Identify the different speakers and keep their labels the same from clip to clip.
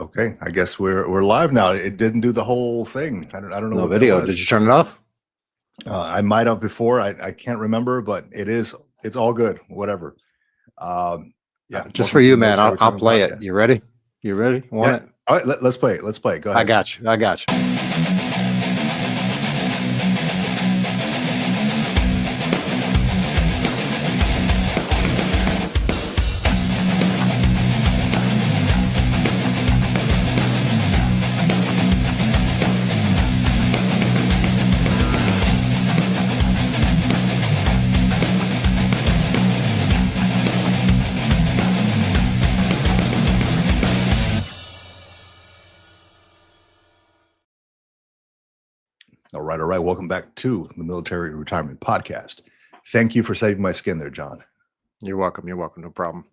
Speaker 1: Okay, I guess we're live now. It didn't do the whole thing. I don't know
Speaker 2: No
Speaker 1: what
Speaker 2: video.
Speaker 1: that was.
Speaker 2: Did you turn it off?
Speaker 1: I might have before. I can't remember, but it's all good. Whatever. Yeah,
Speaker 2: Just
Speaker 1: welcome
Speaker 2: for
Speaker 1: to
Speaker 2: you,
Speaker 1: the
Speaker 2: man.
Speaker 1: Military
Speaker 2: I'll
Speaker 1: Retirement
Speaker 2: play
Speaker 1: Podcast.
Speaker 2: it. You ready? You ready? Want it?
Speaker 1: All right, let's play it. Let's play it. Go ahead.
Speaker 2: I got you.
Speaker 1: All right. Welcome back to the Military Retirement Podcast. Thank you for saving my skin there, John.
Speaker 2: You're welcome. No problem.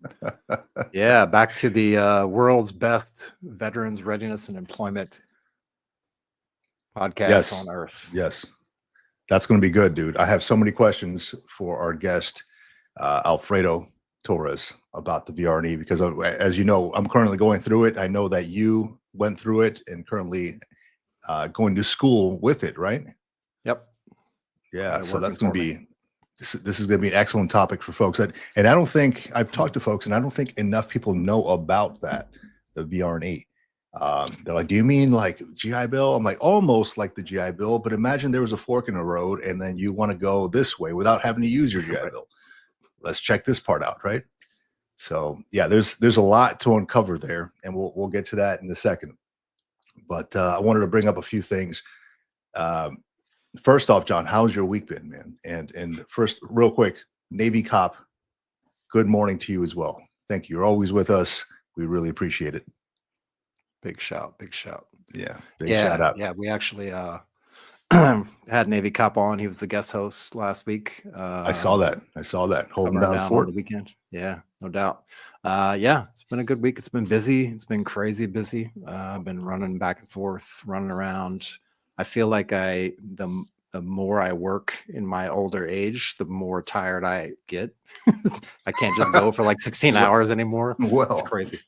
Speaker 2: Yeah, back to the world's best veterans readiness and employment podcast on earth.
Speaker 1: Yes. That's going to be good, dude. I have so many questions for our guest, Alfredo Torres, about the VR&E because, as you know, I'm currently going through it. I know that you went through it and currently going to school with it, right?
Speaker 2: Yep.
Speaker 1: Yeah. So that's going to be, this is going to be an excellent topic for folks. And I don't think, I've talked to folks and I don't think enough people know about that, the VR&E. They're like, do you mean like GI Bill? I'm like, almost like the GI Bill, but imagine there was a fork in the road and then you want to go this way without having to use your GI Bill. Let's check this part out, right? So yeah, there's a lot to uncover there, and we'll get to that in a second. But I wanted to bring up a few things. First off, John, how's your week been, man? And first, real quick, Navy cop, good morning to you as well. Thank you. You're always with us. We really appreciate it.
Speaker 2: Big shout.
Speaker 1: Yeah. Shout out.
Speaker 2: Yeah, we actually had Navy cop on. He was the guest host last week.
Speaker 1: I saw that. Holding down
Speaker 2: for the weekend. Yeah, no doubt. Yeah, it's been a good week. It's been busy. It's been crazy busy. I've been running back and forth, running around. I feel like the more I work in my older age, the more tired I get. I can't just go for like 16 hours anymore.
Speaker 1: Well,
Speaker 2: it's crazy.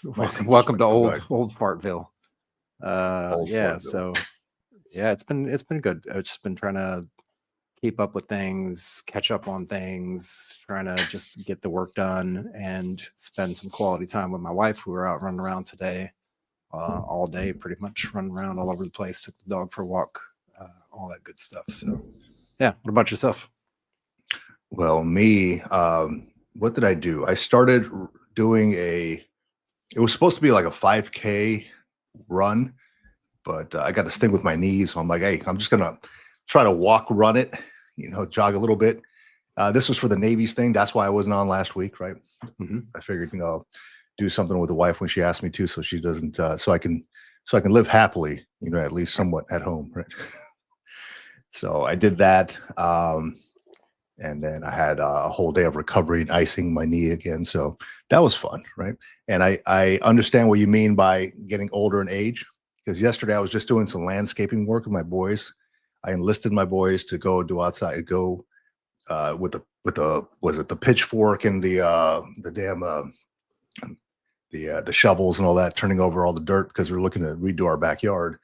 Speaker 2: Welcome to old Fartville. So yeah, it's been good. I've just been trying to keep up with things, catch up on things, trying to just get the work done and spend some quality time with my wife, who were out running around today all day, pretty much running around all over the place, took the dog for a walk, all that good stuff. So yeah, what about yourself?
Speaker 1: Well, me, what did I do? I started doing it was supposed to be like a 5K run, but I got this thing with my knees. So I'm like, hey, I'm just going to try to run it, jog a little bit. This was for the Navy's thing. That's why I wasn't on last week, right?
Speaker 2: Mm-hmm.
Speaker 1: I figured, do something with the wife when she asked me to, so she doesn't, so I can live happily, at least somewhat at home, right? So I did that. And then I had a whole day of recovery and icing my knee again. So that was fun, right? And I understand what you mean by getting older in age, because yesterday I was just doing some landscaping work with my boys. I enlisted my boys to go do outside, with the pitchfork and the damn the shovels and all that, turning over all the dirt because we're looking to redo our backyard.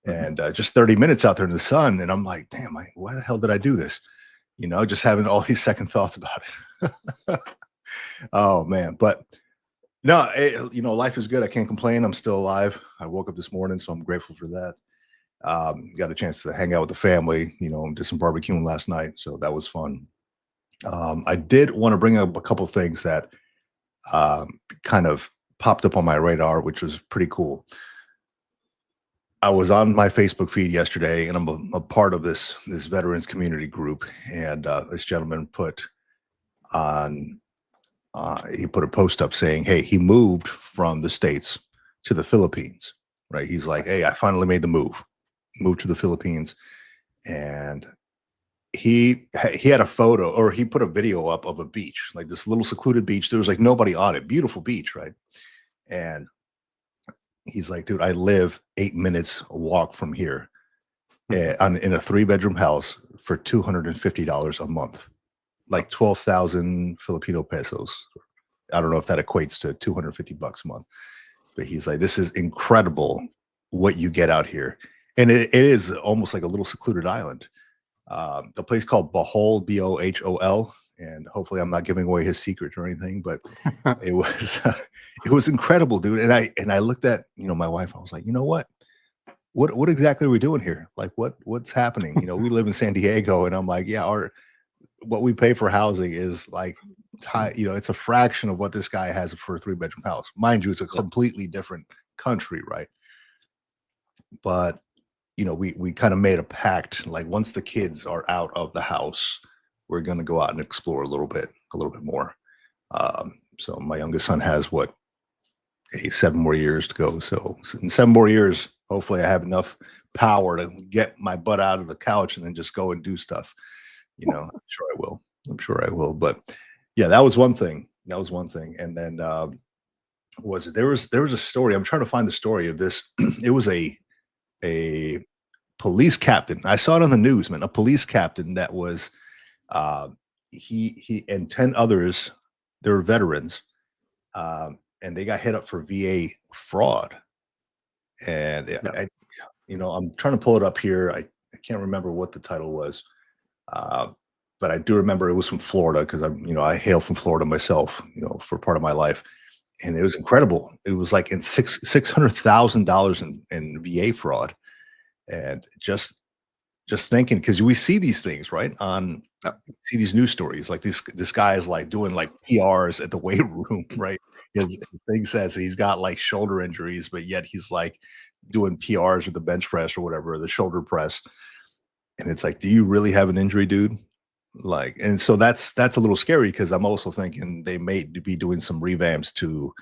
Speaker 1: And just 30 minutes out there in the sun, and I'm like, damn, why the hell did I do this? Just having all these second thoughts about it. Oh man, but no, life is good. I can't complain. I'm still alive. I woke up this morning, so I'm grateful for that. Got a chance to hang out with the family, did some barbecuing last night, so that was fun. I did want to bring up a couple of things that kind of popped up on my radar, which was pretty cool. I was on my Facebook feed yesterday, and I'm a part of this veterans community group, and this gentleman put a post up saying, hey, he moved from the States to the Philippines, right? He's like, hey, I finally made the moved to the Philippines. And he had a photo, or he put a video up of a beach, like this little secluded beach. There was like nobody on it. Beautiful beach, right? And he's like, dude, I live 8 minutes walk from here in a 3-bedroom house for $250 a month, like 12,000 Filipino pesos. I don't know if that equates to $250 a month. But he's like, this is incredible what you get out here. And it is almost like a little secluded island. The place called Bohol, Bohol, and hopefully I'm not giving away his secret or anything, but it was it was incredible, dude. And I looked at, you know, my wife. I was like, you know what exactly are we doing here? Like what's happening? You know, we live in San Diego, and I'm like, yeah, what we pay for housing is like, you know, it's a fraction of what this guy has for a 3-bedroom house. Mind you, it's a completely different country, right? But you know, we kind of made a pact. Like once the kids are out of the house, we're going to go out and explore a little bit more. So my youngest son has 7 more years to go. So in 7 more years, hopefully I have enough power to get my butt out of the couch and then just go and do stuff. You know, I'm sure I will. But yeah, that was one thing. And then there was a story. I'm trying to find the story of this. It was a police captain. I saw it on the news, man. A police captain that was he and 10 others. They were veterans, and they got hit up for VA fraud. And you know, I'm trying to pull it up here. I can't remember what the title was, but I do remember it was from Florida because I hail from Florida myself, you know, for part of my life. And it was incredible. It was like in $600,000 in VA fraud. And just thinking, because we see these things, right? See these news stories, like this guy is like doing like PRs at the weight room, right? His thing says he's got like shoulder injuries, but yet he's like doing PRs with the bench press or whatever, the shoulder press. And it's like, do you really have an injury, dude? Like, and so that's a little scary, because I'm also thinking they may be doing some revamps to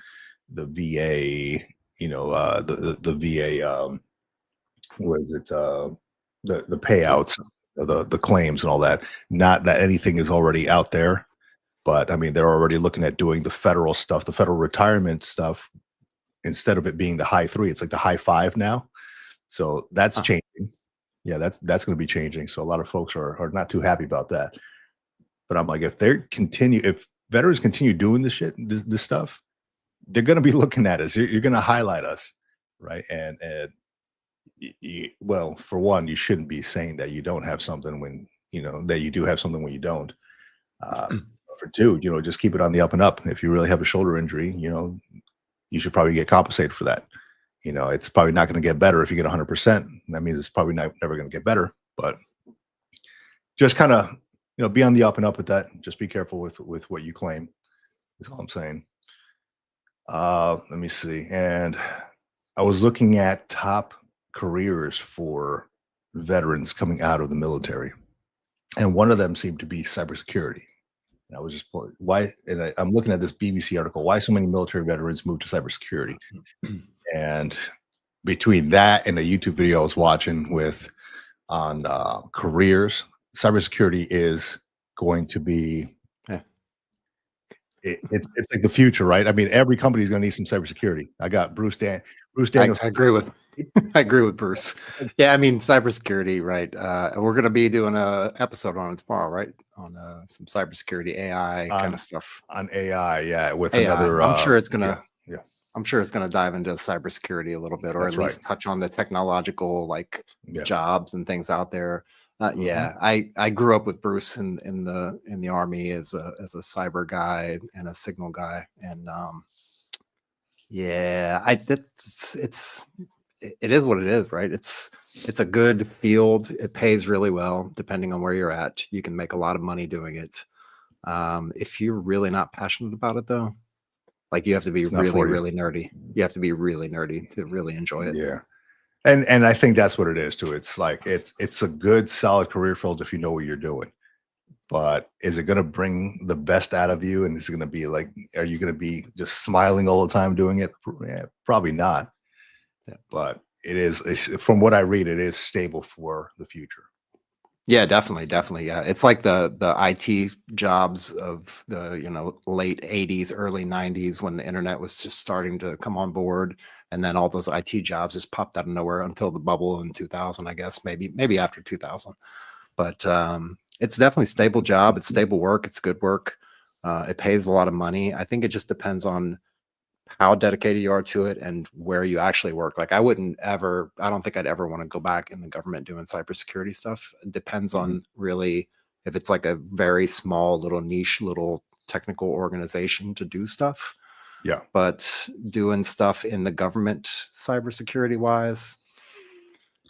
Speaker 1: the VA, you know, the VA, what is it, the payouts, the claims and all that. Not that anything is already out there, but I mean, they're already looking at doing the federal stuff, the federal retirement stuff. Instead of it being the high 3, it's like the high 5 now. So that's changing. Yeah, that's going to be changing. So a lot of folks are not too happy about that. But I'm like, if veterans continue doing this stuff, they're going to be looking at us. You're going to highlight us, right? And well, for one, you shouldn't be saying that you don't have something when you know that you do have something when you don't. For two, you know, just keep it on the up and up. If you really have a shoulder injury, you know, you should probably get compensated for that. You know, it's probably not going to get better if you get 100%. That means it's probably never going to get better. But just kind of, you know, be on the up and up with that. Just be careful with what you claim. That's all I'm saying. Let me see. And I was looking at top careers for veterans coming out of the military, and one of them seemed to be cybersecurity. And I was just I'm looking at this BBC article, why so many military veterans move to cybersecurity. And between that and a YouTube video I was watching on careers, cybersecurity is going to be it's like the future, right? I mean, every company is going to need some cybersecurity. I got Bruce Daniels.
Speaker 2: I agree with Bruce. Yeah, I mean, cybersecurity, right? We're going to be doing a episode on it tomorrow, right? On some cybersecurity AI kind of stuff.
Speaker 1: On AI, yeah. With
Speaker 2: AI.
Speaker 1: another,
Speaker 2: I'm sure it's going to.
Speaker 1: Yeah.
Speaker 2: I'm sure it's going to dive into cybersecurity a little bit, or
Speaker 1: That's
Speaker 2: at least touch on the technological jobs and things out there. Yeah, I grew up with Bruce in the Army as a cyber guy and a signal guy, and it is what it is, right? It's a good field. It pays really well, depending on where you're at. You can make a lot of money doing it. If you're really not passionate about it, though, like you have to be really nerdy. You have to be really nerdy to really enjoy it.
Speaker 1: Yeah. And I think that's what it is too. It's like it's a good solid career field if you know what you're doing. But is it going to bring the best out of you? And is it going to be like, are you going to be just smiling all the time doing it? Yeah, probably not. Yeah. But it's, from what I read, it is stable for the future.
Speaker 2: Yeah, definitely. Yeah, it's like the IT jobs of the late 80s, early 90s, when the internet was just starting to come on board, and then all those IT jobs just popped out of nowhere until the bubble in 2000, I guess, maybe after 2000. But it's definitely a stable job. It's stable work. It's good work. It pays a lot of money. I think it just depends on how dedicated you are to it and where you actually work. Like I don't think I'd ever want to go back in the government doing cybersecurity stuff. It depends on really if it's like a very small little niche, little technical organization to do stuff.
Speaker 1: Yeah.
Speaker 2: But doing stuff in the government cybersecurity wise,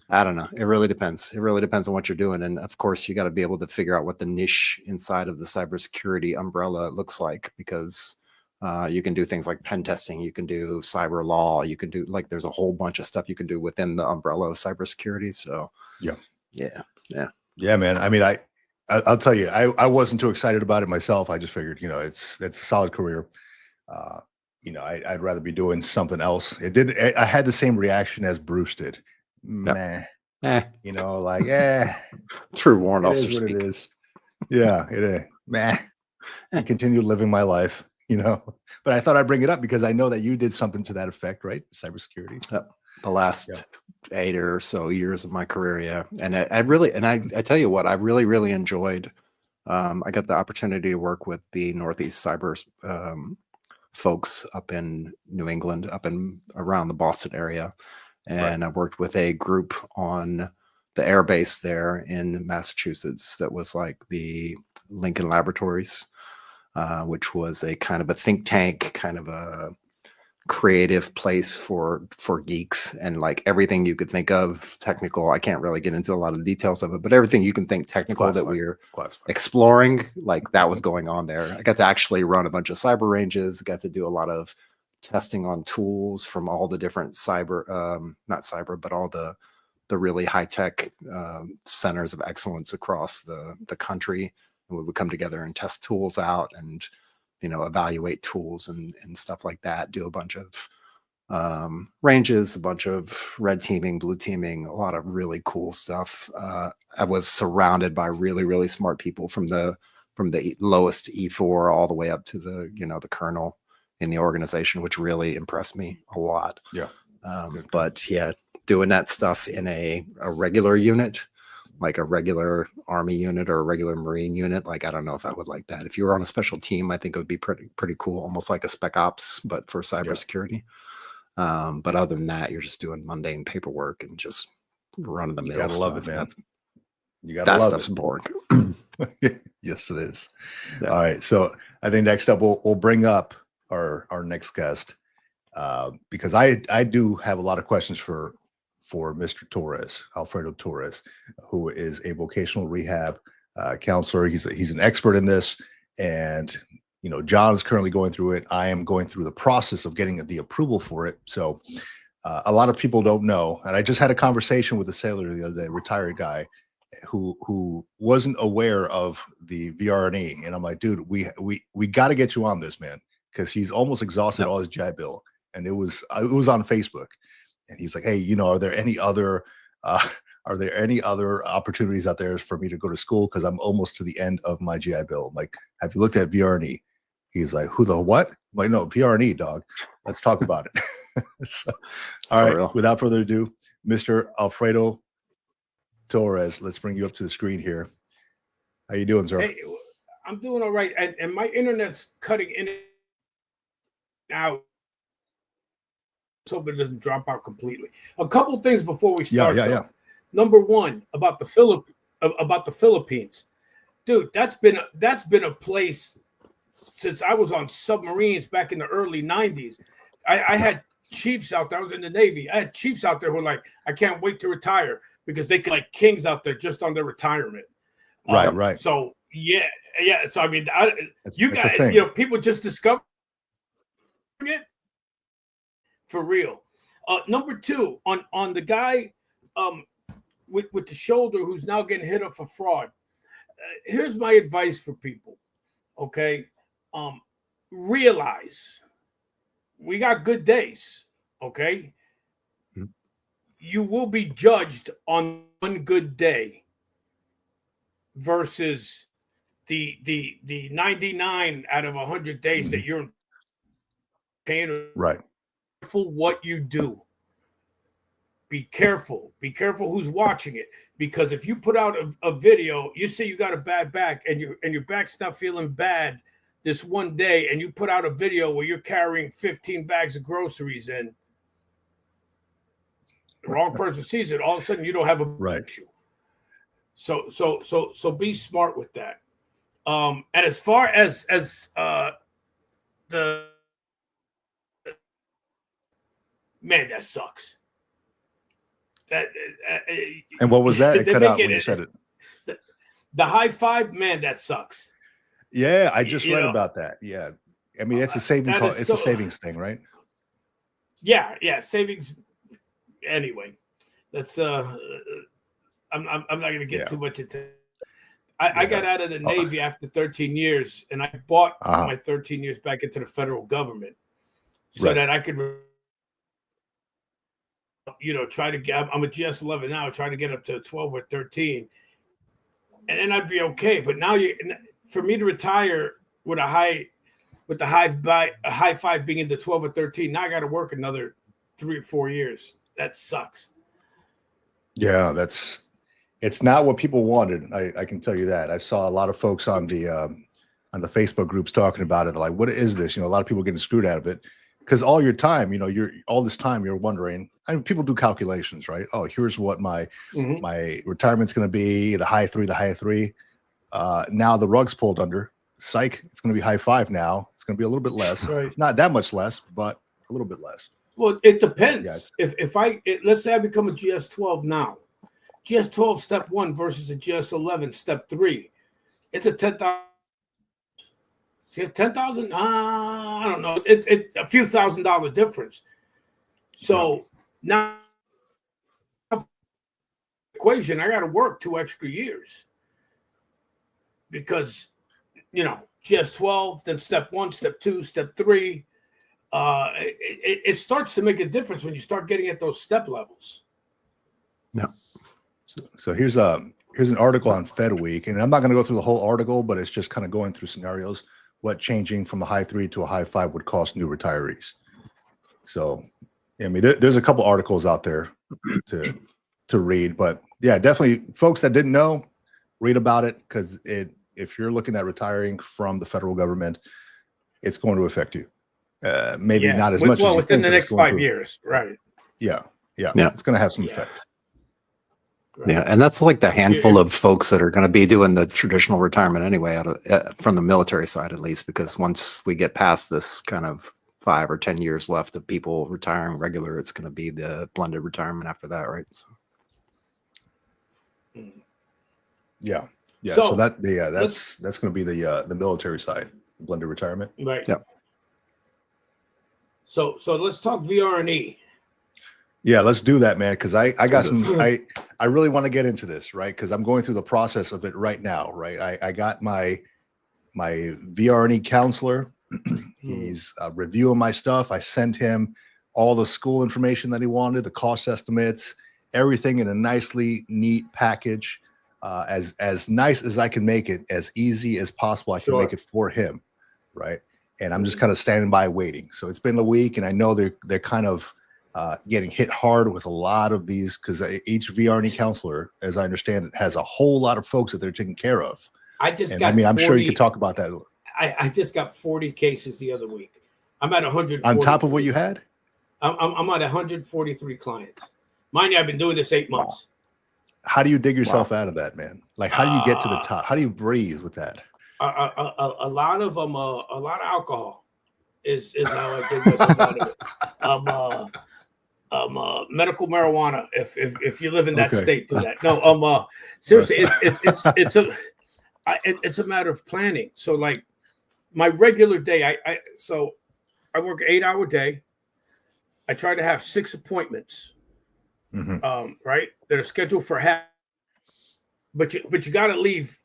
Speaker 2: I don't know. It really depends. It really depends on what you're doing. And of course, you got to be able to figure out what the niche inside of the cybersecurity umbrella looks like, because you can do things like pen testing, you can do cyber law, you can do like there's a whole bunch of stuff you can do within the umbrella of cybersecurity. So
Speaker 1: yeah, man. I mean, I'll tell you, I wasn't too excited about it myself. I just figured, it's a solid career. I'd rather be doing something else. I had the same reaction as Bruce did. Meh.
Speaker 2: True warrant
Speaker 1: it
Speaker 2: officer
Speaker 1: is what
Speaker 2: speak.
Speaker 1: it is. Yeah, it is. Meh. I continue living my life, but I thought I'd bring it up because I know that you did something to that effect, right? Cybersecurity.
Speaker 2: The last 8 or so years of my career. Yeah. And I tell you what, I really, really enjoyed, I got the opportunity to work with the Northeast Cyber folks up in New England, up in around the Boston area. And I worked with a group on the air base there in Massachusetts that was like the Lincoln Laboratories, which was a kind of a think tank, kind of a creative place for geeks, and like everything you could think of technical. I can't really get into a lot of the details of it, but everything you can think technical that we're exploring, like that was going on there. I got to actually run a bunch of cyber ranges, got to do a lot of testing on tools from all the different not cyber, but all the really high-tech centers of excellence across the country. And we would come together and test tools out and evaluate tools and stuff like that, do a bunch of ranges, a bunch of red teaming, blue teaming, a lot of really cool stuff. I was surrounded by really, really smart people from the lowest E4 all the way up to the colonel in the organization, which really impressed me a lot.
Speaker 1: Yeah.
Speaker 2: But yeah, doing that stuff in a regular unit, like a regular Army unit or a regular Marine unit, like I don't know if I would like that. If you were on a special team, I think it would be pretty cool, almost like a spec ops, but for cybersecurity. But other than that, you're just doing mundane paperwork and just running the mill.
Speaker 1: You gotta
Speaker 2: stuff.
Speaker 1: love it, man. You gotta
Speaker 2: that
Speaker 1: love
Speaker 2: stuff's
Speaker 1: it.
Speaker 2: boring.
Speaker 1: Yes, it is.
Speaker 2: Yeah.
Speaker 1: All right, so I think next up we'll bring up our next guest, because I do have a lot of questions for Mr. Torres, Alfredo Torres, who is a vocational rehab counselor. He's an expert in this, and John is currently going through it. I am going through the process of getting the approval for it. So a lot of people don't know, and I just had a conversation with a sailor the other day, a retired guy, who wasn't aware of the VR&E, and I'm like, dude, we got to get you on this, man, because he's almost exhausted all his GI Bill, and it was on Facebook. And he's like, hey, are there any other opportunities out there for me to go to school? Because I'm almost to the end of my GI Bill. I'm like, have you looked at VR&E? He's like, who the what? I'm like, no, VR&E, dog. Let's talk about it. So, all right,
Speaker 2: real.
Speaker 1: without further ado, Mr. Alfredo Torres, let's bring you up to the screen here. How you doing, sir?
Speaker 3: Hey, I'm doing all right. And my internet's cutting in and out. Let's hope it doesn't drop out completely. A couple things before we start.
Speaker 1: Yeah.
Speaker 3: Number one, about the Philippines, dude. That's been a place since I was on submarines back in the early '90s. I had chiefs out there. I was in the Navy. I had chiefs out there who were like, I can't wait to retire because they could like kings out there just on their retirement.
Speaker 1: Right.
Speaker 3: So yeah. So I mean, you guys, people just discover it. For real. Number two, on the guy with the shoulder who's now getting hit up for fraud. Here's my advice for people. Okay, realize we got good days. Okay, you will be judged on one good day versus the 99 out of 100 days that you're paying.
Speaker 1: Right.
Speaker 3: What you do. Be careful who's watching it, because if you put out a video, you say you got a bad back and your back's not feeling bad this one day and you put out a video where you're carrying 15 bags of groceries in, the wrong person sees it, all of a sudden you don't have a issue. So be smart with that. And as far as the man, that sucks. That
Speaker 1: and what was that? It cut out when you said it.
Speaker 3: The high five, man, that sucks.
Speaker 1: Yeah, I just read about that. Yeah, I mean it's a saving it's a savings thing, right?
Speaker 3: Yeah, savings. Anyway, that's I'm not going to get too much into. I got out of the Navy after 13 years, and I bought my 13 years back into the federal government so that I could, try to get. I'm a GS-11 now, trying to get up to 12 or 13, and then I'd be okay. But now for me to retire with a high five being into 12 or 13, now I got to work another 3 or 4 years. That sucks.
Speaker 1: Yeah, it's not what people wanted. I can tell you that. I saw a lot of folks on the Facebook groups talking about it. They're like, what is this? A lot of people getting screwed out of it because all your time, you're all this time you're wondering. I mean, people do calculations, right? Oh, here's what my retirement's going to be, the high three. Now the rug's pulled under. Psych, it's going to be high five now. It's going to be a little bit less.
Speaker 3: Right.
Speaker 1: Not that much less, but a little bit less.
Speaker 3: Well, it depends. Yeah, let's say I become a GS-12 now. GS-12 step 1 versus a GS-11 step 3. It's a 10,000. See, 10,000? I don't know. It's a few $1,000 difference. So now, equation, I got to work 2 extra years because GS-12, then step 1, step 2, step 3. It starts to make a difference when you start getting at those step levels.
Speaker 1: Yeah. So here's an article on Fed Week, and I'm not going to go through the whole article, but it's just kind of going through scenarios what changing from a high 3 to a high 5 would cost new retirees. So, I mean, there's a couple articles out there to read, but yeah, definitely folks that didn't know, read about it because if you're looking at retiring from the federal government, it's going to affect you. Maybe not as much as you
Speaker 3: within
Speaker 1: think,
Speaker 3: the next 5 years, right?
Speaker 1: Yeah. It's going to have some effect.
Speaker 2: Right. Yeah, and that's like the handful of folks that are going to be doing the traditional retirement anyway, from the military side at least, because once we get past this kind of 5 or 10 years left of people retiring regular, it's going to be the blended retirement after that, right? So.
Speaker 1: Yeah. So that's going to be the military side, blended retirement.
Speaker 3: Right.
Speaker 2: Yep.
Speaker 3: So let's talk VR&E.
Speaker 1: Yeah, let's do that, man. Because I got some. I really want to get into this, right? Because I'm going through the process of it right now, right? I got my VR&E counselor. He's reviewing my stuff. I sent him all the school information that he wanted, the cost estimates, everything in a nicely neat package, as nice as I can make it, as easy as possible. I can make it for him, right? And I'm just kind of standing by waiting. So it's been a week, and I know they're kind of getting hit hard with a lot of these because each VR&E counselor, as I understand it, has a whole lot of folks that they're taking care of. I'm sure you could talk about that.
Speaker 3: I just got 40 cases the other week. I'm at 100
Speaker 1: on top of what you had.
Speaker 3: I'm at 143 clients. Mind you, I've been doing this 8 months.
Speaker 1: How do you dig yourself out of that, man? Like, how do you get to the top? How do you breathe with that?
Speaker 3: A lot of them, a lot of alcohol is how I dig myself out of it. Medical marijuana. If you live in that state, do that. No, seriously, it's a matter of planning. So like my regular day, I work an 8-hour day. I try to have 6 appointments, right? That are scheduled for half. But you got to leave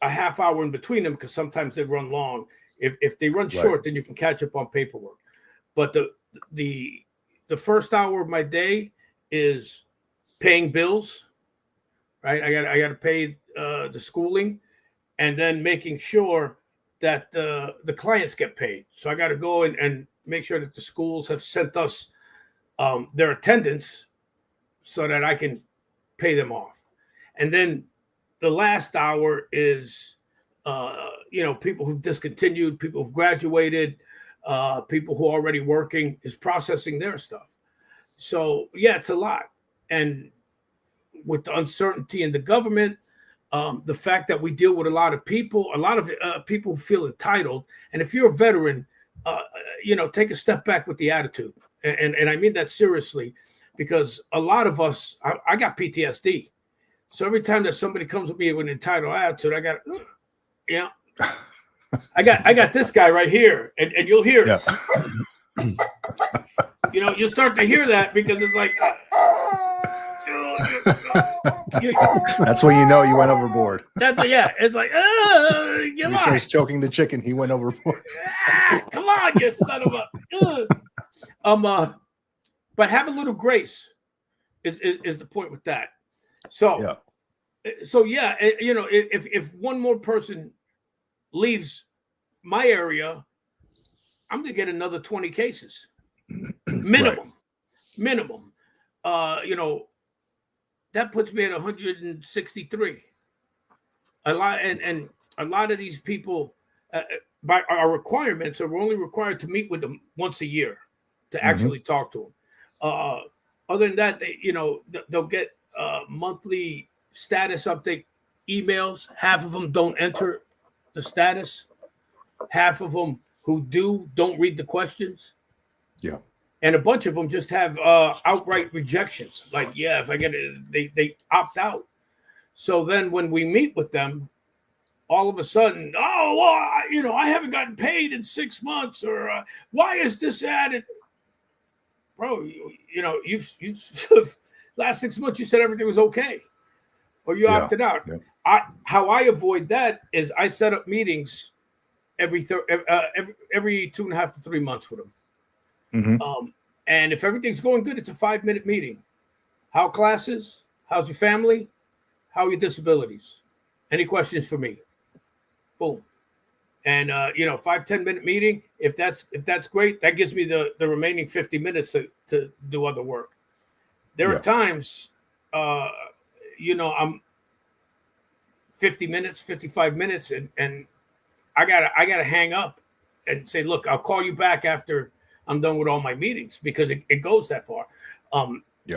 Speaker 3: a half hour in between them because sometimes they run long. If they run short, then you can catch up on paperwork. But the first hour of my day is paying bills, right? I got to pay the schooling, and then making sure that the clients get paid. So I got to go and make sure that the schools have sent us their attendance so that I can pay them off. And then the last hour is, people who've discontinued, people who've graduated, people who are already working, is processing their stuff. So yeah, it's a lot. And with the uncertainty in the government, the fact that we deal with a lot of people who feel entitled. And if you're a veteran, take a step back with the attitude. And I mean that seriously, because a lot of us, I got PTSD. So every time that somebody comes with me with an entitled attitude, I got, I got this guy right here, and you'll hear it.
Speaker 1: Yeah.
Speaker 3: You'll start to hear that because it's like,
Speaker 1: that's when you know you went overboard.
Speaker 3: It's like,
Speaker 1: he starts choking the chicken. He went overboard.
Speaker 3: Come on, you son of a. But have a little grace is the point with that. So, if one more person leaves my area, I'm gonna get another 20 cases minimum. That puts me at 163. A lot, and a lot of these people, by our requirements, are only required to meet with them once a year to actually talk to them. Other than that, they'll get monthly status update emails. Half of them don't enter the status. Half of them who don't read the questions.
Speaker 1: Yeah.
Speaker 3: And a bunch of them just have outright rejections. Like, if I get it, they opt out. So then when we meet with them, all of a sudden, I haven't gotten paid in 6 months, or why is this added? Bro, you've last 6 months you said everything was okay, or you opted out. Yeah. How I avoid that is I set up meetings every 2.5 to 3 months with them. And if everything's going good, it's a 5-minute meeting. How classes? How's your family? How are your disabilities? Any questions for me? Boom. And 5-10 minute meeting. If that's great, that gives me the remaining 50 minutes to do other work. There are times, I'm 50 minutes, 55 minutes, and I gotta hang up and say, look, I'll call you back after I'm done with all my meetings, because it goes that far.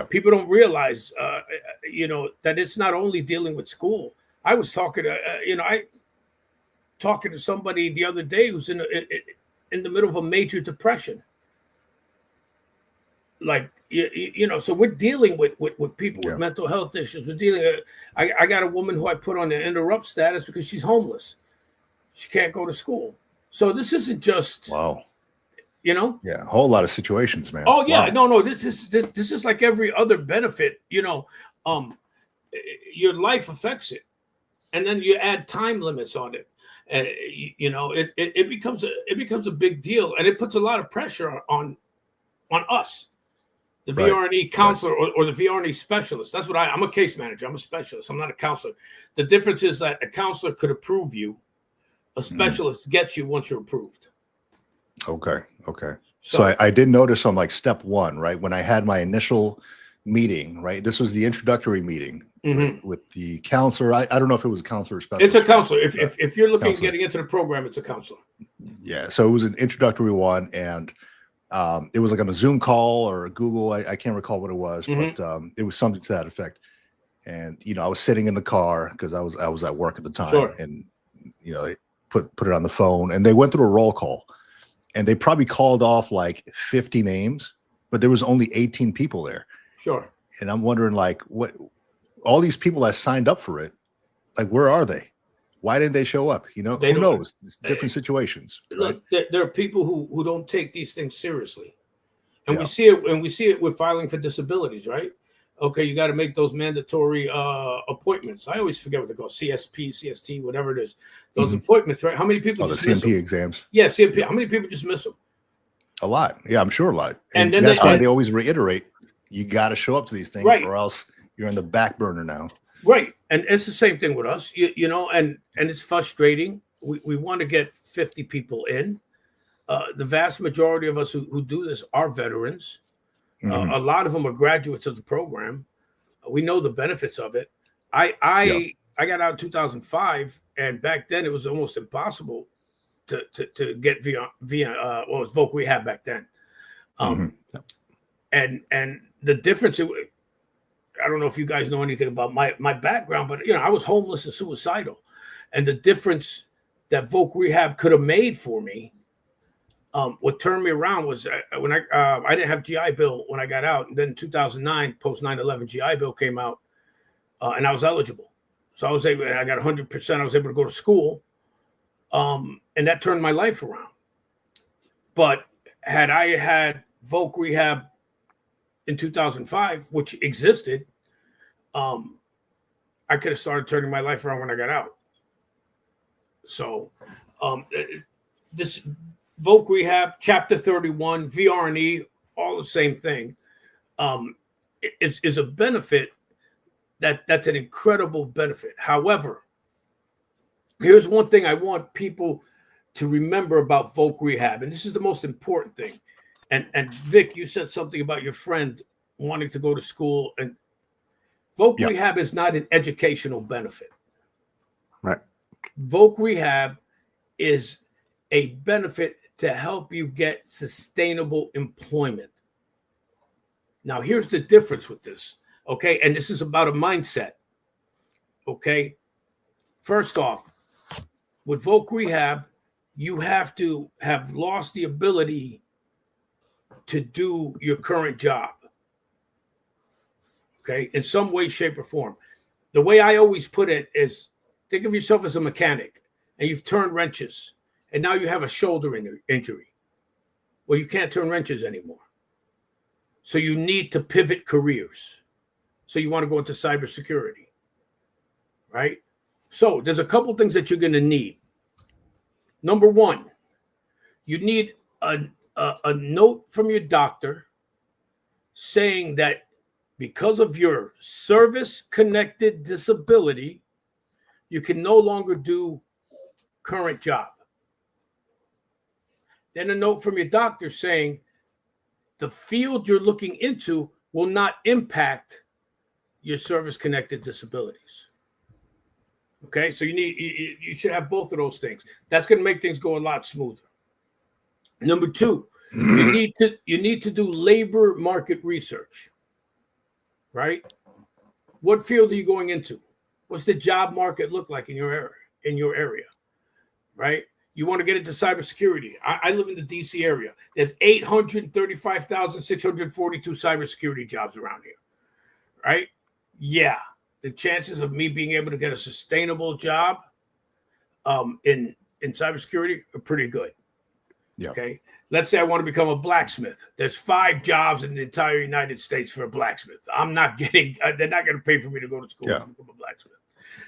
Speaker 3: People don't realize, that it's not only dealing with school. I was talking to somebody the other day who's in the middle of a major depression. Like, so we're dealing with people with mental health issues. We're dealing. I got a woman who I put on the interrupt status because she's homeless. She can't go to school. So this isn't just a whole lot of situations, man.
Speaker 1: Oh yeah,
Speaker 3: wow. No, this is like every other benefit. Your life affects it, and then you add time limits on it, and it becomes a big deal, and it puts a lot of pressure on us, the VR&E counselor or the VR&E specialist. That's what I'm a case manager. I'm a specialist. I'm not a counselor. The difference is that a counselor could approve you. A specialist gets you once you're approved.
Speaker 1: Okay. So I did notice on like step 1, right? When I had my initial meeting, right? This was the introductory meeting with the counselor. I don't know if it was a counselor or specialist.
Speaker 3: It's a counselor. If you're looking at getting into the program, it's a counselor.
Speaker 1: Yeah. So it was an introductory one, and it was like on a Zoom call or a Google. I can't recall what it was, but it was something to that effect. And I was sitting in the car because I was at work at the time, and they put it on the phone, and they went through a roll call. And they probably called off like 50 names, but there was only 18 people there.
Speaker 3: Sure.
Speaker 1: And I'm wondering, like, what all these people that signed up for it, like, where are they? Why didn't they show up? Who knows? It's different situations.
Speaker 3: Look, right? There are people who don't take these things seriously. And we see it with filing for disabilities, right? Okay, you got to make those mandatory appointments. I always forget what they're called, CSP, CST, whatever it is. Those appointments, right? How many people?
Speaker 1: The CMP exams.
Speaker 3: Yeah, CMP. How many people just miss them?
Speaker 1: A lot. Yeah, I'm sure a lot. And then that's why they always reiterate, you got to show up to these things, or else you're on the back burner now.
Speaker 3: Right, and it's the same thing with us, and it's frustrating. We want to get 50 people in. The vast majority of us who do this are veterans. A lot of them are graduates of the program. We know the benefits of it. I I got out in 2005, and back then it was almost impossible to get via what was voc rehab back then. And the difference, I don't know if you guys know anything about my background, but I was homeless and suicidal, and the difference that voc rehab could have made for me, what turned me around was when I didn't have GI Bill when I got out, and then in 2009, post 9/11, GI Bill came out, and I was eligible, so I got 100%. I was able to go to school, and that turned my life around. But had I had voc rehab in 2005, which existed, I could have started turning my life around when I got out. So this voc rehab, Chapter 31, VR&E, all the same thing, is a benefit that's an incredible benefit. However, here's one thing I want people to remember about voc rehab, and this is the most important thing. And Vic, you said something about your friend wanting to go to school, and voc rehab is not an educational benefit.
Speaker 2: Right.
Speaker 3: Voc rehab is a benefit to help you get sustainable employment. Now, here's the difference with this, okay? And this is about a mindset, okay? First off, with voc rehab, you have to have lost the ability to do your current job, okay, in some way, shape, or form. The way I always put it is, think of yourself as a mechanic, and you've turned wrenches, and now you have a shoulder injury. Well, you can't turn wrenches anymore. So you need to pivot careers. So you want to go into cybersecurity, right? So there's a couple things that you're going to need. Number one, you need a note from your doctor saying that because of your service-connected disability, you can no longer do current job. Then a note from your doctor saying the field you're looking into will not impact your service-connected disabilities. Okay, so you should have both of those things. That's going to make things go a lot smoother. Number two, you need to do labor market research, right? What field are you going into? What's the job market look like in your area, right? You want to get into cybersecurity. I live in the DC area. There's 835,642 cybersecurity jobs around here, right? Yeah, the chances of me being able to get a sustainable job in cybersecurity are pretty good. Yeah. Okay. Let's say I want to become a blacksmith. There's 5 jobs in the entire United States for a blacksmith. I'm not getting, they're not going to pay for me to go to school to become a blacksmith.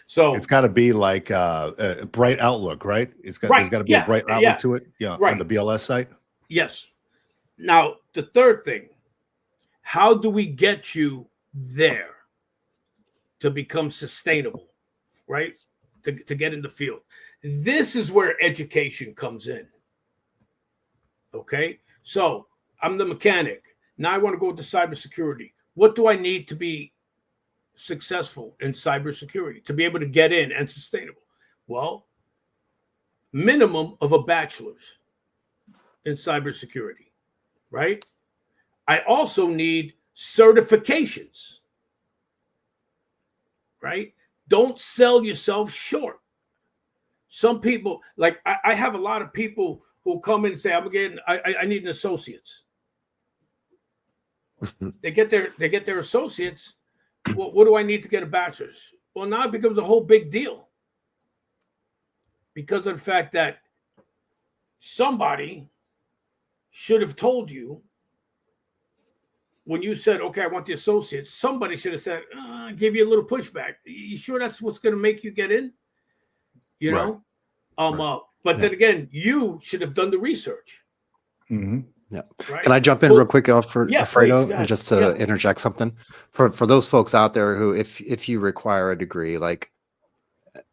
Speaker 3: So
Speaker 1: it's got to be like a bright outlook, right? There's got to be a bright outlook to it. Yeah. On the BLS site.
Speaker 3: Yes. Now, the third thing, how do we get you there to become sustainable, right? To get in the field. This is where education comes in. Okay, so I'm the mechanic. Now I want to go into cybersecurity. What do I need to be successful in cybersecurity, to be able to get in and sustainable? Well, minimum of a bachelor's in cybersecurity, right? I also need certifications, right? Don't sell yourself short. Some people, like I have a lot of people who come in and say, I need an associate's. They get their associates. Well, what do I need to get a bachelor's? Well, now it becomes a whole big deal because of the fact that somebody should have told you when you said, okay, I want the associates. Somebody should have said, give you a little pushback. You sure that's what's going to make you get in? You know? But then again, you should have done the research.
Speaker 2: Mm-hmm. Yeah. Right? Can I jump in real quick for Alfredo, and just to interject something for those folks out there who, if you require a degree, like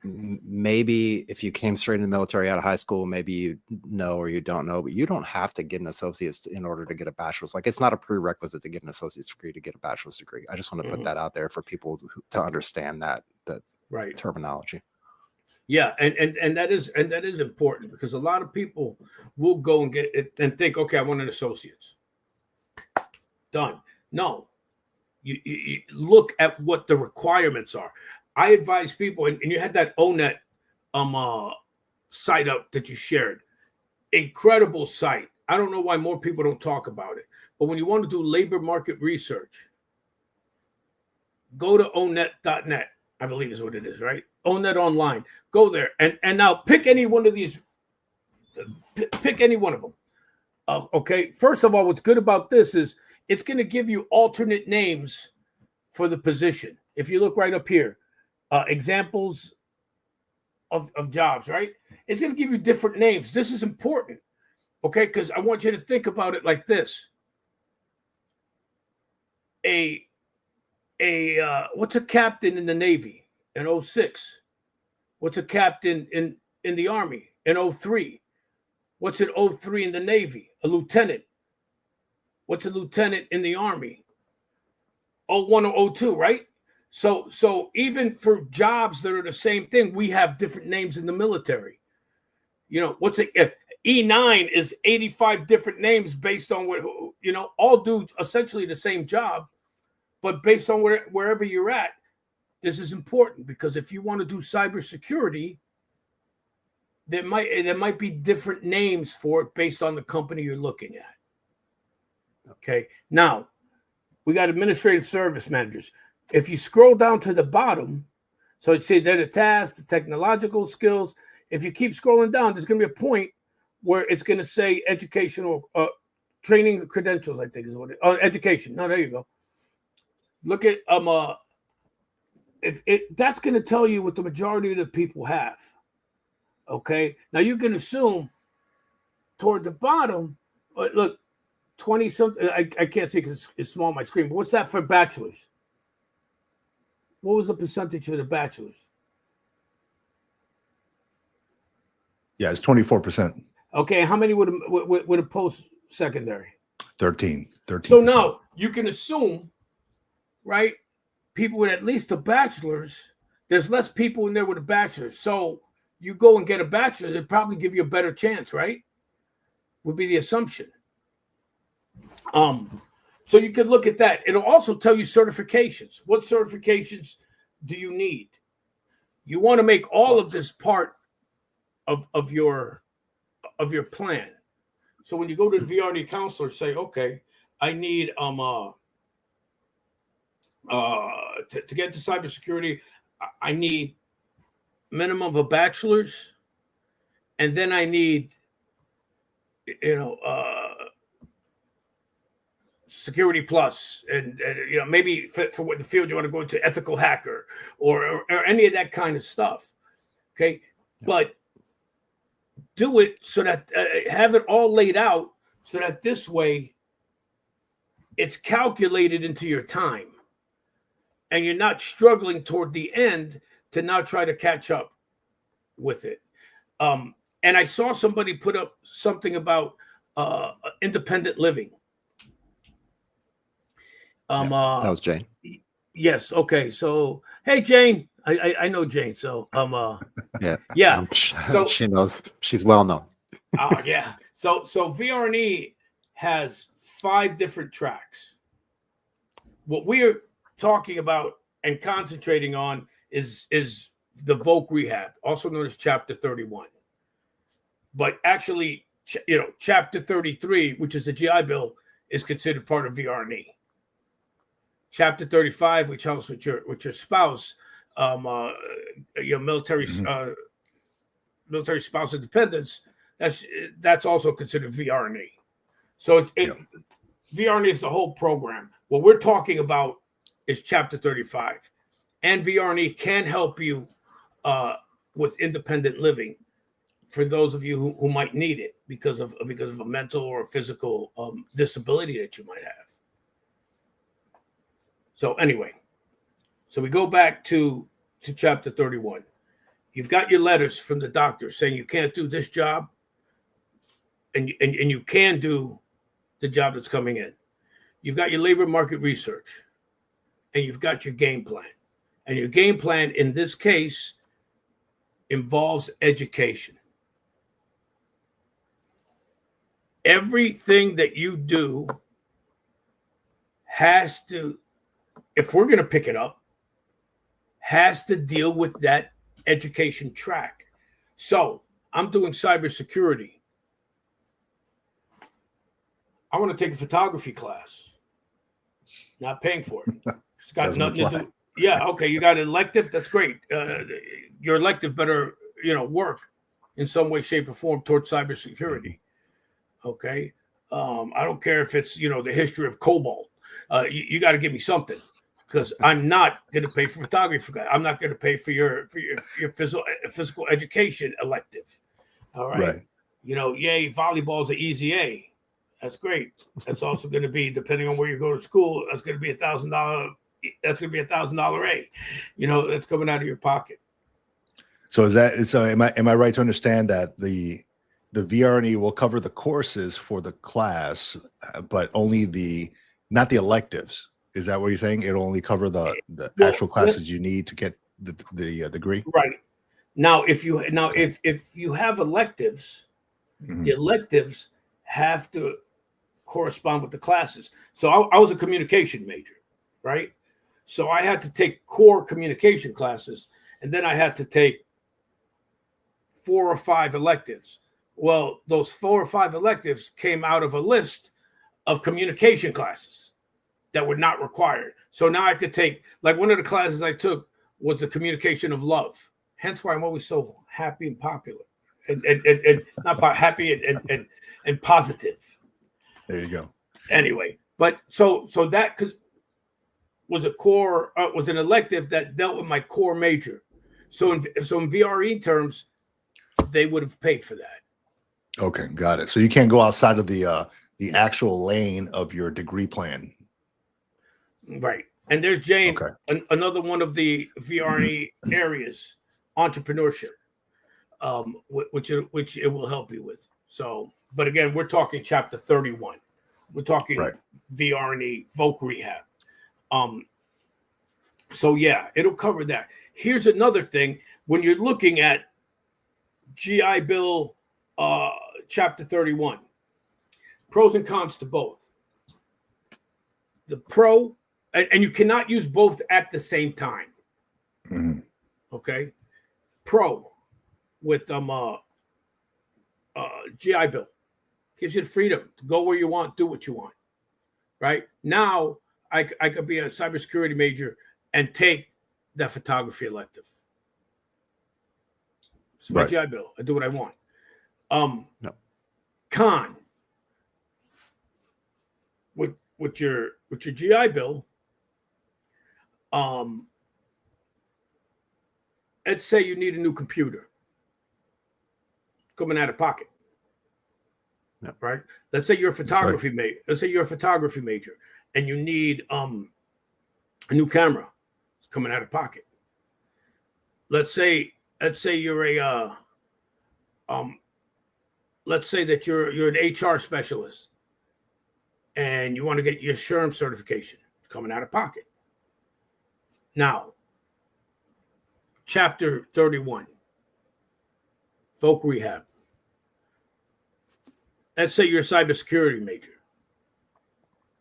Speaker 2: maybe if you came straight in the military out of high school, maybe you know or you don't know, but you don't have to get an associate's in order to get a bachelor's. Like it's not a prerequisite to get an associate's degree to get a bachelor's degree. I just want to put that out there for people to understand that
Speaker 3: Right.
Speaker 2: terminology.
Speaker 3: Yeah, and that is important because a lot of people will go and get it and think, okay, I want an associate's. Done. No, you look at what the requirements are. I advise people, and you had that ONET site up that you shared. Incredible site. I don't know why more people don't talk about it, but when you want to do labor market research, go to onet.net. I believe is what it is, right? ONET online. Go there and now pick any one of these. Pick any one of them. Okay. First of all, what's good about this is it's going to give you alternate names for the position. If you look right up here, examples of jobs, right? It's going to give you different names. This is important, okay? Because I want you to think about it like this. What's a captain in the Navy in 06? What's a captain in the Army in 03? What's an 03 in the Navy? A lieutenant. What's a lieutenant in the Army? 01 or 02, right? So even for jobs that are the same thing, we have different names in the military. You know, what's it? E9 is 85 different names based on what, you know, all do essentially the same job, but based on wherever you're at, this is important because if you want to do cybersecurity, there might be different names for it based on the company you're looking at. Okay. Now, we got administrative service managers. If you scroll down to the bottom, so it's say they're the tasks, the technological skills. If you keep scrolling down, there's going to be a point where it's going to say educational training credentials, I think is what it education. No, there you go. Look at that's going to tell you what the majority of the people have. Okay. Now you can assume toward the bottom, look, 20 something. I can't see because it's small on my screen. But what's that for bachelors? What was the percentage of the bachelors?
Speaker 1: Yeah, it's 24%.
Speaker 3: Okay, how many would have post-secondary?
Speaker 1: 13.
Speaker 3: So now you can assume, right? People with at least a bachelor's, there's less people in there with a bachelor's. So you go and get a bachelor's, it'd probably give you a better chance, right? Would be the assumption. So you could look at that. It'll also tell you certifications. What certifications do you need? You want to make all of this part of your plan. So when you go to the VR&E counselor, say, okay, I need to get to cybersecurity, I need minimum of a bachelor's, and then I need, security plus, and maybe for what the field you want to go into, ethical hacker or any of that kind of stuff. Okay, but do it so that have it all laid out so that this way it's calculated into your time and you're not struggling toward the end to now try to catch up with it. And I saw somebody put up something about independent living.
Speaker 2: That was Jane.
Speaker 3: Yes. Okay. So, hey, Jane. I know Jane. So, yeah.
Speaker 2: So she knows. She's well known.
Speaker 3: Yeah. So VR&E has 5 different tracks. What we're talking about and concentrating on is the voc rehab, also known as Chapter 31. But actually, Chapter 33, which is the GI Bill, is considered part of VR&E. Chapter 35, which helps with your spouse, your military military spouse and dependents. That's also considered VR&E. So VR&E is the whole program. What we're talking about is Chapter 35, and VR&E can help you with independent living for those of you who might need it because of a mental or physical disability that you might have. So anyway, so we go back to Chapter 31. You've got your letters from the doctor saying you can't do this job and you can do the job that's coming in. You've got your labor market research and you've got your game plan. And your game plan in this case involves education. Everything that you do has to, if we're going to pick it up, has to deal with that education track. So I'm doing cybersecurity. I want to take a photography class. Not paying for it. It's got
Speaker 1: Doesn't
Speaker 3: nothing
Speaker 1: apply.
Speaker 3: to do. Yeah, okay, you got an elective. That's great. Your elective better, work in some way, shape, or form towards cybersecurity. Okay, I don't care if it's the history of cobalt. You got to give me something, because I'm not going to pay for photography. I'm not going to pay for your physical education elective. All right. Yay, volleyball's an easy A. That's great. That's also going to be, depending on where you go to school, that's going to be $1,000. That's going to be $1,000 A. That's coming out of your pocket.
Speaker 1: So am I right to understand that the VR&E will cover the courses for the class, but only not the electives? Is that what you're saying? It'll only cover the actual classes you need to get the degree?
Speaker 3: Right. Now, if you have electives, the electives have to correspond with the classes. So I was a communication major, right? So I had to take core communication classes, and then I had to take 4 or 5 electives. Well, those 4 or 5 electives came out of a list of communication classes that were not required. So now I could take, like, one of the classes I took was the communication of love. Hence why I'm always so happy and popular, and not happy and positive.
Speaker 1: There you go.
Speaker 3: Anyway, but so that was was an elective that dealt with my core major. So in VRE terms, they would have paid for that.
Speaker 1: Okay, got it. So you can't go outside of the actual lane of your degree plan.
Speaker 3: Right. And there's Jane,
Speaker 1: Okay.
Speaker 3: Another one of the VRE areas, entrepreneurship, which it will help you with. So, but again, we're talking chapter 31. We're talking VR&E, voc rehab. So yeah, it'll cover that. Here's another thing. When you're looking at GI Bill chapter 31, pros and cons to both. The pro, and you cannot use both at the same time.
Speaker 1: Mm-hmm.
Speaker 3: Okay. Pro with GI Bill gives you the freedom to go where you want, do what you want. Right now, I could be a cybersecurity major and take that photography elective. It's my GI Bill. I do what I want.
Speaker 2: No.
Speaker 3: Con with your GI Bill. Let's say you need a new computer coming out of pocket.
Speaker 2: No.
Speaker 3: Right. Let's say you're a photography major. Let's say you're a photography major and you need a new camera. It's coming out of pocket. Let's say you're a let's say that you're an HR specialist and you want to get your SHRM certification. It's coming out of pocket. Now, chapter 31, voc rehab. Let's say you're a cybersecurity major.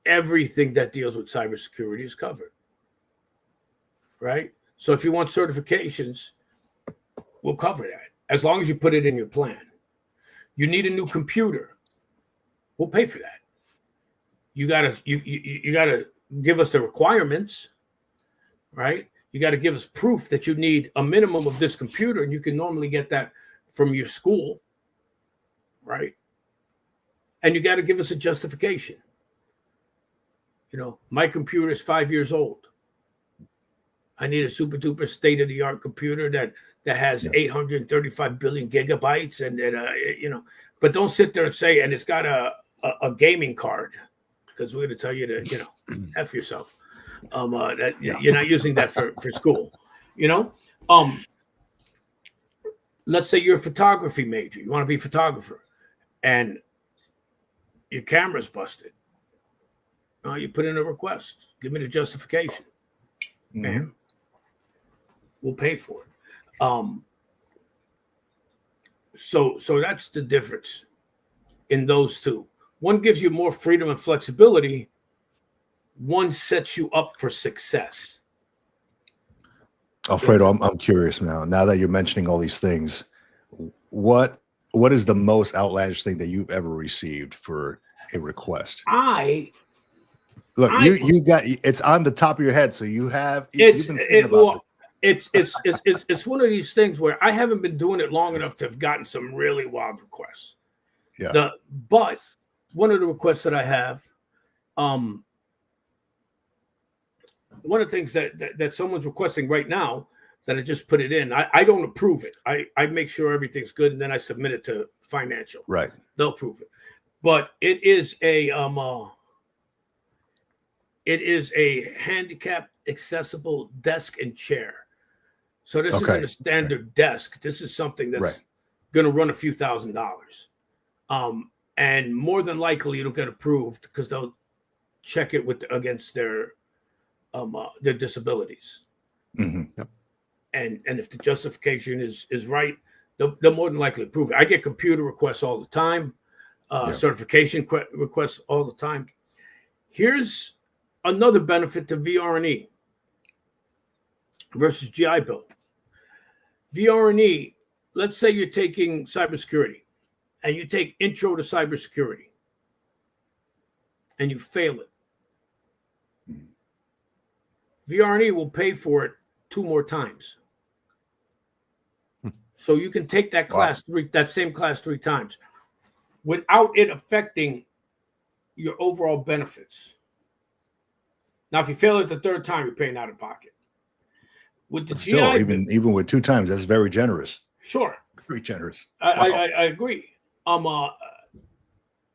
Speaker 3: Everything that deals with cybersecurity is covered, right? So if you want certifications, we'll cover that as long as you put it in your plan. You need a new computer, we'll pay for that. You gotta give us the requirements, right? You got to give us proof that you need a minimum of this computer, and you can normally get that from your school, right? And you got to give us a justification. My computer is 5 years old. I need a super duper state of the art computer that has 835 billion gigabytes, and but don't sit there and say, and it's got a gaming card, because we're going to tell you to F yourself. That you're not using that for school. Let's say you're a photography major. You want to be a photographer, and your camera's busted. You put in a request. Give me the justification.
Speaker 1: Mm-hmm.
Speaker 3: will pay for it. So that's the difference in those two. One gives you more freedom and flexibility. One sets you up for success.
Speaker 1: Alfredo, I'm curious now. Now that you're mentioning all these things, what is the most outlandish thing that you've ever received for a request?
Speaker 3: You
Speaker 1: got it's on the top of your head, so you've been thinking about this.
Speaker 3: It's one of these things where I haven't been doing it long enough to have gotten some really wild requests.
Speaker 1: Yeah.
Speaker 3: But one of the requests that I have, one of the things that someone's requesting right now that I just put it in, I don't approve it. I make sure everything's good, and then I submit it to financial.
Speaker 1: Right.
Speaker 3: They'll approve it. But it is a handicap accessible desk and chair. So this isn't a standard desk. This is something that's going to run a few $1,000s. And more than likely it'll get approved because they'll check it against their disabilities.
Speaker 1: Mm-hmm. Yep.
Speaker 3: And if the justification is right, they'll more than likely approve it. I get computer requests all the time, certification requests all the time. Here's another benefit to VR&E versus GI Bill. VR&E, let's say you're taking cybersecurity and you take intro to cybersecurity and you fail it. VR&E will pay for it 2 more times. So you can take that same class 3 times without it affecting your overall benefits. Now, if you fail it the 3rd time, you're paying out of pocket. With the
Speaker 1: still, even with 2 times, that's very generous.
Speaker 3: Sure,
Speaker 1: very generous.
Speaker 3: I agree.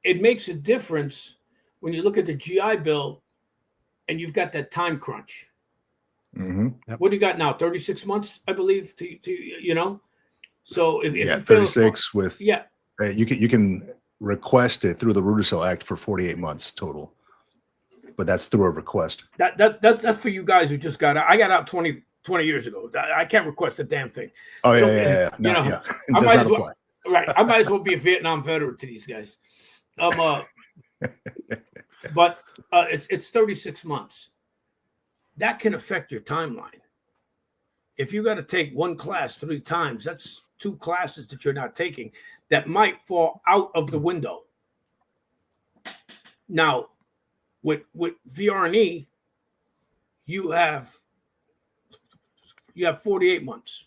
Speaker 3: It makes a difference when you look at the GI Bill, and you've got that time crunch.
Speaker 1: Mm-hmm.
Speaker 3: Yep. What do you got now? 36 months, I believe. To So if you
Speaker 1: 36 with you can request it through the Readiness Act for 48 months total, but that's through a request.
Speaker 3: That's for you guys who just got out. I got out 20 years ago. I can't request a damn thing.
Speaker 1: Oh yeah. It does not apply.
Speaker 3: Right. I might as well be a Vietnam veteran to these guys. But it's 36 months. That can affect your timeline. If you got to take one class 3 times, that's 2 classes that you're not taking that might fall out of the window. Now, with VR&E, you have 48 months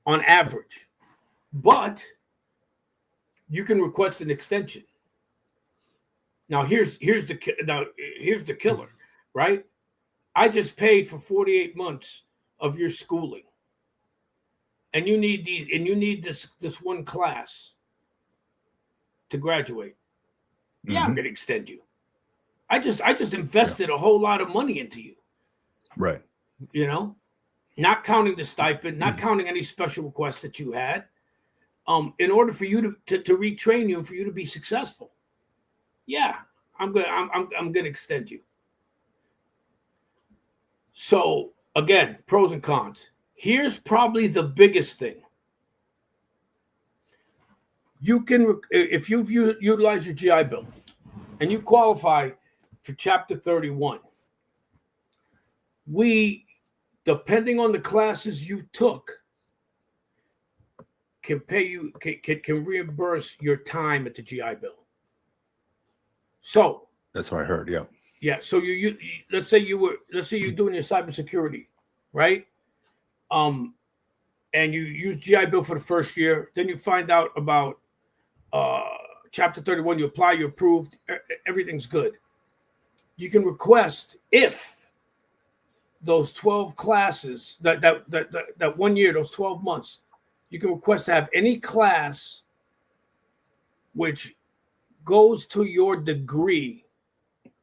Speaker 3: on average, but you can request an extension. Now here's the killer, right? I just paid for 48 months of your schooling, and you need this one class to graduate. Yeah, I'm going to extend you. I just invested a whole lot of money into you.
Speaker 1: Right.
Speaker 3: Not counting the stipend, not counting any special requests that you had, in order for you to retrain you and for you to be successful. Yeah, I'm gonna extend you. So again, pros and cons. Here's probably the biggest thing. You can, if you utilize your GI Bill and you qualify for Chapter 31, we, depending on the classes you took, can pay you, can reimburse your time at the GI Bill. So
Speaker 1: that's what I heard. Yeah.
Speaker 3: Yeah. So you let's say you're doing your cybersecurity, right? And you use GI Bill for the first year. Then you find out about Chapter 31. You apply. You're approved. Everything's good. You can request, if those 12 classes, that 1 year, those 12 months, you can request to have any class which goes to your degree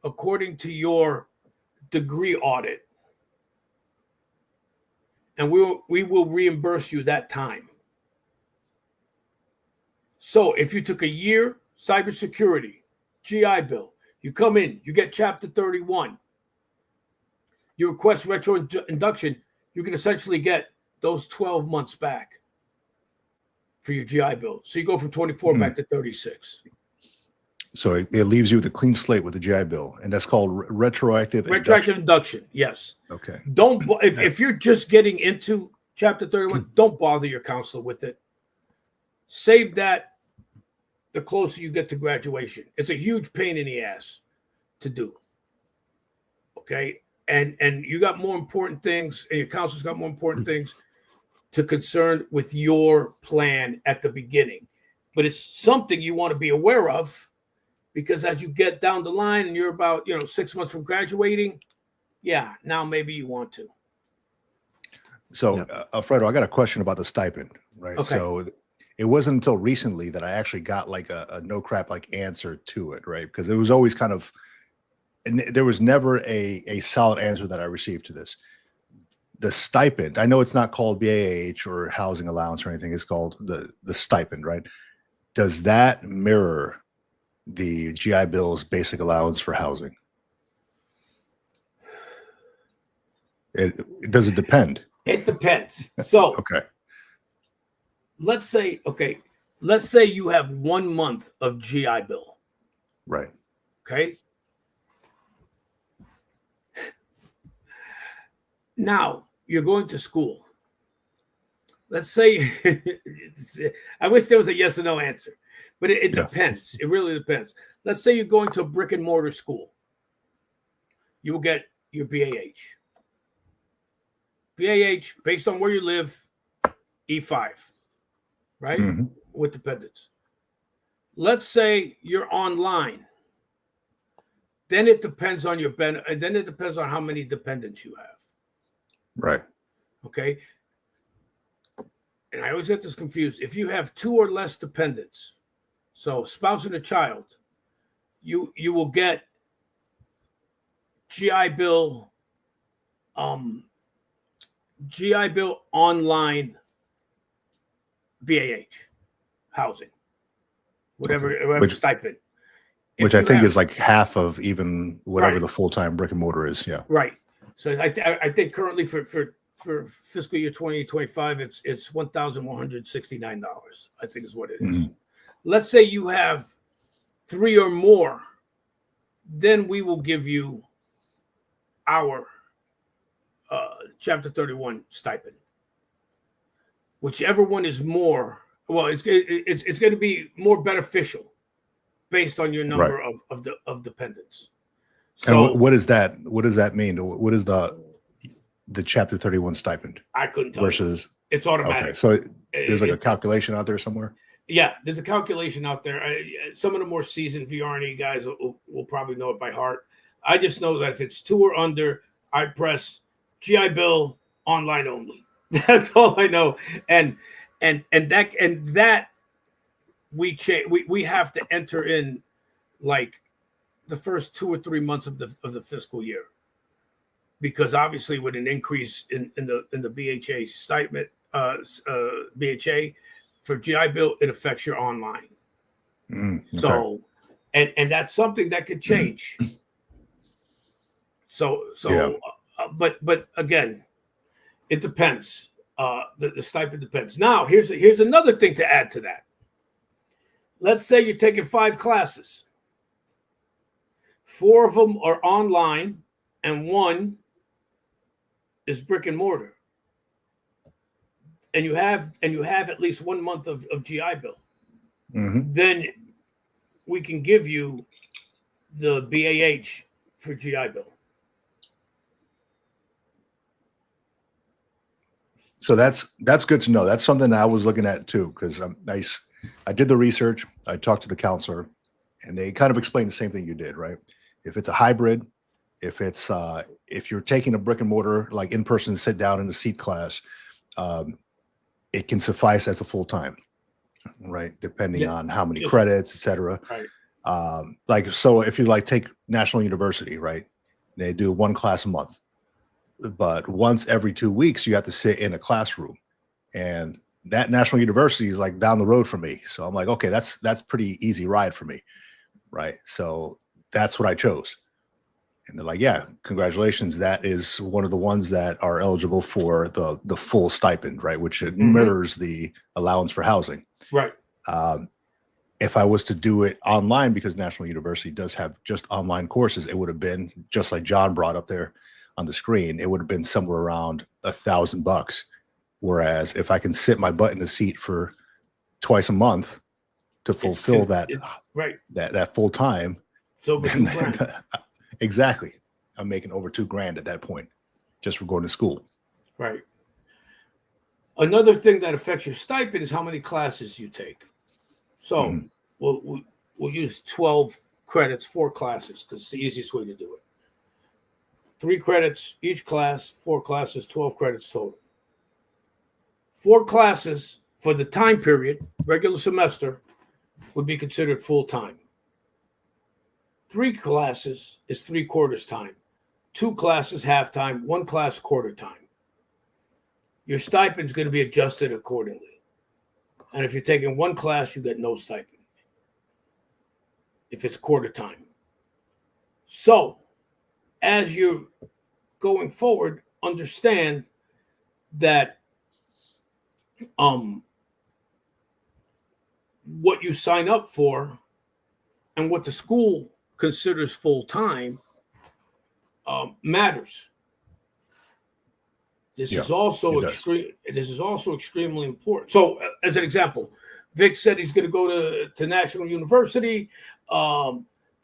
Speaker 3: according to your degree audit, and we will reimburse you that time. So if you took a year cybersecurity, GI Bill, you come in, you get Chapter 31, you request retro induction, you can essentially get those 12 months back for your GI Bill. So you go from 24 back to 36.
Speaker 1: So it leaves you with a clean slate with the GI Bill, and that's called retroactive
Speaker 3: induction. Yes.
Speaker 1: Okay.
Speaker 3: Don't if you're just getting into Chapter 31, don't bother your counselor with it. Save that the closer you get to graduation. It's a huge pain in the ass to do. Okay, and you got more important things, and your counselor's got more important things to concern with your plan at the beginning. But it's something you want to be aware of, because as you get down the line and you're about 6 months from graduating, now maybe you want to.
Speaker 1: So, Alfredo, I got a question about the stipend, right?
Speaker 3: Okay.
Speaker 1: So it wasn't until recently that I actually got like a no crap like answer to it, right? Because it was always kind of, and there was never a solid answer that I received to this. The stipend, I know it's not called BAH or housing allowance or anything. It's called the stipend, right? Does that mirror the GI Bill's basic allowance for housing? Does it depend?
Speaker 3: It depends. So
Speaker 1: Okay.
Speaker 3: let's say you have 1 month of GI Bill.
Speaker 1: Right.
Speaker 3: Okay. Now you're going to school. Let's say, I wish there was a yes or no answer, but it depends. It really depends. Let's say you're going to a brick and mortar school. You will get your BAH. BAH, based on where you live, E5, right?
Speaker 1: Mm-hmm.
Speaker 3: With dependents. Let's say you're online. Then it depends on then it depends on how many dependents you have.
Speaker 1: Right.
Speaker 3: Okay. And I always get this confused. If you have 2 or less dependents, so spouse and a child, you will get GI Bill online BAH housing, whatever stipend.
Speaker 1: Which I think is like half of even whatever the full-time brick and mortar is. Yeah.
Speaker 3: Right. So I think currently for fiscal year 2025, it's $1,169. I think is what it is.
Speaker 1: Mm-hmm.
Speaker 3: Let's say you have 3 or more, then we will give you our Chapter 31 stipend. Whichever one is more, well, it's going to be more beneficial based on your number of dependents. So,
Speaker 1: and what does that mean? What is the Chapter 31 stipend?
Speaker 3: I couldn't tell
Speaker 1: versus
Speaker 3: you. It's automatic.
Speaker 1: Okay, so there's like a calculation out there somewhere.
Speaker 3: Yeah, there's a calculation out there. Some of the more seasoned VR&E guys will probably know it by heart. I just know that if it's 2 or under, I press GI Bill online only. That's all I know. And that we have to enter in like the first 2 or 3 months of the fiscal year, because obviously with an increase in the BHA stipend, BHA for GI Bill, it affects your online. Okay. So, and that's something that could change. But again, it depends. The stipend depends. Now, here's another thing to add to that. Let's say you're taking 5 classes. 4 of them are online, and 1 is brick and mortar. And you have at least 1 month of GI Bill. Mm-hmm. Then we can give you the BAH for GI Bill.
Speaker 1: So that's good to know. That's something that I was looking at too, because I did the research. I talked to the counselor, and they kind of explained the same thing you did, right? If it's a hybrid, if you're taking a brick and mortar, like in-person sit down in the seat class, it can suffice as a full-time, right? Depending on how many credits, et cetera. Right. So if you take National University, right? They do 1 class a month, but once every 2 weeks, you have to sit in a classroom, and that National University is like down the road from me. So I'm like, okay, that's pretty easy ride for me. Right. So that's what I chose. And they're like, yeah, congratulations. That is one of the ones that are eligible for the full stipend, right? Which mirrors the allowance for housing.
Speaker 3: Right.
Speaker 1: If I was to do it online, because National University does have just online courses, it would have been just like John brought up there on the screen. It would have been somewhere around $1,000. Whereas if I can sit my butt in a seat for twice a month to fulfill that full time,
Speaker 3: so
Speaker 1: exactly, I'm making over $2,000 at that point just for going to school.
Speaker 3: Right. Another thing that affects your stipend is how many classes you take. So we'll use 12 credits, 4 classes, because it's the easiest way to do it. 3 credits each class, 4 classes, 12 credits total. 4 classes for the time period, regular semester, would be considered full time. 3 classes is 3/4 time. 2 classes half time, 1 class quarter time. Your stipend is going to be adjusted accordingly. And if you're taking 1 class, you get no stipend if it's quarter time. So as you're going forward, understand that what you sign up for and what the school considers full time matters. This is also extremely important. So, as an example, Vic said he's going to go to National University.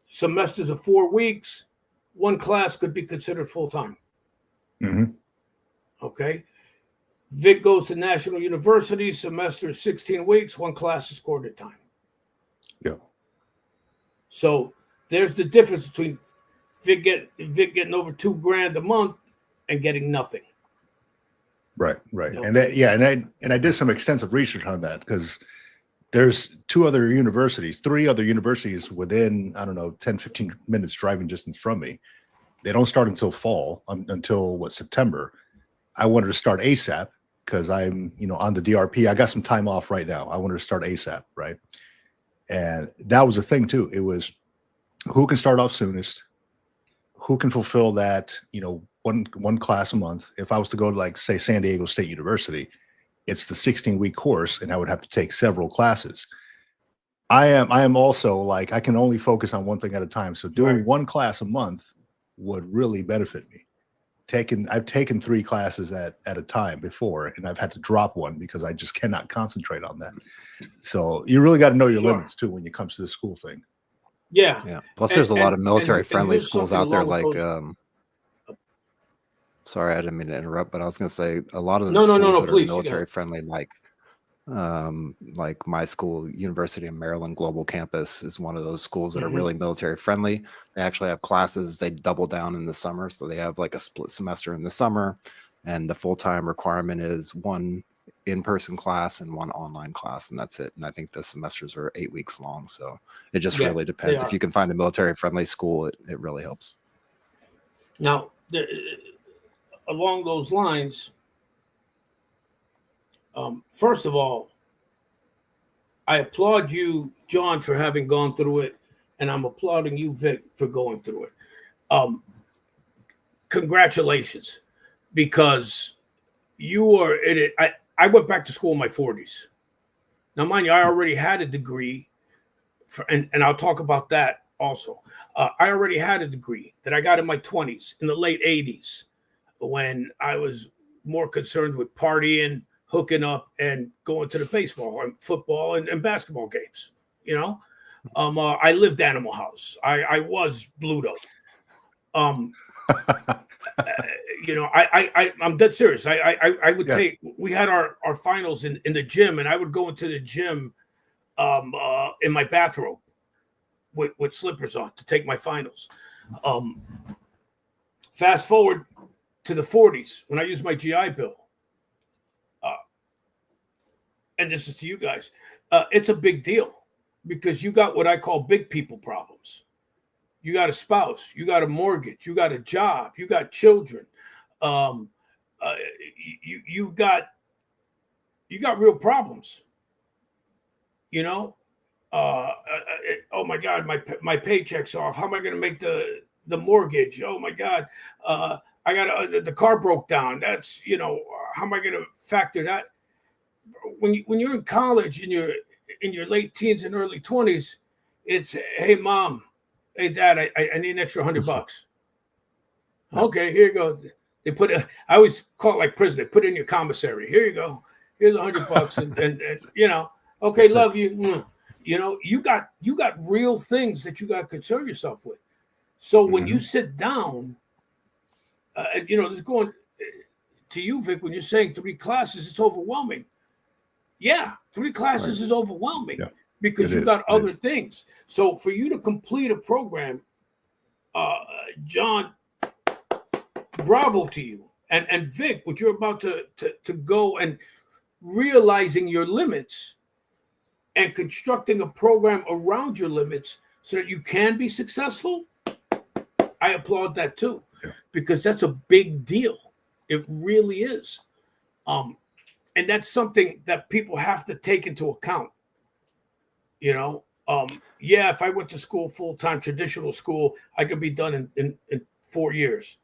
Speaker 3: Semesters of 4 weeks. 1 class could be considered full time. Okay. Vic goes to National University. Semester is 16 weeks. 1 class is quarter time.
Speaker 1: Yeah.
Speaker 3: So there's the difference between Vic getting over $2,000 a month and getting nothing.
Speaker 1: Right. Okay. And I did some extensive research on that, because there's 3 other universities within, 10, 15 minutes driving distance from me. They don't start until fall, until September. I wanted to start ASAP because I'm, on the DRP. I got some time off right now. I wanted to start ASAP. Right. And that was the thing too. It was who can start off soonest, who can fulfill that, one class a month. If I was to go to, say, San Diego State University, it's the 16-week course, and I would have to take several classes. I am also I can only focus on one thing at a time. So doing 1 class a month would really benefit me. I've taken 3 classes at a time before, and I've had to drop one because I just cannot concentrate on that. So you really got to know your limits too when it comes to the school thing.
Speaker 3: Yeah.
Speaker 2: Plus, there's a lot of military-friendly schools out there, sorry, I didn't mean to interrupt, but I was going to say a lot of the schools that are military-friendly, like my school, University of Maryland Global Campus, is one of those schools that are really military-friendly. They actually have classes. They double down in the summer, so they have a split semester in the summer, and the full-time requirement is 1 in-person class and 1 online class, and that's it. And I think the semesters are 8 weeks long, so it just really depends. If you can find a military-friendly school, it really helps.
Speaker 3: Now, along those lines, first of all, I applaud you, John, for having gone through it, and I'm applauding you, Vic, for going through it. Congratulations, because you are in it. I went back to school in my 40s. Now, mind you, I already had a degree, and I'll talk about that also. I already had a degree that I got in my 20s, in the late 80s, when I was more concerned with partying, hooking up, and going to the baseball and football and basketball games. I lived Animal House. I was Bluto. I'm dead serious. I would take. We had our finals in the gym, and I would go into the gym in my bathrobe with slippers on to take my finals. Fast forward to the 40s when I used my GI Bill. And this is to you guys. It's a big deal because you got what I call big people problems. You got a spouse, you got a mortgage, you got a job, you got children. You got real problems. Oh my God, my paycheck's off. How am I going to make the the mortgage. Oh my God, I got the car broke down. That's, how am I going to factor that? When you're in college and you're in your late teens and early 20s, it's, hey mom, hey dad, I need an extra $100. Okay, here you go. They put I always call it like prison. They put it in your commissary. Here you go. Here's $100, and okay,
Speaker 1: That's
Speaker 3: love you. You got real things that you got to concern yourself with. So when you sit down, this is going to you, Vic. When you're saying 3 classes, it's overwhelming. Yeah, 3 classes is overwhelming because you've got other things. So for you to complete a program, John, bravo to you. And Vic, what you're about to go and realizing your limits and constructing a program around your limits so that you can be successful, I applaud that too, because that's a big deal. It really is. And that's something that people have to take into account. If I went to school full-time, traditional school, I could be done in 4 years.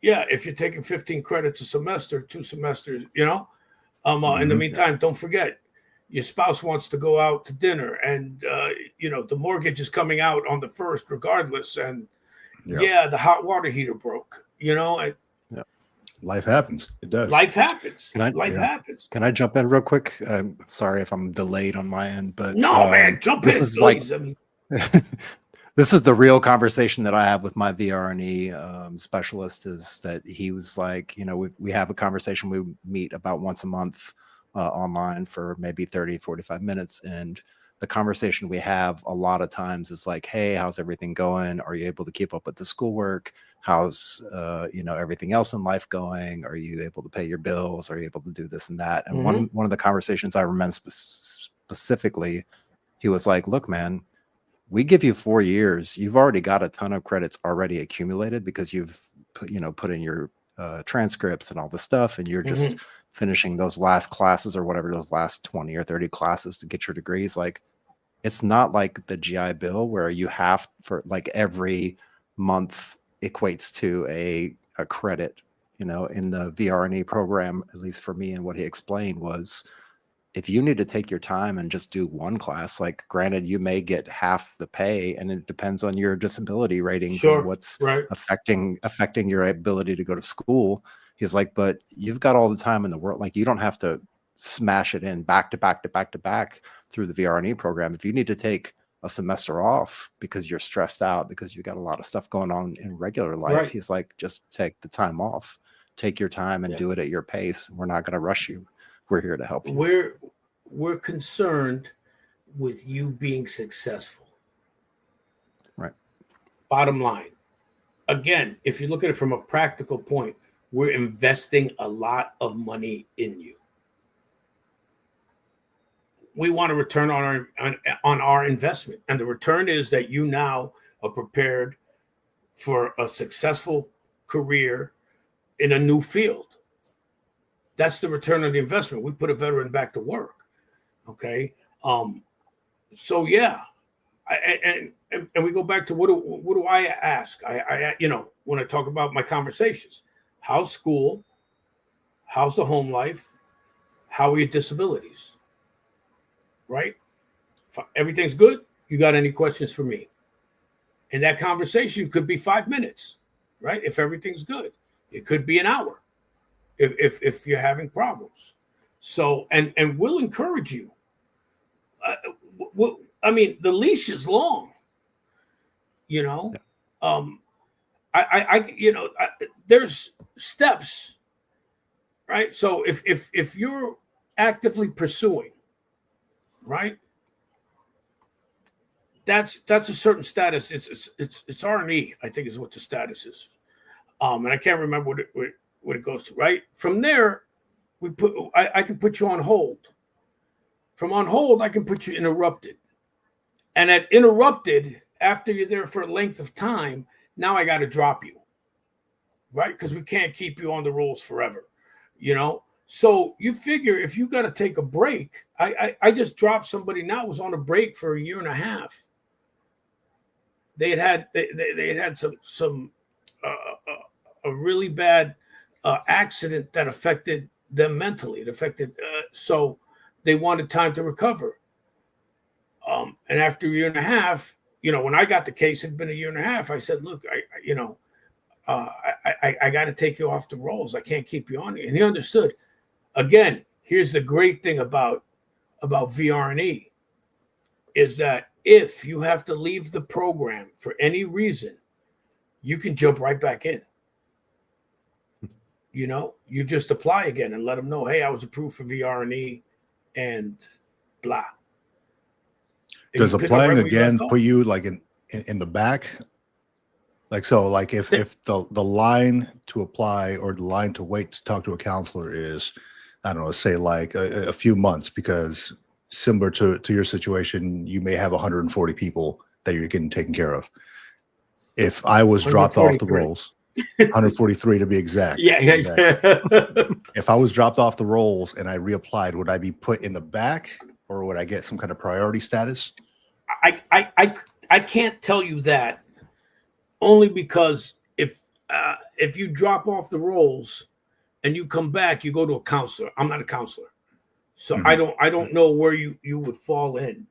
Speaker 3: Yeah, if you're taking 15 credits a semester, 2 semesters, in the meantime, don't forget, your spouse wants to go out to dinner, and the mortgage is coming out on the 1st regardless, and the hot water heater broke.
Speaker 1: Life happens. It does.
Speaker 3: Life happens.
Speaker 2: Life
Speaker 3: happens.
Speaker 2: Can I jump in real quick? I'm sorry if I'm delayed on my end, but
Speaker 3: no, man, jump in.
Speaker 2: Is please. This is the real conversation that I have with my VR&E specialist, is that he was like, we have a conversation. We meet about once a month online for maybe 30, 45 minutes. And the conversation we have a lot of times is like, hey, how's everything going? Are you able to keep up with the schoolwork? How's, everything else in life going? Are you able to pay your bills? Are you able to do this and that? And one of the conversations I remember specifically, he was like, look, man, we give you 4 years. You've already got a ton of credits already accumulated because you've put in your transcripts and all the stuff, and you're just finishing those last classes or whatever, those last 20 or 30 classes to get your degrees. Like, it's not like the GI Bill where you have for like every month equates to a credit. In the VR&E program, at least for me, and what he explained was, if you need to take your time and just do 1 class, like, granted, you may get half the pay, and it depends on your disability ratings and what's affecting your ability to go to school. He's like, but you've got all the time in the world. Like, you don't have to smash it in back to back to back to back through the VR&E program. If you need to take a semester off because you're stressed out, because you got a lot of stuff going on in regular life, he's like, just take the time off, take your time and do it at your pace. We're not going to rush you. We're here to help you.
Speaker 4: We're concerned with you being successful.
Speaker 2: Right.
Speaker 3: Bottom line. Again, if you look at it from a practical point, we're investing a lot of money in you. We want a return on our investment. And the return is that you now are prepared for a successful career in a new field. That's the return on the investment. We put a veteran back to work. Okay. So yeah, and we go back to what do I ask? I when I talk about my conversations, how's school? How's the home life? How are your disabilities? Right? If everything's good, you got any questions for me? And that conversation could be 5 minutes, right? If everything's good, it could be an hour. If you're having problems. So, and we'll encourage you. The leash is long, there's steps, right? So if you're actively pursuing, right, that's a certain status. It's R&E, I think, is what the status is. And I can't remember what it goes to, right? From there, I can put you on hold. From on hold, I can put you interrupted. And at interrupted, after you're there for a length of time, now I got to drop you, right? Because we can't keep you on the rolls forever, So you figure if you got to take a break, I just dropped somebody now who was on a break for 1.5 years. they had some a really bad accident that affected them mentally. It affected so they wanted time to recover. And after a year and a half, when I got the case, it'd been a year and a half. I said, look, I got to take you off the rolls. I can't keep you on. And he understood. Again, here's the great thing about VR&E is that if you have to leave the program for any reason, you can jump right back in. You just apply again and let them know, hey, I was approved for VR&E and blah.
Speaker 1: Does applying again put you like in the back? Like, so like if the line to apply or the line to wait to talk to a counselor is, I don't know, say like a few months, because similar to your situation, you may have 140 people that you're getting taken care of. If I was dropped off the rolls, 143 to be exact.
Speaker 3: Yeah.
Speaker 1: Exactly. If I was dropped off the rolls and I reapplied, would I be put in the back or would I get some kind of priority status?
Speaker 3: I can't tell you that, only because if you drop off the rolls and you come back, you go to a counselor. I'm not a counselor, so I don't know where you would fall in.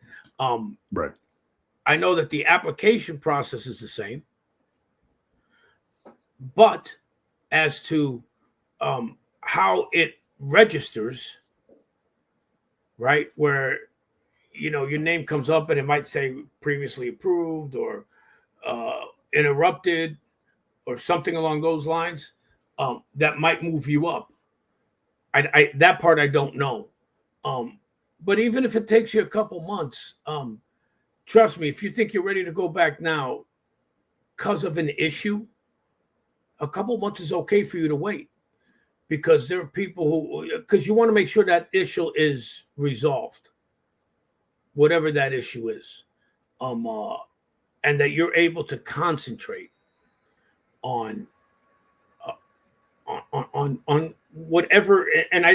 Speaker 1: Right.
Speaker 3: I know that the application process is the same, but as to how it registers, right, where your name comes up and it might say previously approved or interrupted or something along those lines, that might move you up. I that part I don't know. But even if it takes you a couple months, trust me, if you think you're ready to go back now because of an issue, a couple months is okay for you to wait, because there are people because you want to make sure that issue is resolved, whatever that issue is, and that you're able to concentrate on whatever. And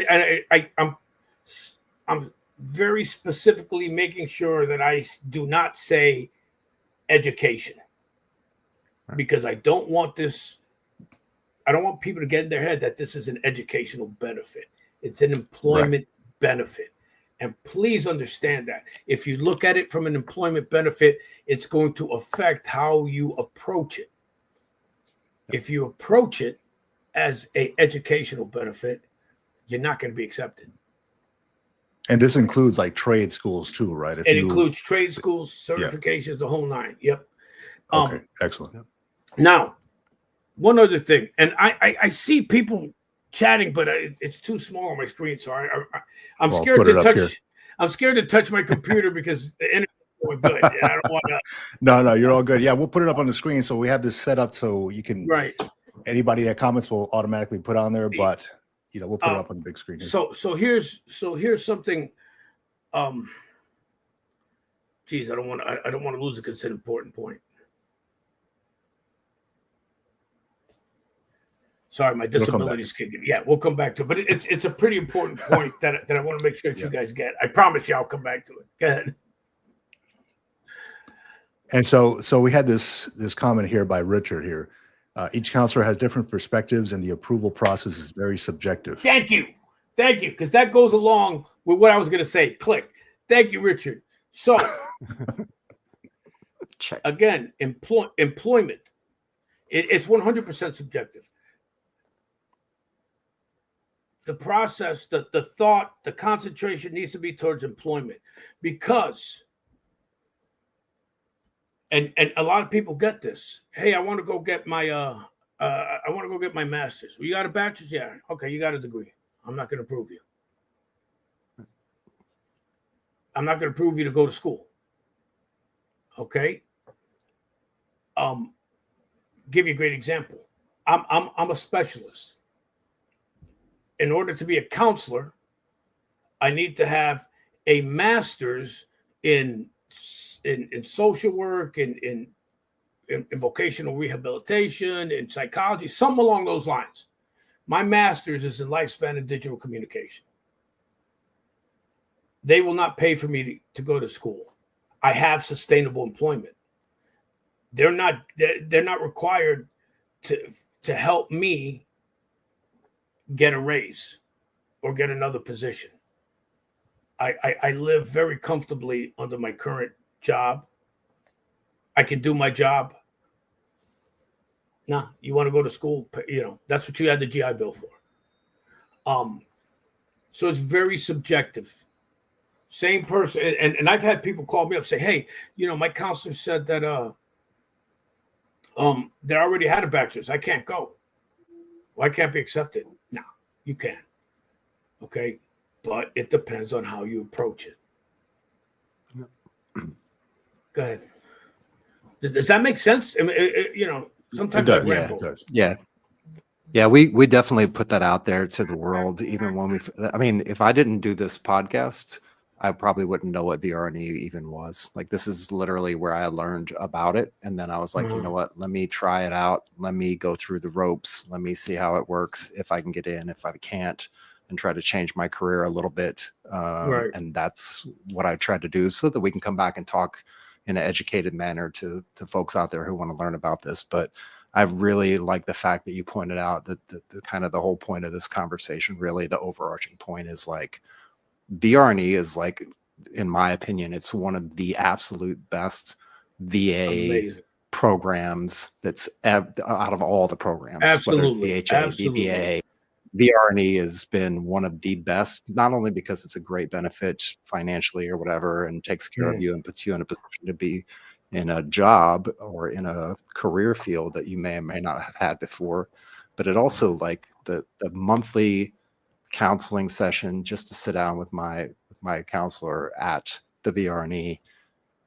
Speaker 3: I'm very specifically making sure that I do not say education, because I don't want people to get in their head that this is an educational benefit. It's an employment benefit. And please understand that if you look at it from an employment benefit, it's going to affect how you approach it. If you approach it as an educational benefit, you're not going to be accepted.
Speaker 1: And this includes like trade schools too, right?
Speaker 3: It includes trade schools, certifications, the whole nine. Yep.
Speaker 1: Okay, excellent. Now,
Speaker 3: one other thing, and I see people chatting, but it's too small on my screen, so I'm scared to touch. I'm scared to touch my computer because the internet's going good, and I don't want to.
Speaker 1: No, you're all good. Yeah, we'll put it up on the screen, so we have this set up so you can.
Speaker 3: Right.
Speaker 1: Anybody that comments will automatically put on there, but we'll put it up on the big screen. Here.
Speaker 3: So here's something. Geez, I don't want to lose it because it's an important point. Sorry, my disability is kicking. Yeah, we'll come back to it. But it's a pretty important point that I want to make sure that you guys get. I promise you I'll come back to it. Go ahead.
Speaker 1: And so we had this comment here by Richard here. Each counselor has different perspectives and the approval process is very subjective.
Speaker 3: Thank you. Because that goes along with what I was going to say. Click. Thank you, Richard. So,
Speaker 2: check.
Speaker 3: Again, employment. It's 100% subjective. The process, the thought, the concentration needs to be towards employment, because, and a lot of people get this. Hey, I want to go get my master's. Well, you got a bachelor's? Yeah. Okay, you got a degree. I'm not going to approve you. I'm not going to approve you to go to school. Okay. Give you a great example. I'm a specialist. In order to be a counselor, I need to have a master's in social work, in vocational rehabilitation, in psychology, something along those lines. My master's is in lifespan and digital communication. They will not pay for me to go to school. I have sustainable employment. they're not required to help me get a raise or get another position. I live very comfortably under my current job. I can do my job. Nah, you want to go to school, that's what you had the GI Bill for. So it's very subjective. Same person, and I've had people call me up say, "Hey, my counselor said that they already had a bachelor's. I can't go. Well, I can't be accepted." No, you can. Okay, but it depends on how you approach it. Go ahead. Does that make sense? I mean, sometimes
Speaker 1: It does.
Speaker 3: I
Speaker 1: Yeah,
Speaker 3: ramble.
Speaker 1: it does.
Speaker 2: Yeah, we definitely put that out there to the world. Even when if I didn't do this podcast, I probably wouldn't know what VR&E even was. Like, this is literally where I learned about it. And then I was like, you know what, let me try it out. Let me go through the ropes. Let me see how it works. If I can get in, if I can't, and try to change my career a little bit.
Speaker 3: Right.
Speaker 2: And that's what I tried to do so that we can come back and talk in an educated manner to folks out there who want to learn about this. But I really like the fact that you pointed out that the kind of the whole point of this conversation, really the overarching point, is like VR&E is, like, in my opinion, it's one of the absolute best VA
Speaker 3: Amazing.
Speaker 2: programs that's out of all the programs.
Speaker 3: Absolutely.
Speaker 2: Whether it's VHA,
Speaker 3: Absolutely.
Speaker 2: VBA, VR&E has been one of the best, not only because it's a great benefit financially or whatever, and takes care of you and puts you in a position to be in a job or in a career field that you may or may not have had before, but it also, like, the monthly counseling session just to sit down with my counselor at the VR&E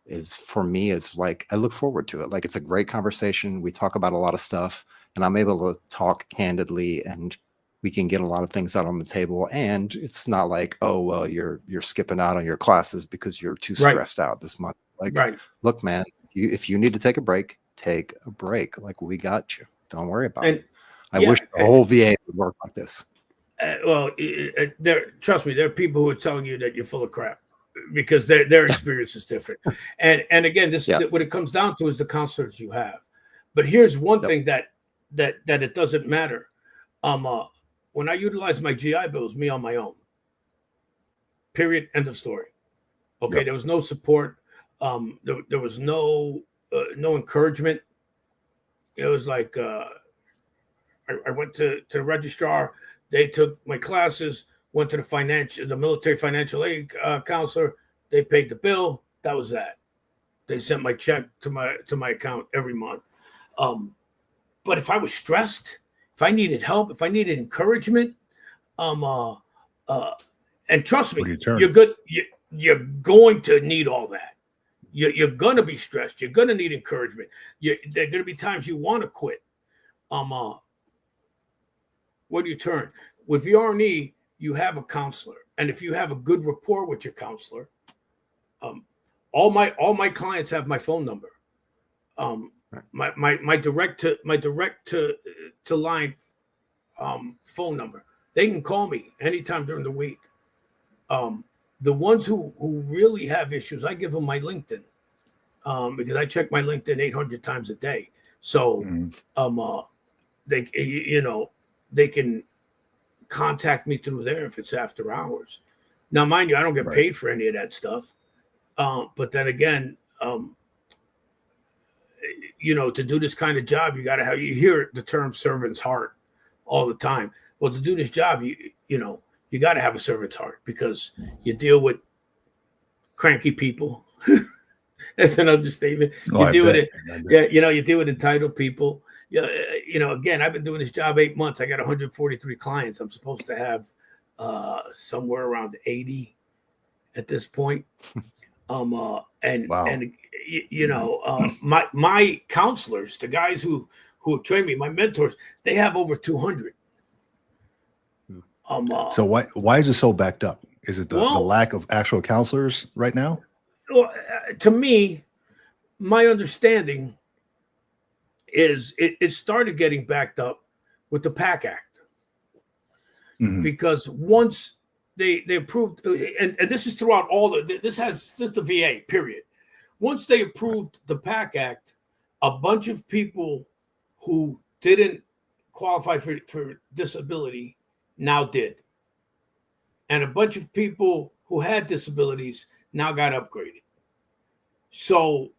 Speaker 2: is, for me, is like, I look forward to it. Like, it's a great conversation. We talk about a lot of stuff, and I'm able to talk candidly, and we can get a lot of things out on the table. And it's not like, oh, well, you're skipping out on your classes because you're too stressed out this month. Like, look, man, if you need to take a break, take a break. Like, we got you. Don't worry about it. I wish the whole VA would work like this.
Speaker 3: Trust me, there are people who are telling you that you're full of crap because their experience is different. And again, this is what it comes down to is the counselors you have. But here's one thing that it doesn't matter. When I utilize my GI Bills, me on my own. Period. End of story. Okay, there was no support. There was no encouragement. It was like I went to the registrar. They took my classes. Went to the military financial aid counselor. They paid the bill. That was that. They sent my check to my account every month. But if I was stressed, if I needed help, if I needed encouragement, and trust me, you're good. You're going to need all that. You're going to be stressed. You're going to need encouragement. There are going to be times you want to quit. Where do you turn? With VR&E, you have a counselor, and if you have a good rapport with your counselor, all my clients have my phone number. My direct to line phone number. They can call me anytime during the week. The ones who really have issues, I give them my LinkedIn because I check my LinkedIn 800 times a day. So they can contact me through there if it's after hours. Now, mind you, I don't get paid for any of that stuff. But then again, to do this kind of job, you got to have, you hear the term servant's heart all the time. Well, to do this job, you got to have a servant's heart because you deal with cranky people. That's an understatement. You deal with entitled people. Again, I've been doing this job 8 months. I got 143 clients. I'm supposed to have somewhere around 80 at this point. My counselors, the guys who train me, my mentors, they have over 200.
Speaker 1: So why is it so backed up? Is it the lack of actual counselors right now?
Speaker 3: Well, to me, my understanding is it started getting backed up with the PACT Act. Because once they approved, and this is throughout all this is the VA, period. Once they approved the PACT Act, a bunch of people who didn't qualify for disability now did. And a bunch of people who had disabilities now got upgraded. So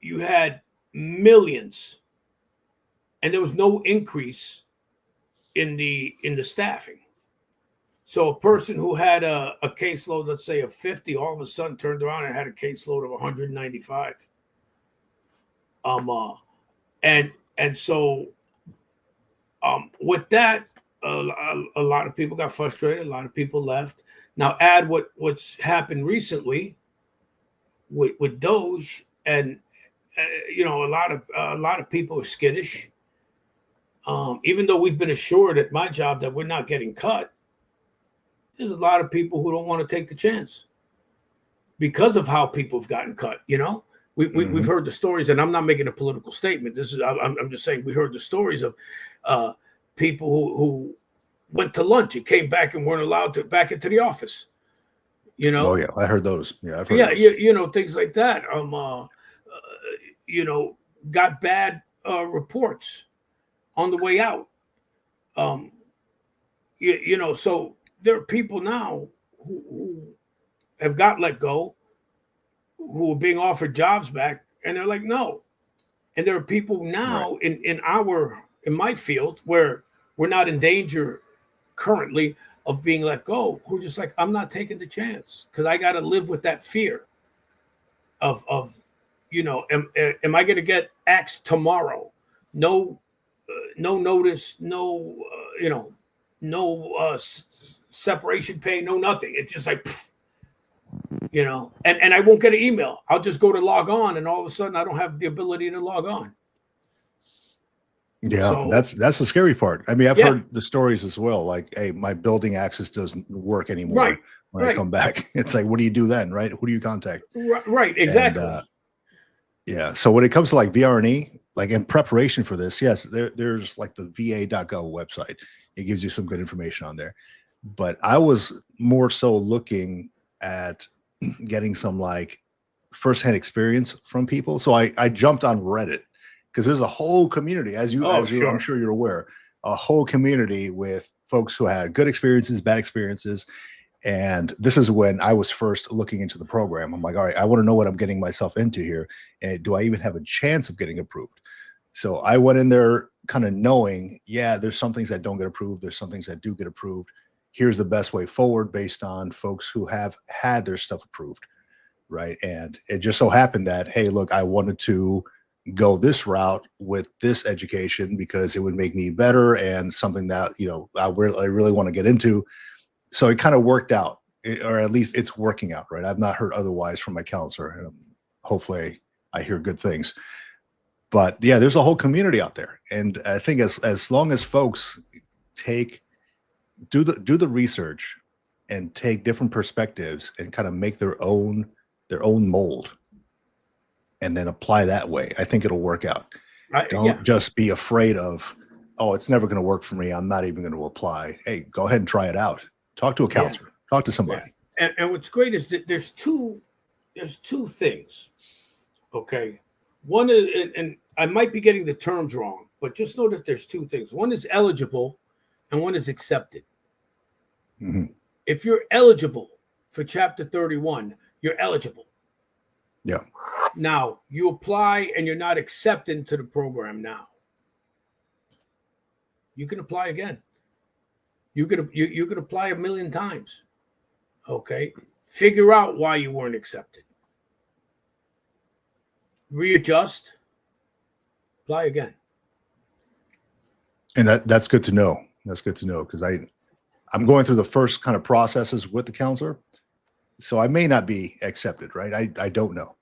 Speaker 3: you had millions, and there was no increase in the staffing. So a person who had a caseload, let's say of 50, all of a sudden turned around and had a caseload of 195. And so with that, a lot of people got frustrated. A lot of people left. Now add what's happened recently with Doge, and a lot of people are skittish. Even though we've been assured at my job that we're not getting cut, there's a lot of people who don't want to take the chance because of how people have gotten cut. We've heard the stories, and I'm not making a political statement. I'm just saying we heard the stories of people who went to lunch and came back and weren't allowed to back into the office.
Speaker 1: Oh yeah, I heard those. Yeah, I've heard.
Speaker 3: Yeah, those. Things like that. Got bad reports on the way out. So there are people now who have got let go, who are being offered jobs back, and they're like, no. And there are people now in my field where we're not in danger currently of being let go, who are just like, I'm not taking the chance because I got to live with that fear of am I going to get axed tomorrow? No notice, no separation pay, no nothing. It's just like, and I won't get an email. I'll just go to log on, and all of a sudden I don't have the ability to log on.
Speaker 1: Yeah,
Speaker 3: So,
Speaker 1: that's the scary part. I mean, I've heard the stories as well. Like, hey, my building access doesn't work anymore when I come back. It's like, what do you do then, right? Who do you contact?
Speaker 3: Right, exactly.
Speaker 1: And, yeah. So when it comes to like VR&E, like in preparation for this, yes, there's like the va.gov website. It gives you some good information on there. But I was more so looking at getting some like firsthand experience from people. So I jumped on Reddit because there's a whole community, I'm sure you're aware, a whole community with folks who had good experiences, bad experiences. And this is when I was first looking into the program. I'm like, all right, I want to know what I'm getting myself into here. And do I even have a chance of getting approved? So I went in there kind of knowing, there's some things that don't get approved. There's some things that do get approved. Here's the best way forward based on folks who have had their stuff approved. Right. And it just so happened that, hey, look, I wanted to go this route with this education because it would make me better and something that, I really want to get into. So it kind of worked out, or at least it's working out, right? I've not heard otherwise from my counselor. Hopefully I hear good things. But yeah, there's a whole community out there. And I think as long as folks do the research and take different perspectives and kind of make their own mold and then apply that way, I think it'll work out. Don't just be afraid of, oh, it's never going to work for me. I'm not even going to apply. Hey, go ahead and try it out. Talk to a counselor. Talk to somebody.
Speaker 3: And what's great is that there's two things. Okay. One is, and I might be getting the terms wrong, but just know that there's two things. One is eligible and one is accepted.
Speaker 1: Mm-hmm.
Speaker 3: If you're eligible for Chapter 31, you're eligible.
Speaker 1: Yeah.
Speaker 3: Now you apply and you're not accepted into the program now. You can apply again. You could apply a million times. Okay. Figure out why you weren't accepted. Readjust. Apply again.
Speaker 1: And that's good to know. That's good to know because I'm going through the first kind of processes with the counselor. So I may not be accepted, right? I don't know.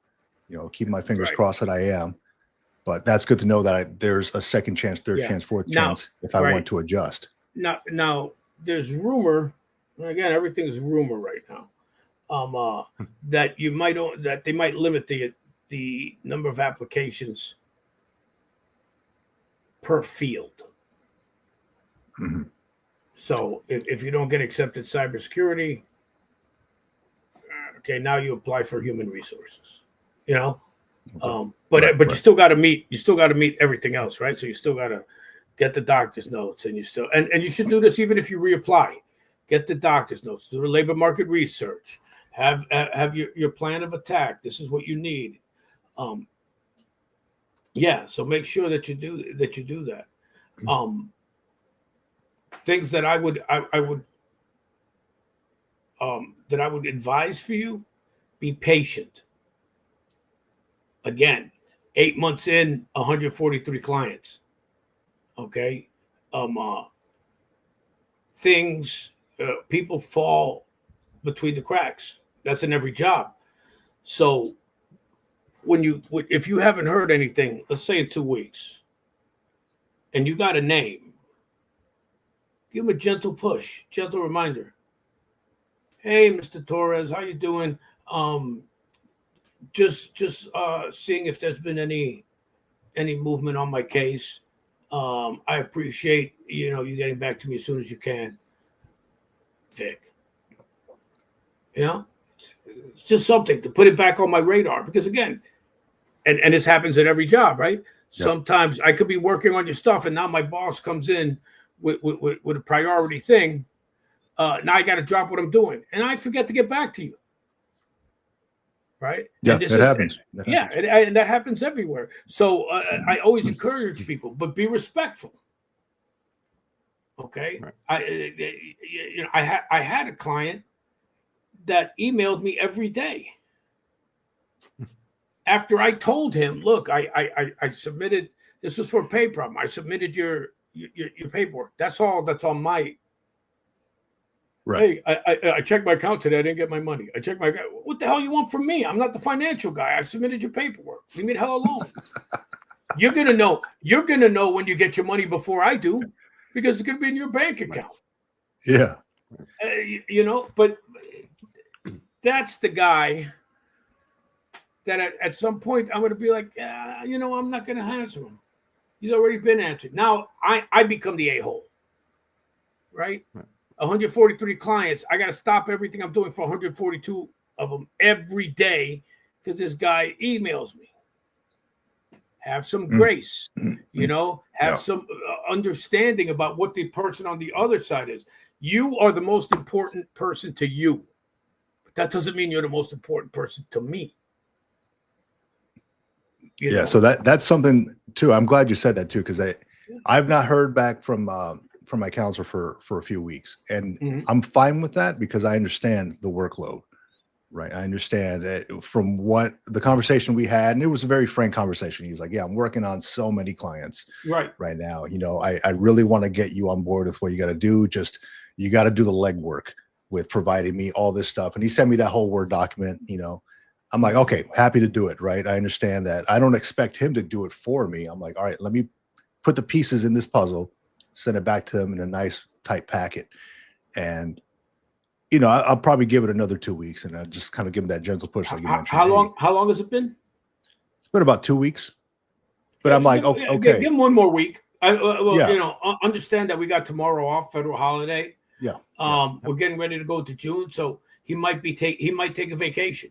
Speaker 1: Keep my fingers crossed that I am. But that's good to know that there's a second chance, third chance, fourth chance if I want to adjust.
Speaker 3: Now there's rumor. Again, everything is rumor right now. That they might limit the number of applications per field.
Speaker 1: Mm-hmm.
Speaker 3: So if you don't get accepted cybersecurity, okay, now you apply for human resources. But
Speaker 1: Right,
Speaker 3: but
Speaker 1: right.
Speaker 3: you still got to meet everything else, right? So you still got to get the doctor's notes, and and you should do this even if you reapply. Get the doctor's notes, do the labor market research, have your plan of attack. This is what you need. Yeah, so make sure that you do that. Things that I would advise for you: be patient. Again, 8 months in, 143 clients. Okay, people fall between the cracks. That's in every job. So if you haven't heard anything, let's say in 2 weeks, and you got a name, give them a gentle push, gentle reminder. Hey, Mr. Torres, how you doing? Just seeing if there's been any movement on my case. I appreciate you getting back to me as soon as you can, Vic. It's just something to put it back on my radar, because again, and this happens at every job, right? Yep. Sometimes I could be working on your stuff, and now my boss comes in with a priority thing. Now I got to drop what I'm doing, and I forget to get back to you. Right?
Speaker 1: Yeah, it happens.
Speaker 3: And that happens everywhere. So I always encourage people, but be respectful. Okay, right. I had a client that emailed me every day after I told him, look, I submitted. This was for a pay problem. I submitted your paperwork. That's all. That's on my. Right. Hey, I checked my account today. I didn't get my money. I checked my account. What the hell you want from me? I'm not the financial guy. I submitted your paperwork. Leave me the hell alone. You're gonna know. You're gonna know when you get your money before I do, because it's gonna be in your bank account.
Speaker 1: Yeah.
Speaker 3: But that's the guy that at some point I'm gonna be like, I'm not gonna answer him. He's already been answered. Now I become the a-hole, right? 143 clients. I got to stop everything I'm doing for 142 of them every day because this guy emails me. Have some grace, have some understanding about what the person on the other side is. You are the most important person to you, but that doesn't mean you're the most important person to me.
Speaker 1: Yeah. So that's something too. I'm glad you said that too, because I've not heard back from my counselor for a few weeks, and I'm fine with that because I understand the workload, right? I understand it from what the conversation we had, and it was a very frank conversation. He's like, yeah, I'm working on so many clients right now. I really want to get you on board with what you got to do. Just, you got to do the legwork with providing me all this stuff. And he sent me that whole Word document, I'm like, okay, happy to do it. Right. I understand that. I don't expect him to do it for me. I'm like, all right, let me put the pieces in this puzzle, send it back to him in a nice tight packet. And, I'll probably give it another 2 weeks, and I'll just kind of give him that gentle push. Like you mentioned.
Speaker 3: How long has it been?
Speaker 1: It's been about 2 weeks, but I'm like, okay.
Speaker 3: Give him one more week. Understand that we got tomorrow off, federal holiday.
Speaker 1: Yeah.
Speaker 3: We're getting ready to go to June. So he might take a vacation.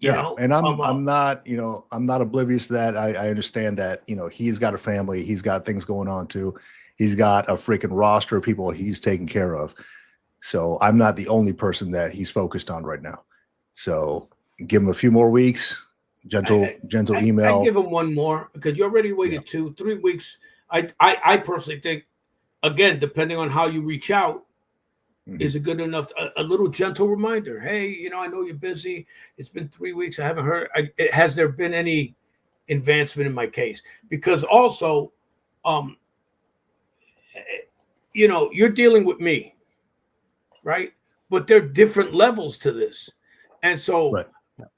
Speaker 1: And I'm not oblivious to that. I understand that, he's got a family, he's got things going on too. He's got a freaking roster of people he's taking care of. So I'm not the only person that he's focused on right now. So give him a few more weeks, gentle email.
Speaker 3: I give him one more, because you already waited 2-3 weeks. I personally think, again, depending on how you reach out, is it good enough? A little gentle reminder. Hey, I know you're busy. It's been 3 weeks. I haven't heard. Has there been any advancement in my case? Because also, you're dealing with me, right? But there are different levels to this. And so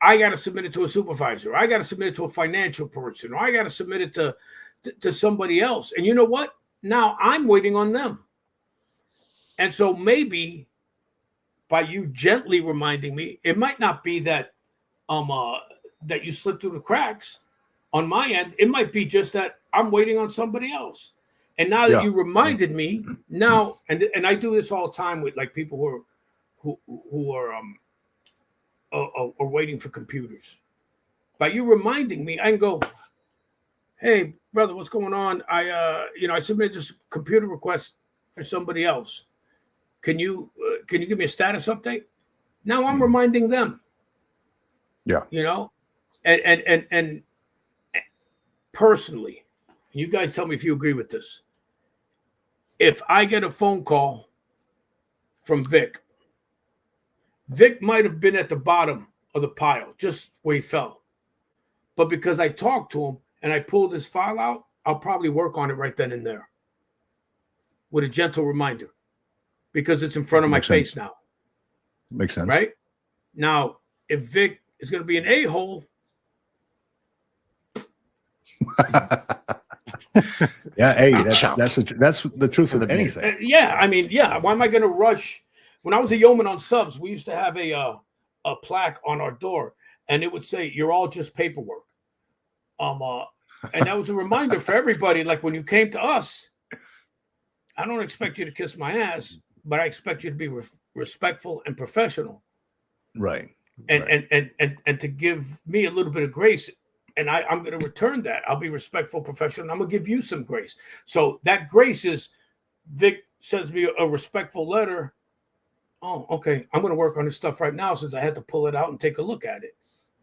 Speaker 3: I got to submit it to a supervisor. I got to submit it to a financial person. Or I got to submit it to somebody else. And you know what? Now I'm waiting on them. And so maybe by you gently reminding me, it might not be that that you slip through the cracks on my end. It might be just that I'm waiting on somebody else. And now that you reminded me, now and I do this all the time with like people who are waiting for computers. by you reminding me, I can go, hey, brother, what's going on? I submitted this computer request for somebody else. Can you give me a status update? Now I'm reminding them.
Speaker 1: Yeah.
Speaker 3: And personally, you guys tell me if you agree with this. If I get a phone call from Vic might have been at the bottom of the pile, just where he fell. But because I talked to him and I pulled his file out, I'll probably work on it right then and there with a gentle reminder because it's in front of my face now.
Speaker 1: Makes sense.
Speaker 3: Right? Now, if Vic is going to be an a-hole.
Speaker 1: Yeah, hey, that's the truth with anything.
Speaker 3: Why am I going to rush? When I was a yeoman on subs, we used to have a plaque on our door, and it would say, "You're all just paperwork." And that was a reminder for everybody. Like when you came to us, I don't expect you to kiss my ass, but I expect you to be respectful and professional,
Speaker 1: right?
Speaker 3: And to give me a little bit of grace, and I'm going to return that. I'll be respectful, professional, and I'm going to give you some grace. So that grace is, Vic sends me a respectful letter. Oh, okay. I'm going to work on this stuff right now since I had to pull it out and take a look at it,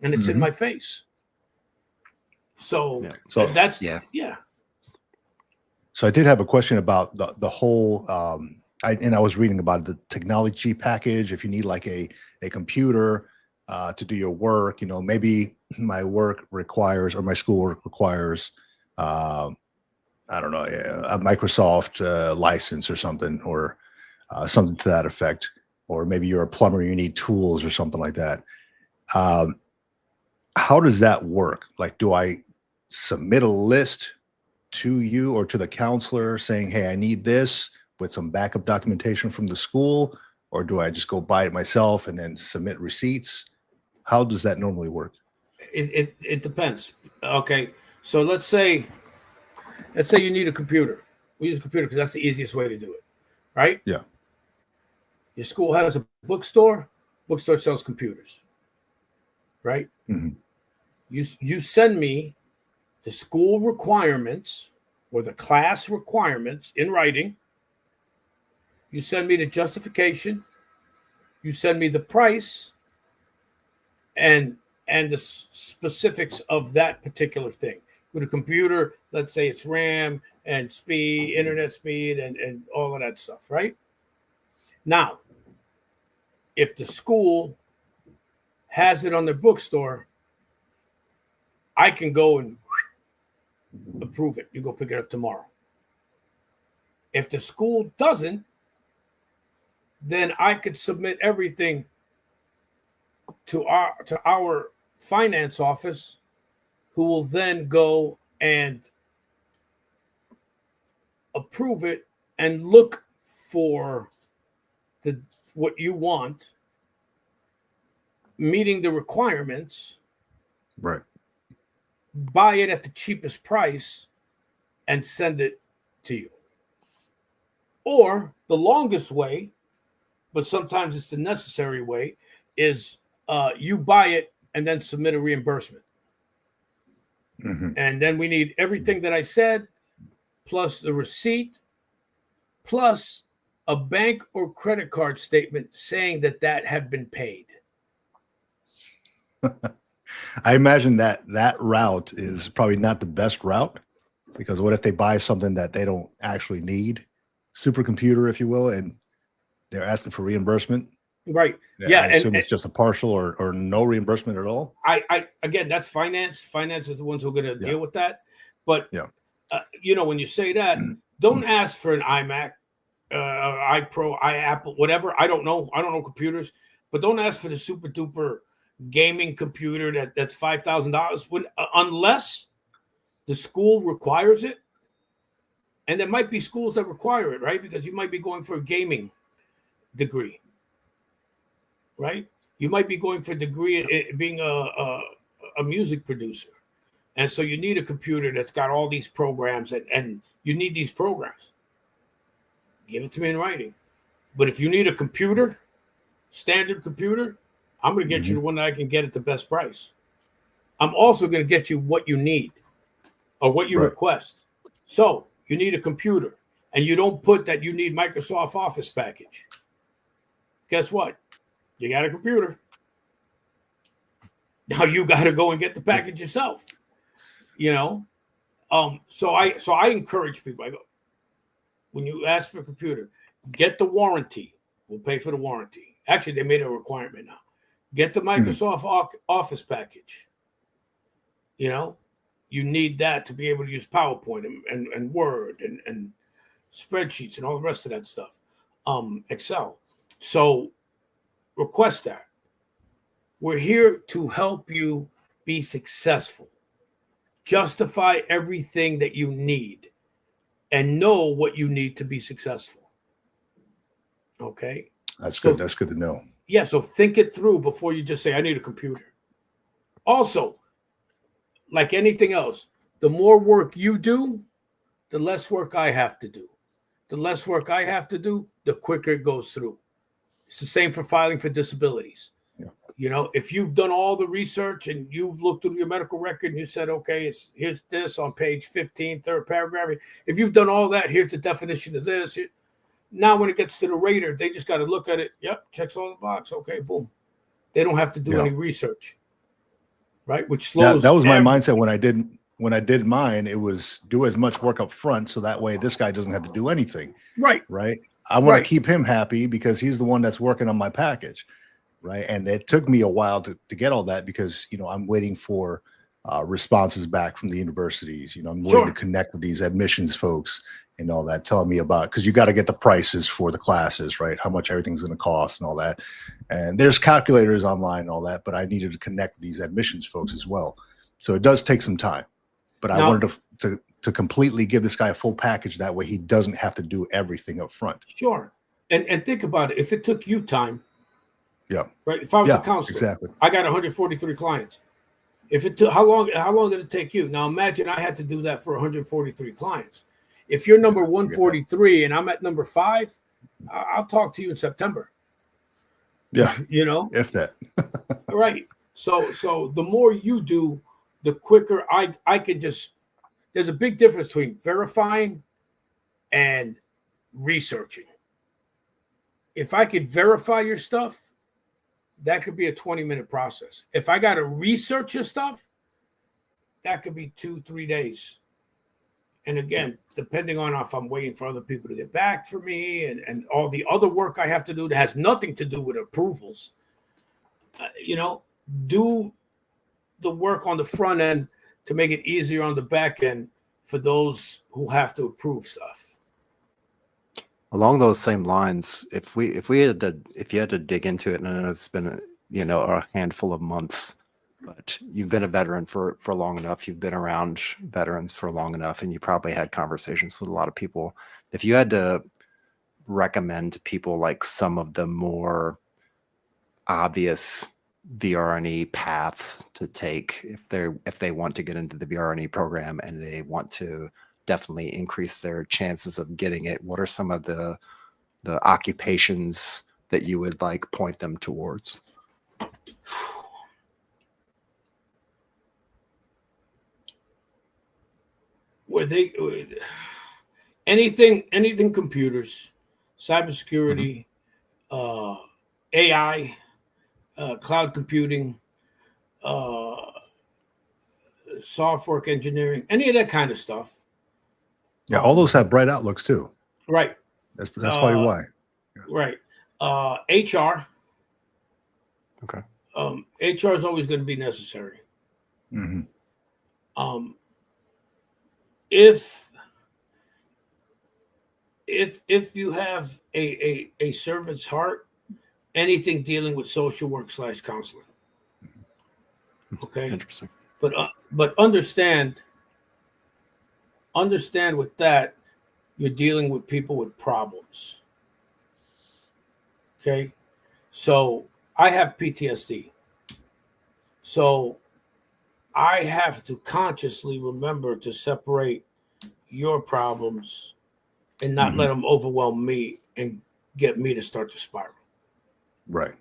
Speaker 3: and it's in my face. So that's.
Speaker 1: So I did have a question about the whole. I was reading about the technology package. If you need like a computer to do your work, maybe my work requires or my schoolwork requires, I don't know, a Microsoft license or something, or something to that effect. Or maybe you're a plumber, you need tools or something like that. How does that work? Like, do I submit a list to you or to the counselor saying, hey, I need this with some backup documentation from the school, or do I just go buy it myself and then submit receipts? How does that normally work?
Speaker 3: It depends. Okay. So let's say you need a computer. We use a computer because that's the easiest way to do it. Right?
Speaker 1: Yeah.
Speaker 3: Your school has a bookstore. Bookstore sells computers. Right?
Speaker 1: Mm-hmm.
Speaker 3: You send me the school requirements or the class requirements in writing. You send me the justification. You send me the price and the specifics of that particular thing. With a computer, let's say it's RAM and speed, internet speed, and all of that stuff, right? Now, if the school has it on their bookstore, I can go and approve it. You go pick it up tomorrow. If the school doesn't, then I could submit everything to our finance office, who will then go and approve it and look for what you want, meeting the requirements,
Speaker 1: right?
Speaker 3: Buy it at the cheapest price and send it to you. Or the longest way, but sometimes it's the necessary way, is you buy it and then submit a reimbursement.
Speaker 1: Mm-hmm.
Speaker 3: And then we need everything that I said, plus the receipt, plus a bank or credit card statement saying that had been paid.
Speaker 1: I imagine that route is probably not the best route, because what if they buy something that they don't actually need, supercomputer, if you will, and they're asking for reimbursement?
Speaker 3: Right. Yeah.
Speaker 1: I assume it's just a partial or no reimbursement at all.
Speaker 3: I again, that's finance. Finance is the ones who are going to deal with that. But when you say that, don't ask for an iMac, iPro, iApple, whatever. I don't know computers, but don't ask for the super duper gaming computer that's $5,000 unless the school requires it. And there might be schools that require it, right? Because you might be going for a gaming degree, right? You might be going for a degree in being a music producer. And so you need a computer that's got all these programs and you need these programs. Give it to me in writing. But if you need a computer, standard computer, I'm going to get you the one that I can get at the best price. I'm also going to get you what you need or what you
Speaker 1: Right.
Speaker 3: request. So you need a computer, and you don't put that you need Microsoft Office package. Guess what? You got a computer. Now you got to go and get the package yourself. You know, so I encourage people. I go, when you ask for a computer, get the warranty. We'll pay for the warranty. Actually, they made a requirement now. Get the Microsoft Office package. You know, you need that to be able to use PowerPoint and Word and spreadsheets and all the rest of that stuff. Excel. So request that. We're here to help you be successful. Justify everything that you need and know what you need to be successful. Okay?
Speaker 1: That's good. That's good to know.
Speaker 3: Yeah, so think it through before you just say, I need a computer. Also, like anything else, the more work you do, the less work I have to do. The less work I have to do, the quicker it goes through. It's the same for filing for disabilities.
Speaker 1: Yeah.
Speaker 3: You know, if you've done all the research and you've looked through your medical record and you said, okay, here's this on page 15, third paragraph. If you've done all that, here's the definition of this. Now, when it gets to the rater, they just got to look at it. Yep, checks all the box. Okay, boom. They don't have to do any research, right? Which slows.
Speaker 1: That was my mindset when I did mine. It was do as much work up front, so that way this guy doesn't have to do anything.
Speaker 3: Right.
Speaker 1: Right. I want to keep him happy because he's the one that's working on my package. Right. And it took me a while to get all that because, you know, I'm waiting for responses back from the universities. You know, I'm waiting to connect with these admissions folks and all that, telling me about, because you got to get the prices for the classes, right? How much everything's going to cost and all that. And there's calculators online and all that, but I needed to connect with these admissions folks as well. So it does take some time, but I wanted to completely give this guy a full package. That way he doesn't have to do everything up front.
Speaker 3: Sure. And think about it. If it took you time,
Speaker 1: yeah.
Speaker 3: Right. If I was a counselor,
Speaker 1: exactly.
Speaker 3: I got 143 clients. If it took, how long did it take you? Now imagine I had to do that for 143 clients. If you're number 143 and I'm at number 5, I'll talk to you in September.
Speaker 1: Yeah.
Speaker 3: You know,
Speaker 1: if that.
Speaker 3: Right. So the more you do, the quicker I could just, there's a big difference between verifying and researching. If I could verify your stuff, that could be a 20-minute process. If I got to research your stuff, that could be 2-3 days. And again, depending on if I'm waiting for other people to get back for me and all the other work I have to do that has nothing to do with approvals, you know, do the work on the front end to make it easier on the back end for those who have to approve stuff.
Speaker 2: Along those same lines, if you had to dig into it, and I know it's been a handful of months, but you've been a veteran for long enough, you've been around veterans for long enough, and you probably had conversations with a lot of people. If you had to recommend to people like some of the more obvious VR&E paths to take if they want to get into the VR&E program and they want to definitely increase their chances of getting it, what are some of the occupations that you would like point them towards?
Speaker 3: Where they anything computers, cybersecurity, AI, cloud computing, software engineering, any of that kind of stuff.
Speaker 1: Yeah, all those have bright outlooks too.
Speaker 3: Right.
Speaker 1: That's probably why.
Speaker 3: Yeah. Right. HR.
Speaker 2: Okay.
Speaker 3: HR is always going to be necessary.
Speaker 1: Mm-hmm.
Speaker 3: If you have a servant's heart, anything dealing with social work / counseling. Okay.
Speaker 2: Interesting.
Speaker 3: But understand with that, you're dealing with people with problems. Okay. So I have PTSD. So I have to consciously remember to separate your problems and not let them overwhelm me and get me to start to spiral.
Speaker 1: Right.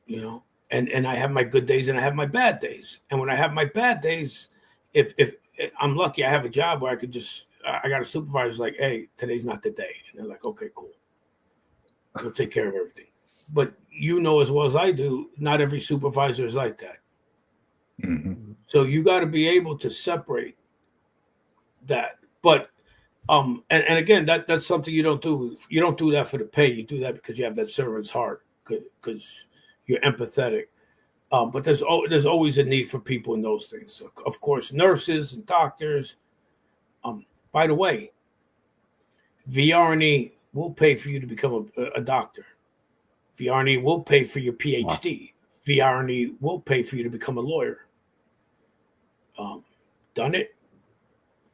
Speaker 3: You know,
Speaker 4: and I have my good days and I have my bad days. And when I have my bad days, if I'm lucky, I have a job where I got a supervisor like, hey, today's not the day. And they're like, okay, cool. We'll take care of everything. But you know as well as I do, not every supervisor is like that.
Speaker 1: Mm-hmm.
Speaker 4: So you got to be able to separate that. But and again, that's something you don't do. You don't do that for the pay. You do that because you have that servant's heart, because you're empathetic. But there's always a need for people in those things. Of course, nurses and doctors. By the way, VR&E will pay for you to become a doctor. VR&E will pay for your PhD. Wow. VR&E will pay for you to become a lawyer. Done it?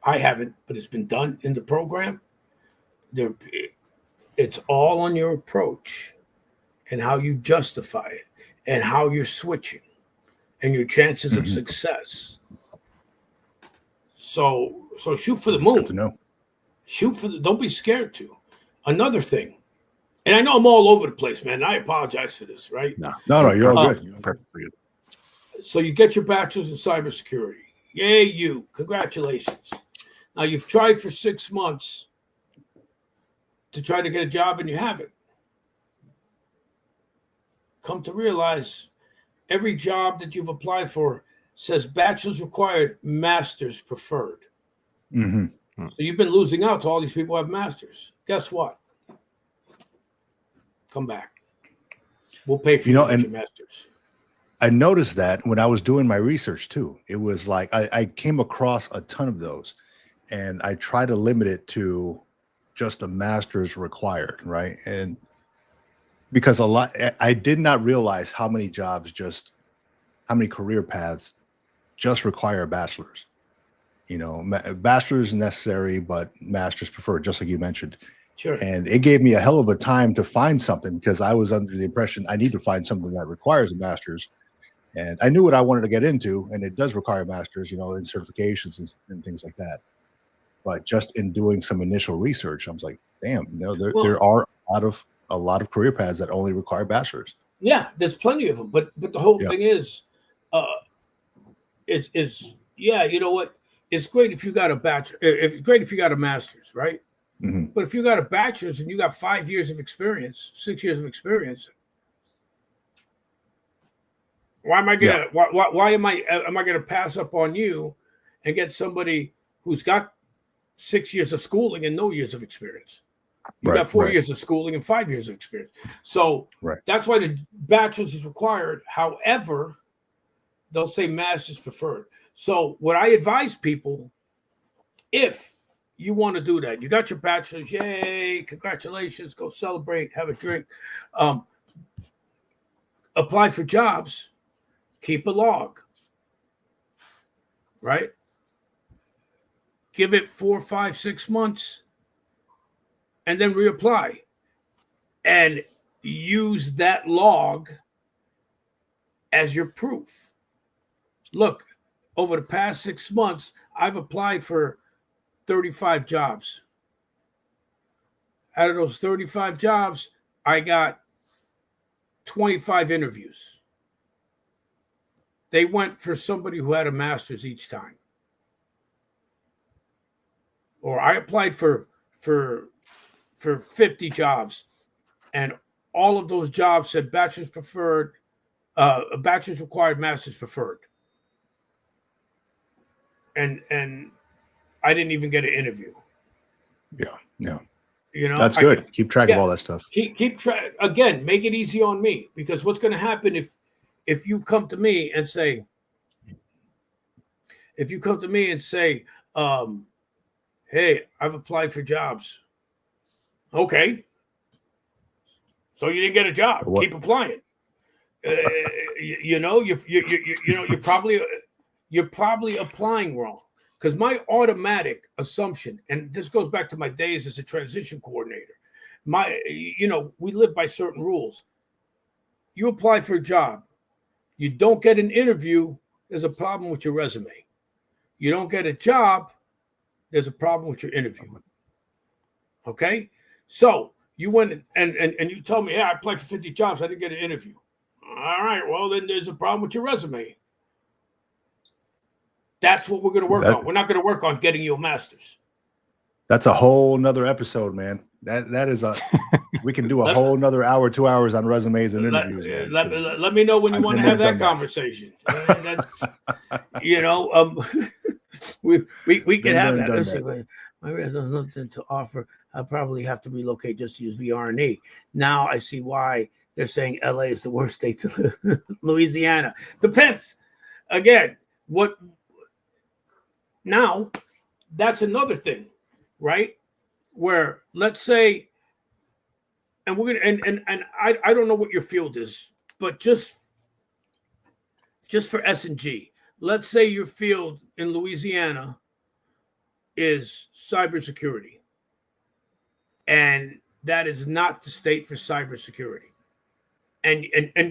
Speaker 4: I haven't, but it's been done in the program. It's all on your approach and how you justify it and how you're switching and your chances of success. So shoot for the moon.
Speaker 1: Good to know.
Speaker 4: Don't be scared to. Another thing, and I know I'm all over the place, man. I apologize for this, right?
Speaker 1: No, you're all good. You're perfectly good.
Speaker 4: So you get your bachelor's in cybersecurity. Yay, you. Congratulations. Now you've tried for 6 months to try to get a job and you haven't. Come to realize every job that you've applied for says bachelor's required, master's preferred.
Speaker 1: Mm-hmm.
Speaker 4: So you've been losing out to all these people who have masters. Guess what? Come back. We'll pay for your masters.
Speaker 1: I noticed that when I was doing my research too. It was like I came across a ton of those, and I try to limit it to just a master's required, right? And because I did not realize how many career paths just require a bachelor's. Bachelor's is necessary, but master's preferred, just like you mentioned.
Speaker 4: Sure.
Speaker 1: And it gave me a hell of a time to find something, because I was under the impression I need to find something that requires a master's. And I knew what I wanted to get into, and it does require a master's, in certifications and things like that. But just in doing some initial research, I was like, damn, there are a lot of career paths that only require bachelor's.
Speaker 4: Yeah, there's plenty of them. But the whole thing is, you know what? It's great if you got a bachelor. It's great if you got a master's, right?
Speaker 1: Mm-hmm.
Speaker 4: But if you got a bachelor's and you got 5 years of experience, 6 years of experience, why am I gonna? Yeah. Why am I gonna pass up on you and get somebody who's got 6 years of schooling and no years of experience? You got 4 years of schooling and 5 years of experience. So that's why the bachelor's is required. However, they'll say master's preferred. So what I advise people, if you want to do that, you got your bachelor's, yay, congratulations, go celebrate, have a drink, apply for jobs, keep a log, right? Give it 4, 5, 6 months, and then reapply. And use that log as your proof. Look, over the past 6 months, I've applied for 35 jobs. Out of those 35 jobs, I got 25 interviews. They went for somebody who had a master's each time. Or I applied for 50 jobs, and all of those jobs said bachelor's preferred, a bachelor's required, master's preferred. And I didn't even get an interview.
Speaker 1: Yeah.
Speaker 4: That's
Speaker 1: good. Keep track of all that stuff.
Speaker 4: Keep track. Again, make it easy on me, because what's going to happen if you come to me and say, hey, I've applied for jobs. Okay. So you didn't get a job. Keep applying. You're probably applying wrong. Because my automatic assumption, and this goes back to my days as a transition coordinator, we live by certain rules. You apply for a job, you don't get an interview, there's a problem with your resume. You don't get a job, there's a problem with your interview. Okay? So you went and you told me, yeah, I applied for 50 jobs, I didn't get an interview.
Speaker 3: All right, well, then there's a problem with your resume. That's what we're going to work on. We're not going to work on getting you a master's.
Speaker 1: That's a whole nother episode, man. That is we can do a whole nother hour, 2 hours on resumes and interviews.
Speaker 3: Let me know when you want to have that conversation. We can have that. Listen, my resume has nothing to offer. I probably have to relocate just to use VR&E. Now I see why they're saying LA is the worst state to live. Louisiana. Depends. Again, what now? That's another thing, right? Where let's say, and we're gonna and I don't know what your field is, but just for S&G, let's say your field in Louisiana is cybersecurity, and that is not the state for cybersecurity. And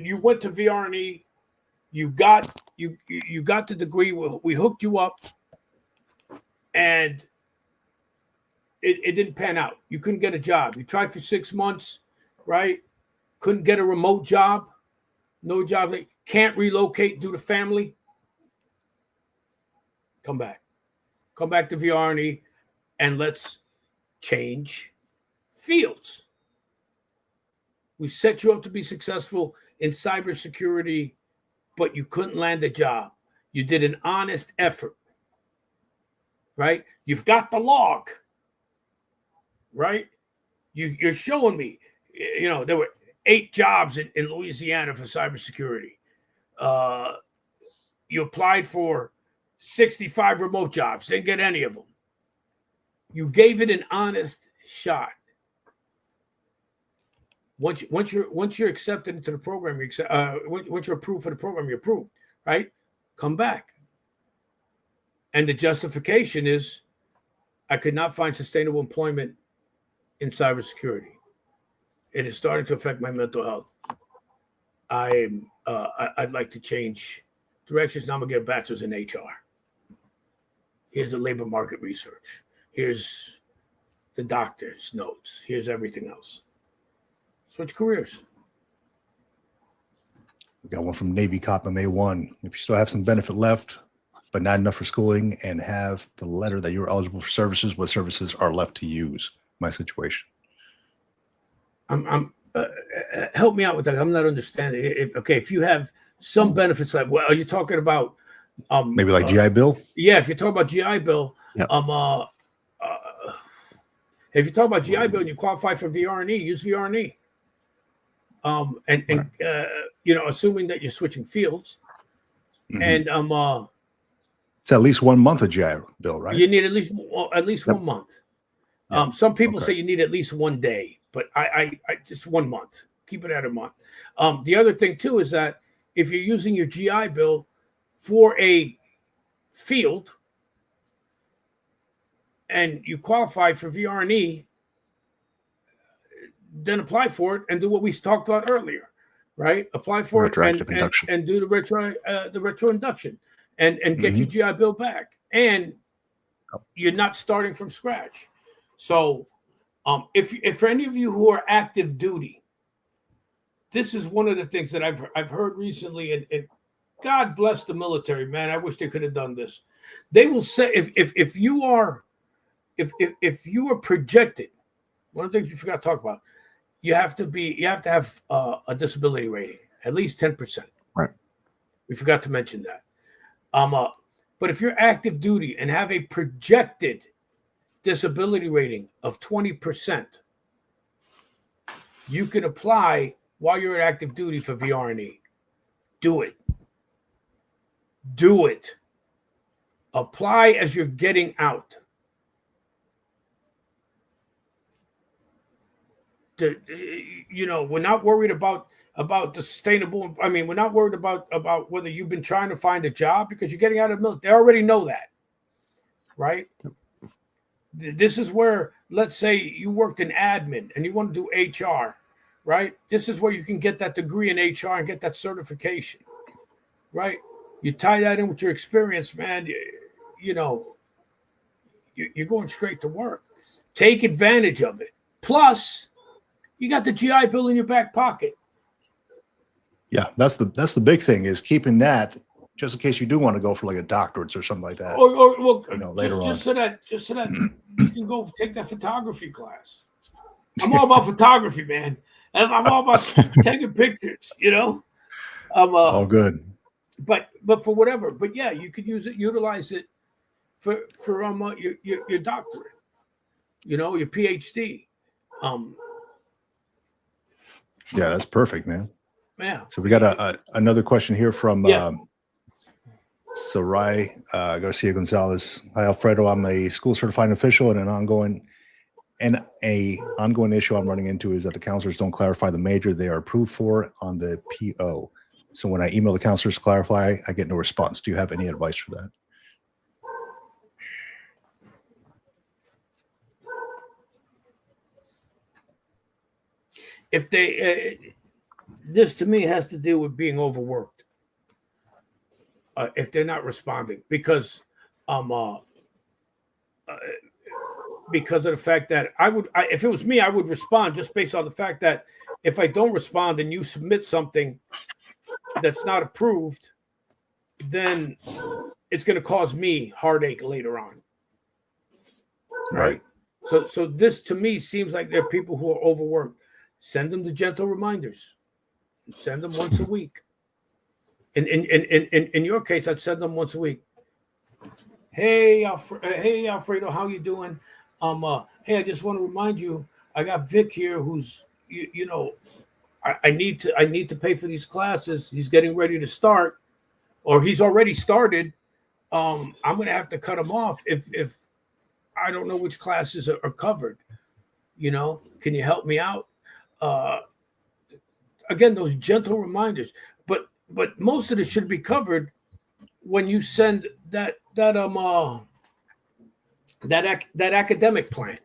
Speaker 3: you went to VR&E, you got the degree. We hooked you up, and it didn't pan out. You couldn't get a job. You tried for 6 months, right? Couldn't get a remote job. No job. Can't relocate due to family. Come back. Come back to VR&E, and let's change fields. We set you up to be successful in cybersecurity, but you couldn't land a job. You did an honest effort, right? You've got the log, right? You're showing me, there were 8 jobs in Louisiana for cybersecurity. You applied for 65 remote jobs, didn't get any of them. You gave it an honest shot. Once you're accepted into the program, once you're approved for the program, you're approved, right? Come back. And the justification is, I could not find sustainable employment in cybersecurity. It is starting to affect my mental health. I'd like to change directions. Now I'm gonna get a bachelor's in HR. Here's the labor market research. Here's the doctor's notes. Here's everything else. Switch careers.
Speaker 1: We got one from Navy Cop on May 1. If you still have some benefit left, but not enough for schooling, and have the letter that you're eligible for services, what services are left to use? My situation.
Speaker 3: Help me out with that. I'm not understanding. If you have some benefits left, well, are you talking about
Speaker 1: maybe like GI Bill?
Speaker 3: Yeah, if you're talking about GI Bill,
Speaker 2: yep.
Speaker 3: If you talk about GI Bill and you qualify for VR&E, use VR&E. Assuming that you're switching fields,
Speaker 1: Mm-hmm.
Speaker 3: and
Speaker 1: it's at least 1 month of GI Bill, right?
Speaker 3: You need at least 1 month.
Speaker 1: Yep.
Speaker 3: Some people say you need at least 1 day, but I just 1 month. Keep it at a month. The other thing too is that if you're using your GI Bill for a field and you qualify for VR&E, then apply for it and do what we talked about earlier, right? Apply for
Speaker 2: Retroactive
Speaker 3: it
Speaker 2: induction.
Speaker 3: and do the retro induction and get your GI Bill back. And you're not starting from scratch. So if for any of you who are active duty, this is one of the things that I've heard recently, and God bless the military, man. I wish they could have done this. They will say if you are projected, one of the things you forgot to talk about, you have to have a disability rating, at least 10%.
Speaker 2: Right.
Speaker 3: We forgot to mention that. But if you're active duty and have a projected disability rating of 20%, you can apply while you're at active duty for VR&E. Do it. Do it. Apply as you're getting out. We're not worried about the sustainable. I mean, we're not worried about whether you've been trying to find a job because you're getting out of the military. They already know that, right? This is where, let's say you worked in admin and you want to do HR, right? This is where you can get that degree in HR and get that certification, right? You tie that in with your experience, man. You're going straight to work. Take advantage of it. Plus, you got the GI Bill in your back pocket.
Speaker 1: Yeah, that's the big thing is keeping that just in case you do want to go for like a doctorate or something like that.
Speaker 3: Or well,
Speaker 1: Later
Speaker 3: just
Speaker 1: on.
Speaker 3: just so that you can go take that photography class. I'm all about photography, man. And I'm all about taking pictures, you know.
Speaker 1: All good.
Speaker 3: But for whatever. But yeah, you could utilize it for your doctorate, you know, your PhD.
Speaker 1: Yeah, that's perfect, man.
Speaker 3: Yeah.
Speaker 1: So we got another question here from
Speaker 3: Yeah.
Speaker 1: Sarai Garcia Gonzalez. Hi, Alfredo. I'm a school certified official, and an ongoing issue I'm running into is that the counselors don't clarify the major they are approved for on the PO. So when I email the counselors to clarify, I get no response. Do you have any advice for that?
Speaker 3: If they, this to me has to do with being overworked. If they're not responding, because of the fact that if it was me, I would respond just based on the fact that if I don't respond and you submit something that's not approved, then it's going to cause me heartache later on. Right. So this to me seems like there are people who are overworked. Send them the gentle reminders. Send them once a week. In your case, I'd send them once a week. Hey, Alfredo, how you doing? Hey, I just want to remind you, I got Vic here, who's you know, I need to pay for these classes. He's getting ready to start, or he's already started. I'm gonna have to cut him off if I don't know which classes are covered. You know, can you help me out? Again, those gentle reminders, but most of it should be covered when you send that academic plan.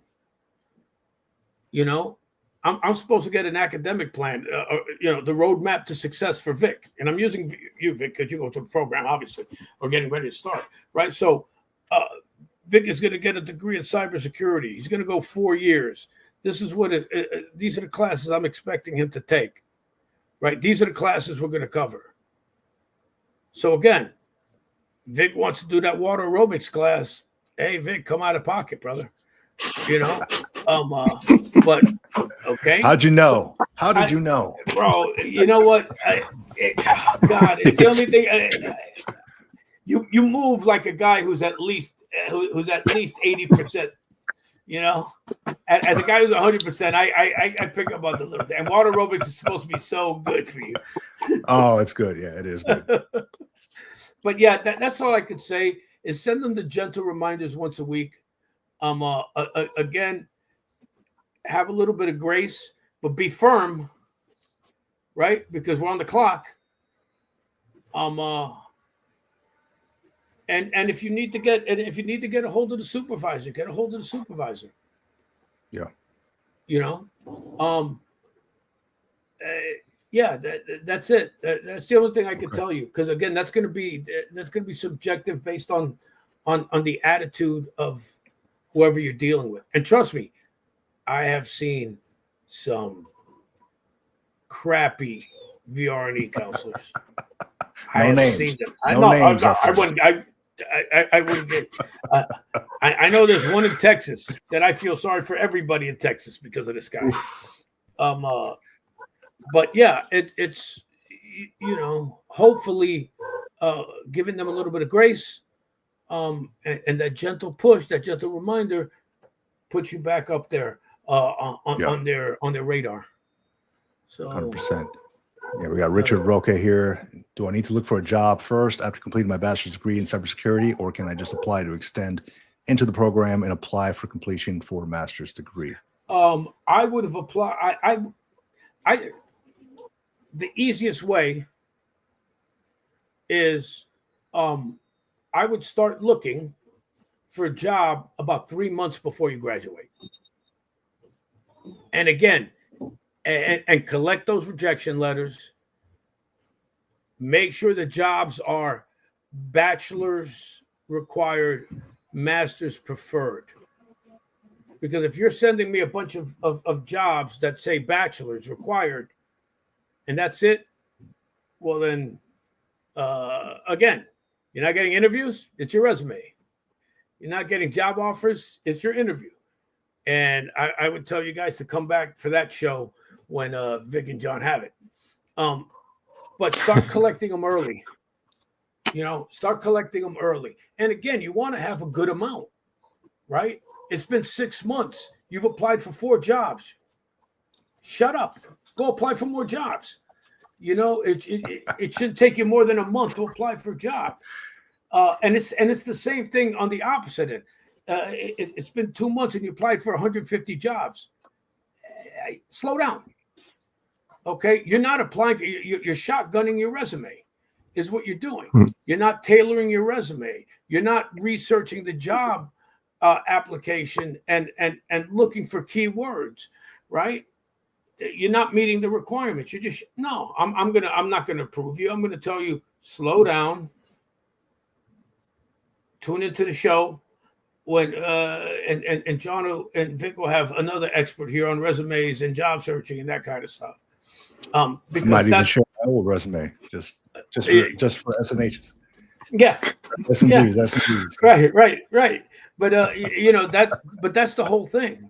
Speaker 3: You know, I'm supposed to get an academic plan, you know, the roadmap to success for Vic, and I'm using you, Vic, because you go to the program, obviously, or getting ready to start, right? So, Vic is going to get a degree in cybersecurity. He's going to go 4 years. This is what these are the classes I'm expecting him to take, right? These are the classes we're going to cover. So again, Vic wants to do that water aerobics class. Hey, Vic, come out of pocket, brother. You know, but okay.
Speaker 1: How'd you know? How did you know,
Speaker 3: bro? You know what? God, it's the only thing. You move like a guy who's at least 80%. You know, as a guy who's 100%, I pick up on the little thing. And water aerobics is supposed to be so good for you.
Speaker 1: Oh, it's good. Yeah, it is good.
Speaker 3: But yeah, that's all I could say is send them the gentle reminders once a week. Again, have a little bit of grace, but be firm, right? Because we're on the clock. And if you need to get a hold of the supervisor, get a hold of the supervisor.
Speaker 1: Yeah.
Speaker 3: You know, yeah, that's it. That's the only thing I can tell you. Because again, that's going to be subjective based on the attitude of whoever you're dealing with. And trust me, I have seen some crappy VR&E counselors. I have seen them. I wouldn't get. I know there's one in Texas that I feel sorry for everybody in Texas because of this guy. But yeah, it's you know, hopefully giving them a little bit of grace, and that gentle push, that gentle reminder, puts you back up there on their radar. So
Speaker 1: 100%. Yeah, we got Richard Roque here. Do I need to look for a job first after completing my bachelor's degree in cybersecurity, or can I just apply to extend into the program and apply for completion for a master's degree?
Speaker 3: I would have applied. I the easiest way is I would start looking for a job about 3 months before you graduate. And again, and collect those rejection letters. Make sure the jobs are bachelor's required, master's preferred. Because if you're sending me a bunch of jobs that say bachelor's required, and that's it, well then, again, you're not getting interviews, it's your resume. You're not getting job offers, it's your interview. And I would tell you guys to come back for that show when Vic and John have it. But start collecting them early. Start collecting them early. And again, you want to have a good amount, right? It's been 6 months. You've applied for 4 jobs. Shut up. Go apply for more jobs. It shouldn't take you more than a month to apply for a job. And it's the same thing on the opposite end. It's been 2 months and you applied for 150 jobs. Slow down. Okay, you're not applying. You're shotgunning your resume, is what you're doing. You're not tailoring your resume. You're not researching the job application and looking for keywords, right? You're not meeting the requirements. You're just I'm not gonna approve you. I'm gonna tell you, slow down. Tune into the show when and John and Vic will have another expert here on resumes and job searching and that kind of stuff. Because
Speaker 1: might even share my old resume just for SMHs.
Speaker 3: Yeah.
Speaker 1: SMGs, SMGs.
Speaker 3: Right. But that's the whole thing.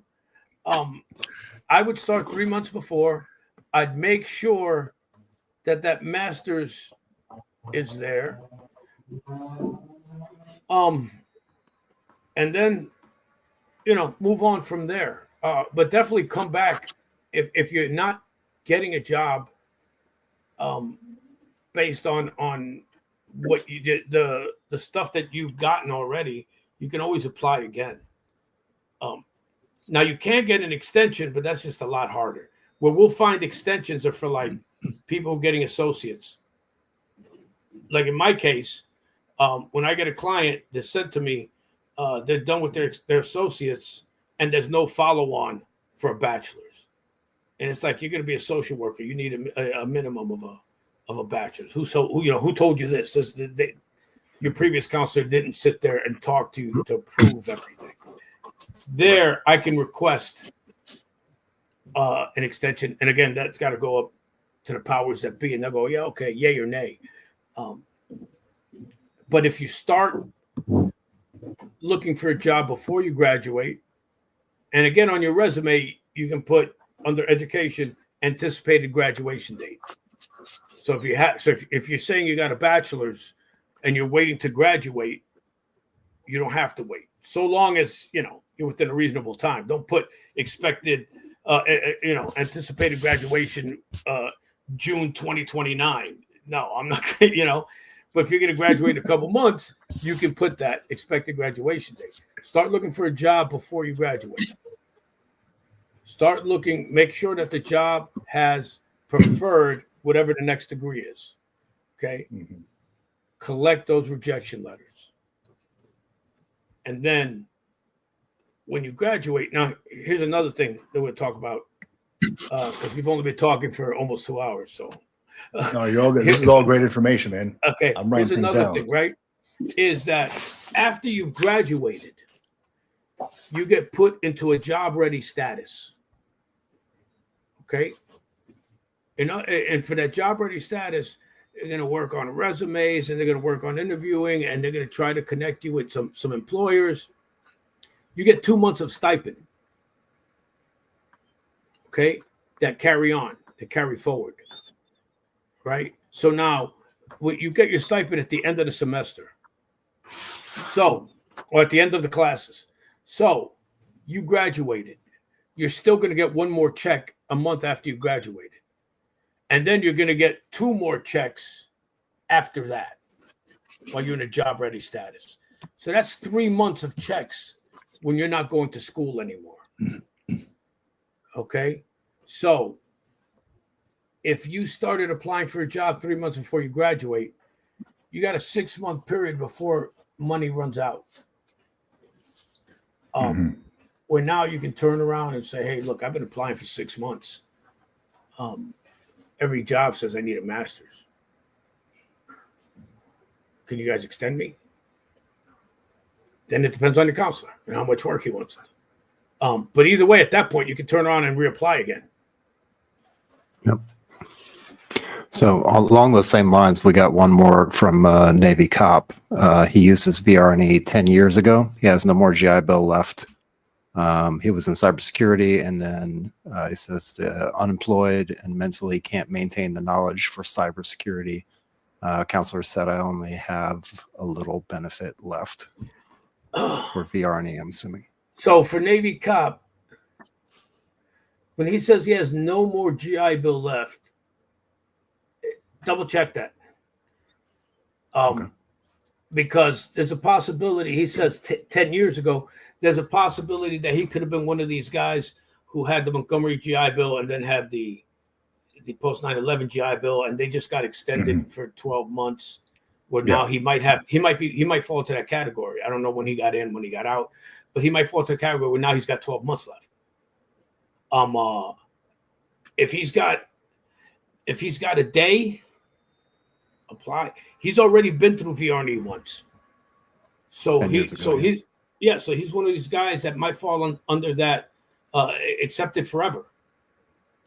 Speaker 3: I would start 3 months before. I'd make sure that master's is there. And then, move on from there. But definitely come back if you're not getting a job based on what you did, the stuff that you've gotten already, you can always apply again. Now you can get an extension, but that's just a lot harder. Where we'll find extensions are for like people getting associates. Like in my case, when I get a client that said to me, they're done with their associates and there's no follow-on for a bachelor's. And it's like, you're going to be a social worker. You need a minimum of a bachelor's. Who told you this? Your previous counselor didn't sit there and talk to you to prove everything. There, I can request an extension. And again, that's got to go up to the powers that be. And they'll go, yeah, okay, yay or nay. But if you start looking for a job before you graduate, and again, on your resume, you can put under education, anticipated graduation date. So if you're saying you got a bachelor's and you're waiting to graduate, you don't have to wait. So long as, you're within a reasonable time. Don't put expected, anticipated graduation, June 2029. No, I'm not, but if you're going to graduate in a couple months, you can put that expected graduation date. Start looking for a job before you graduate. Start looking, make sure that the job has preferred whatever the next degree is. Okay. Mm-hmm. Collect those rejection letters. And then when you graduate, now here's another thing that we'll talk about, because we've only been talking for almost 2 hours. So
Speaker 1: no, you're all good. This is all great information, man.
Speaker 3: Okay.
Speaker 1: I'm writing
Speaker 3: here's
Speaker 1: things
Speaker 3: another
Speaker 1: down.
Speaker 3: thing, right? Is that after you've graduated, you get put into a job ready status. Okay. And for that job ready status, they're going to work on resumes and they're going to work on interviewing and they're going to try to connect you with some employers. You get 2 months of stipend. Okay. That carry forward. Right. So now you get your stipend at the end of the semester. Or at the end of the classes. So you graduated. You're still going to get one more check a month after you graduated. And then you're going to get 2 more checks after that while you're in a job ready status. So that's 3 months of checks when you're not going to school anymore. Okay. So if you started applying for a job 3 months before you graduate, you got a 6-month period before money runs out. Where now you can turn around and say, hey, look, I've been applying for 6 months. Every job says I need a master's. Can you guys extend me? Then it depends on the counselor and how much work he wants. But either way, at that point, you can turn around and reapply again.
Speaker 2: Yep. So along those same lines, we got one more from Navy cop. He used his VR&E 10 years ago. He has no more GI Bill left. He was in cybersecurity, and then he says unemployed and mentally can't maintain the knowledge for cybersecurity. Counselor said, I only have a little benefit left for VR&E, I'm assuming.
Speaker 3: So for Navy cop, when he says he has no more GI Bill left, double check that.
Speaker 2: Okay.
Speaker 3: Because there's a possibility, he says 10 years ago, there's a possibility that he could have been one of these guys who had the Montgomery GI Bill and then had the post 9/11 GI Bill, and they just got extended for 12 months. Where now he might fall into that category. I don't know when he got in, when he got out, but he might fall into the category where now he's got 12 months left. If he's got a day, apply. He's already been through VR&E once, so he's one of these guys that might fall under that accepted forever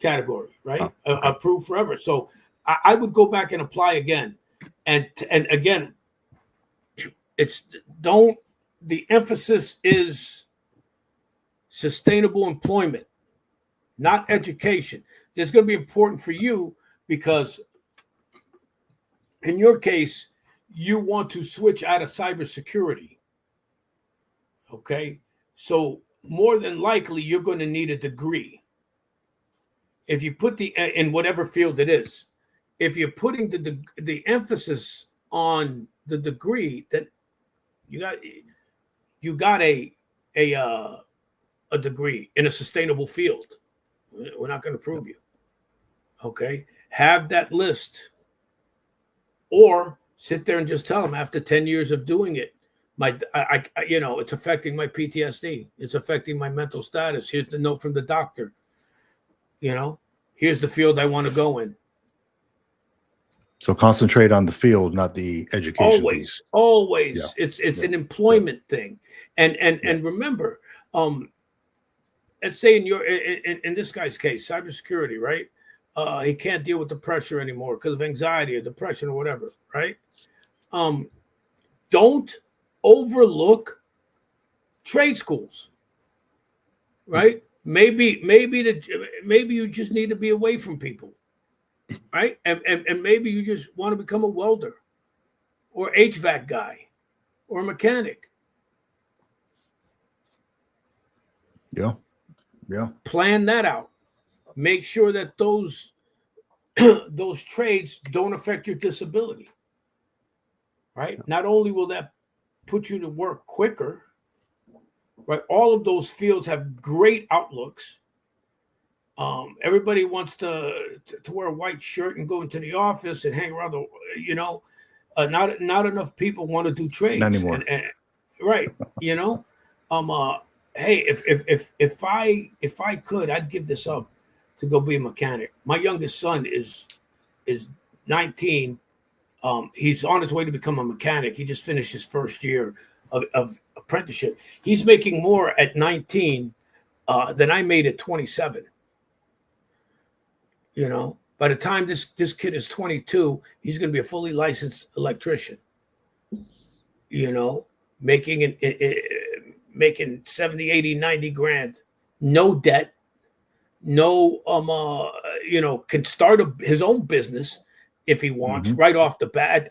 Speaker 3: category, right? Approved forever. So I would go back and apply again, and again, the emphasis is sustainable employment, not education. It's going to be important for you because in your case, you want to switch out of cybersecurity. Okay. So more than likely, you're going to need a degree. If you put in whatever field it is, if you're putting the emphasis on the degree, then you got a degree in a sustainable field. We're not going to prove you. Okay. Have that list. Or sit there and just tell them after 10 years of doing it, it's affecting my PTSD. It's affecting my mental status. Here's the note from the doctor. Here's the field I want to go in.
Speaker 1: So concentrate on the field, not the education piece.
Speaker 3: Always.
Speaker 1: Yeah.
Speaker 3: It's an employment thing. And remember, let's say in this guy's case, cybersecurity, right? He can't deal with the pressure anymore because of anxiety or depression or whatever, right? Don't overlook trade schools, right? Maybe you just need to be away from people, right? And maybe you just want to become a welder or HVAC guy or a mechanic.
Speaker 1: Yeah.
Speaker 3: Plan that out. Make sure that those trades don't affect your disability, right? Not only will that put you to work quicker, right? All of those fields have great outlooks. Everybody wants to wear a white shirt and go into the office and hang around not enough people want to do trades.
Speaker 1: Not anymore.
Speaker 3: Right. Hey, if I could, I'd give this up to go be a mechanic. My youngest son is 19. He's on his way to become a mechanic. He just finished his first year of apprenticeship. He's making more at 19 than I made at 27. By the time this kid is 22, he's going to be a fully licensed electrician. Making 70, 80, 90 grand, no debt. No, can start his own business if he wants right off the bat.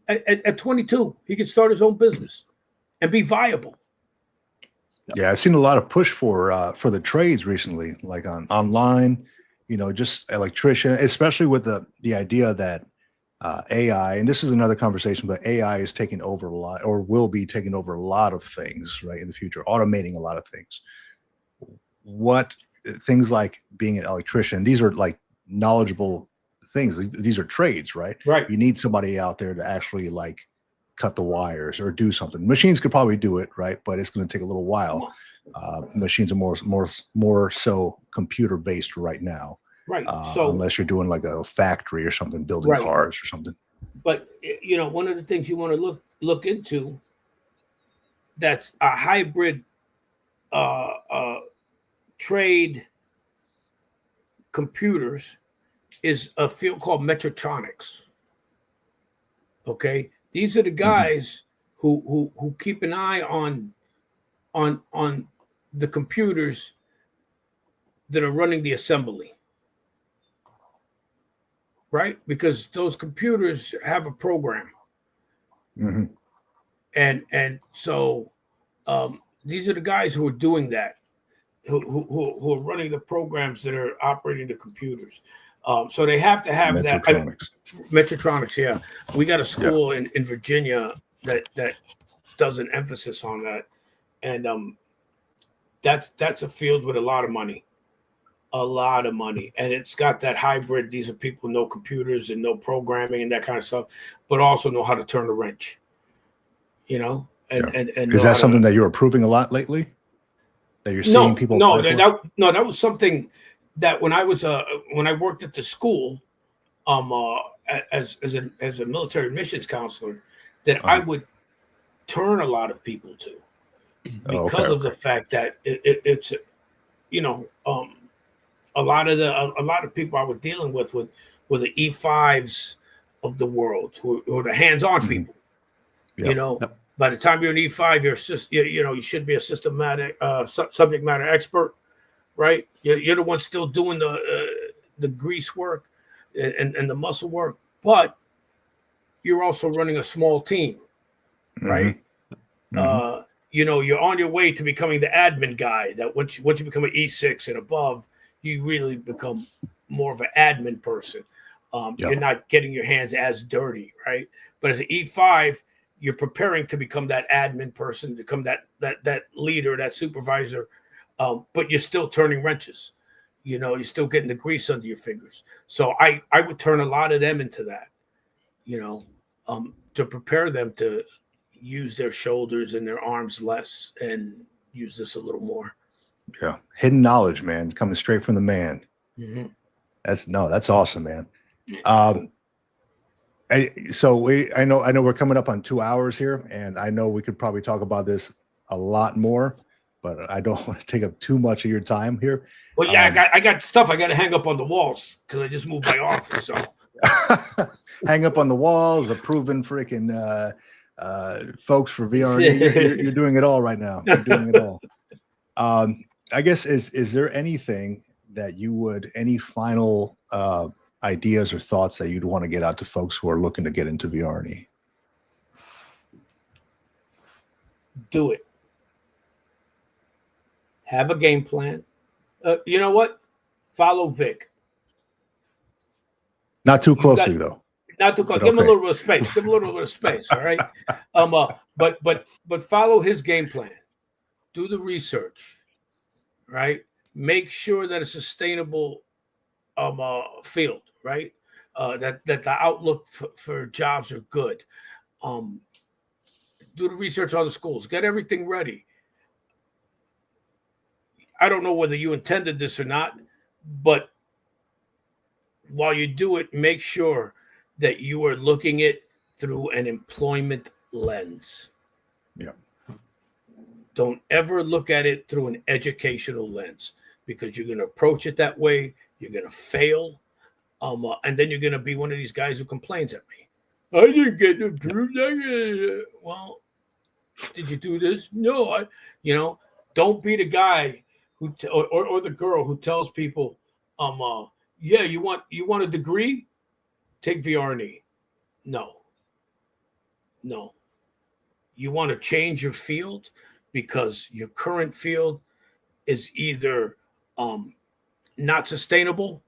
Speaker 3: At 22, he can start his own business and be viable.
Speaker 1: Yeah, I've seen a lot of push for the trades recently, like online, just electrician, especially with the idea that AI, and this is another conversation, but AI is taking over a lot, or will be taking over a lot of things, right, in the future, automating a lot of things. What things like being an electrician, these are like knowledgeable things. These are trades, right?
Speaker 3: Right.
Speaker 1: You need somebody out there to actually like cut the wires or do something. Machines could probably do it, right? But it's going to take a little while. Machines are more so computer based right now.
Speaker 3: Right.
Speaker 1: Unless you're doing like a factory or something, building cars or something.
Speaker 3: But one of the things you want to look into that's a hybrid trade computers is a field called mechatronics. Okay, these are the guys who keep an eye on the computers that are running the assembly, right? Because those computers have a program, and so these are the guys who are doing that, who are running the programs that are operating the computers. So they have to have
Speaker 1: mechatronics.
Speaker 3: Mechatronics, yeah. We got a school in Virginia that does an emphasis on that, and that's a field with a lot of money, and it's got that hybrid. These are people who know computers and know programming and that kind of stuff, but also know how to turn a wrench. You know, and
Speaker 1: is that something that you're approving a lot lately? That you're seeing people?
Speaker 3: No, that was something that when I worked at the school, as a military admissions counselor, that I would turn a lot of people to, because of the fact that it's you know, a lot of people I was dealing with were the E5s of the world, who are the hands-on people. You know, by the time you're an E5, you should be a systematic subject matter expert, right? You're the one still doing the grease work and the muscle work, but you're also running a small team, right? You're on your way to becoming the admin guy. That once you become an E6 and above, you really become more of an admin person. You're not getting your hands as dirty, right? But as an E5, you're preparing to become that admin person, to become that leader, that supervisor, but you're still turning wrenches. You know, you're still getting the grease under your fingers. So I would turn a lot of them into that, to prepare them to use their shoulders and their arms less and use this a little more.
Speaker 1: Yeah. Hidden knowledge, man, coming straight from the man. That's awesome, man. I know we're coming up on 2 hours here, and I know we could probably talk about this a lot more, but I don't want to take up too much of your time here.
Speaker 3: Well, yeah, I got stuff I got to hang up on the walls because I just moved my office. So
Speaker 1: hang up on the walls, approving freaking folks for VR&E. You're doing it all right now. You're doing it all. I guess is there anything that any final ideas or thoughts that you'd want to get out to folks who are looking to get into VR&E?
Speaker 3: Do it. Have a game plan. You know what? Follow Vic.
Speaker 1: Not too closely, though.
Speaker 3: Not too close. Give him a little bit of space. Give him a little bit of space. All right. But follow his game plan. Do the research. Right. Make sure that it's a sustainable field. Right. That the outlook for jobs are good. Do the research on the schools. Get everything ready. I don't know whether you intended this or not, but while you do it, make sure that you are looking at it through an employment lens.
Speaker 1: Yeah.
Speaker 3: Don't ever look at it through an educational lens, because you're going to approach it that way. You're going to fail. And then you're going to be one of these guys who complains at me. I didn't get approved. Well, did you do this? No. Don't be the guy who or the girl who tells people, yeah, you want a degree? Take VR&E. No. You want to change your field because your current field is either not sustainable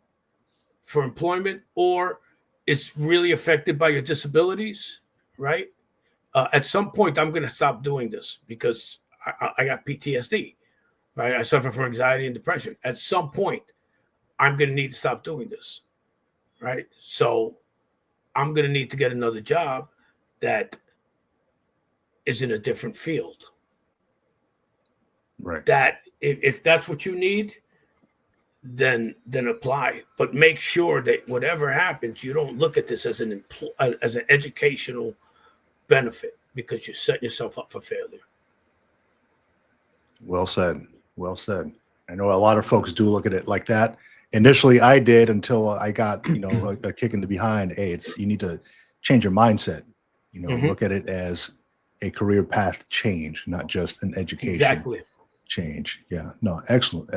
Speaker 3: for employment, or it's really affected by your disabilities, right? At some point, I'm going to stop doing this because I got PTSD, right? I suffer from anxiety and depression. At some point, I'm going to need to stop doing this, right? So I'm going to need to get another job that is in a different field.
Speaker 1: Right.
Speaker 3: That if that's what you need, then apply. But make sure that whatever happens, you don't look at this as an educational benefit, because you're setting yourself up for failure.
Speaker 1: Well said. Well said. I know a lot of folks do look at it like that. initially I did until I got, a kick in the behind. Hey, you need to change your mindset, look at it as a career path change, not just an education change. Yeah, no, excellent.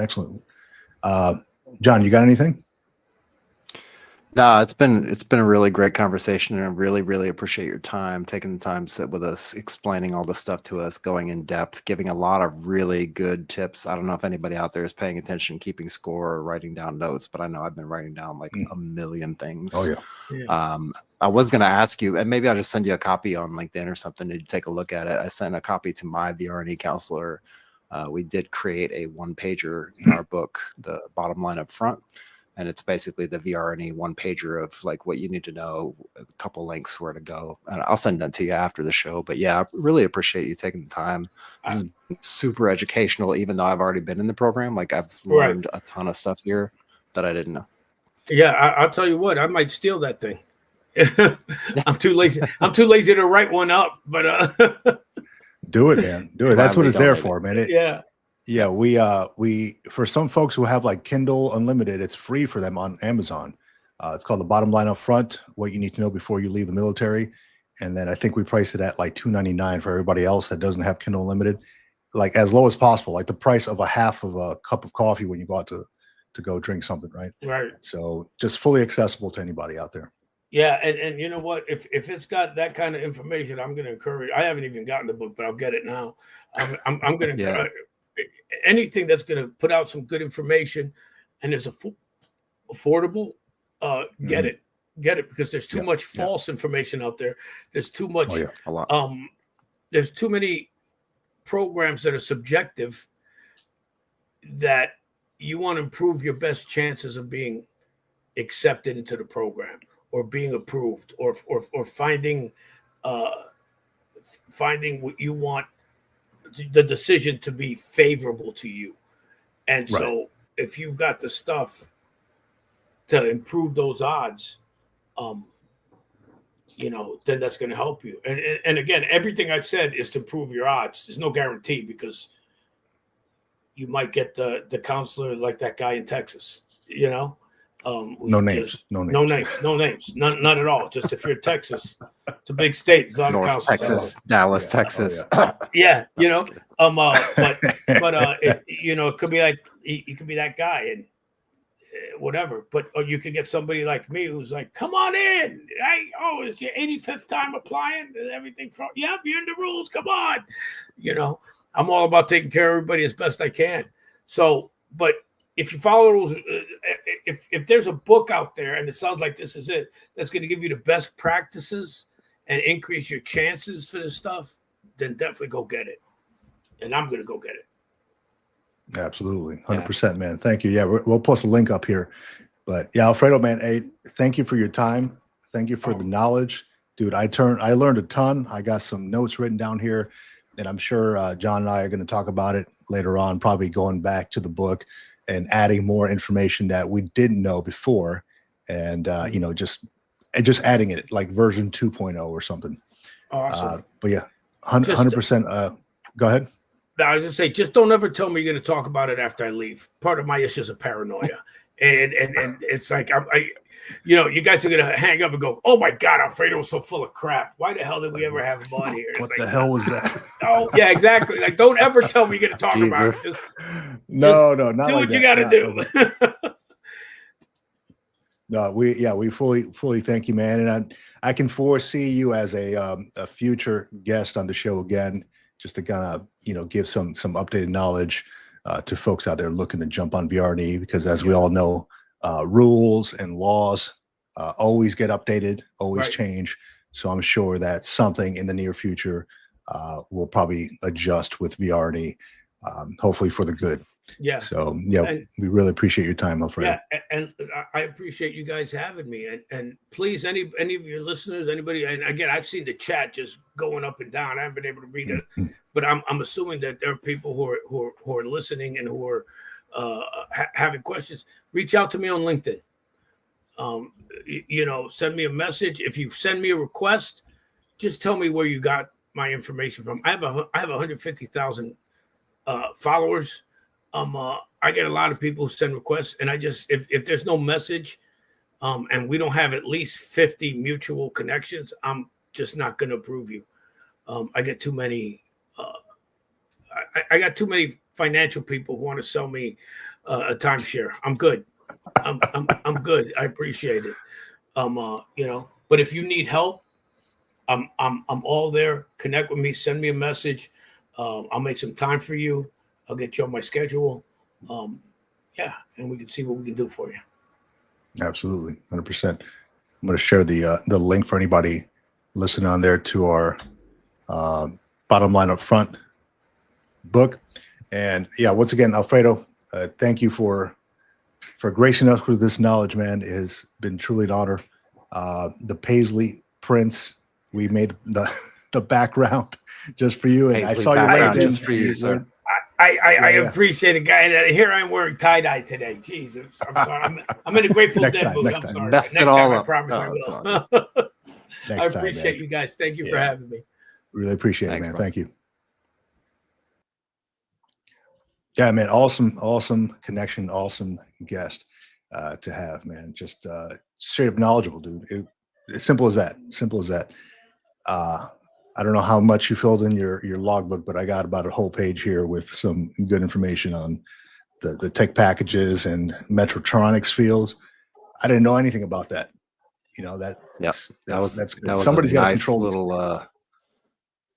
Speaker 1: John, you got anything?
Speaker 2: No, it's been a really great conversation, and I really, really appreciate your time, taking the time to sit with us, explaining all this stuff to us, going in depth, giving a lot of really good tips. I don't know if anybody out there is paying attention, keeping score, or writing down notes, but I know I've been writing down like a million things.
Speaker 1: Oh
Speaker 3: Yeah.
Speaker 2: I was going to ask you, and maybe I'll just send you a copy on LinkedIn or something to take a look at it. I sent a copy to my VR&E counselor. We did create a one-pager in our book, The Bottom Line Up Front. And it's basically the VR&E one pager of like what you need to know, a couple links where to go. And I'll send that to you after the show. But yeah, I really appreciate you taking the time. This is super educational, even though I've already been in the program. Like I've learned a ton of stuff here that I didn't know.
Speaker 3: Yeah, I'll tell you what, I might steal that thing. I'm too lazy. I'm too lazy to write one up, but
Speaker 1: do it, man. Do it. That's what it's there for, man. Yeah, we for some folks who have like Kindle Unlimited, it's free for them on Amazon. It's called The Bottom Line Up Front, what you need to know before you leave the military. And then I think we priced it at like $2.99 for everybody else that doesn't have Kindle Unlimited, like as low as possible, like the price of a half of a cup of coffee when you go out to go drink something, right?
Speaker 3: Right.
Speaker 1: So just fully accessible to anybody out there.
Speaker 3: Yeah, and you know what? If it's got that kind of information, I'm going to encourage. I haven't even gotten the book, but I'll get it now. I'm going to encourage anything that's going to put out some good information and is affordable. Get it because there's too much false information out there. There's too much.
Speaker 2: A lot.
Speaker 3: There's too many programs that are subjective that you want to improve your best chances of being accepted into the program or being approved or finding what you want, the decision to be favorable to you. And so if you've got the stuff to improve those odds, then that's going to help you. And again, everything I've said is to improve your odds. There's no guarantee because you might get the counselor like that guy in Texas,
Speaker 1: No names.
Speaker 3: None at all. Just if you're in Texas, it's a big state. It's not
Speaker 2: North Texas, Dallas, Texas.
Speaker 3: But it could be like he could be that guy and whatever. But or you could get somebody like me who's like, "Come on in! It's your 85th time applying and everything from you're in the rules. Come on!" I'm all about taking care of everybody as best I can. So, but if you follow rules, if there's a book out there and it sounds like this is it, that's going to give you the best practices and increase your chances for this stuff, then definitely go get it. And I'm going to go get it.
Speaker 1: Absolutely. 100%, man. Thank you. Yeah, we'll post a link up here. But yeah, Alfredo, man, hey, thank you for your time. Thank you for the knowledge. Dude, I learned a ton. I got some notes written down here, and I'm sure John and I are going to talk about it later on, probably going back to the book and adding more information that we didn't know before. And, just adding it like version 2.0 or something.
Speaker 3: Awesome.
Speaker 1: But yeah, 100%. Go ahead.
Speaker 3: I was just say, just don't ever tell me you're going to talk about it after I leave. Part of my issue is a paranoia. And it's like, you guys are going to hang up and go, "Oh my God, Alfredo was so full of crap. Why the hell did we ever have him on here?"
Speaker 1: What the hell was that?
Speaker 3: Oh yeah, exactly. Like, don't ever tell me you're going to talk about it.
Speaker 1: Not
Speaker 3: do
Speaker 1: like
Speaker 3: what
Speaker 1: that.
Speaker 3: you got to do.
Speaker 1: No, we fully thank you, man. And I can foresee you as a future guest on the show again, just to kind of, give some updated knowledge to folks out there looking to jump on VR&E, because as we all know, rules and laws always get updated, always change. So I'm sure that something in the near future will probably adjust with VR&E, hopefully for the good.
Speaker 3: Yeah.
Speaker 1: So we really appreciate your time, Alfredo.
Speaker 3: Yeah, and I appreciate you guys having me. And please, any of your listeners, anybody, and again, I've seen the chat just going up and down. I haven't been able to read it, but I'm assuming that there are people who are listening and who are having questions. Reach out to me on LinkedIn. Send me a message. If you send me a request, just tell me where you got my information from. I have 150,000 followers. I get a lot of people who send requests, and I just if there's no message, and we don't have at least 50 mutual connections, I'm just not going to approve you. I get too many. I got too many financial people who want to sell me a timeshare. I'm good. I'm good. I appreciate it. You know, but if you need help, I'm all there. Connect with me. Send me a message. I'll make some time for you. I'll get you on my schedule. Yeah, and we can see what we can do for you.
Speaker 1: Absolutely, 100%. I'm going to share the link for anybody listening on there to our bottom line up front book. And yeah, once again, Alfredo, thank you for gracing us with this knowledge, man. It has been truly an honor. The Paisley prints, we made the background just for you, and
Speaker 2: Paisley
Speaker 1: I saw your
Speaker 2: background
Speaker 1: LinkedIn.
Speaker 2: just for you, sir.
Speaker 3: I appreciate it, guy. And here I'm wearing tie-dye today. Jesus, I'm sorry. I'm in a Grateful Dead mood. I'm sorry.
Speaker 2: Mess it all up.
Speaker 3: I promise I will. I appreciate you guys. Thank you for having me.
Speaker 1: Really appreciate
Speaker 2: Thanks,
Speaker 1: it, man.
Speaker 2: bro.
Speaker 1: Thank you. Yeah, man. Awesome connection. Awesome guest to have, man. Just straight up knowledgeable, dude. It's simple as that. Simple as that. I don't know how much you filled in your logbook, but I got about a whole page here with some good information on the tech packages and mechatronics fields. I didn't know anything about that. You know, that's good. Somebody's got to control this.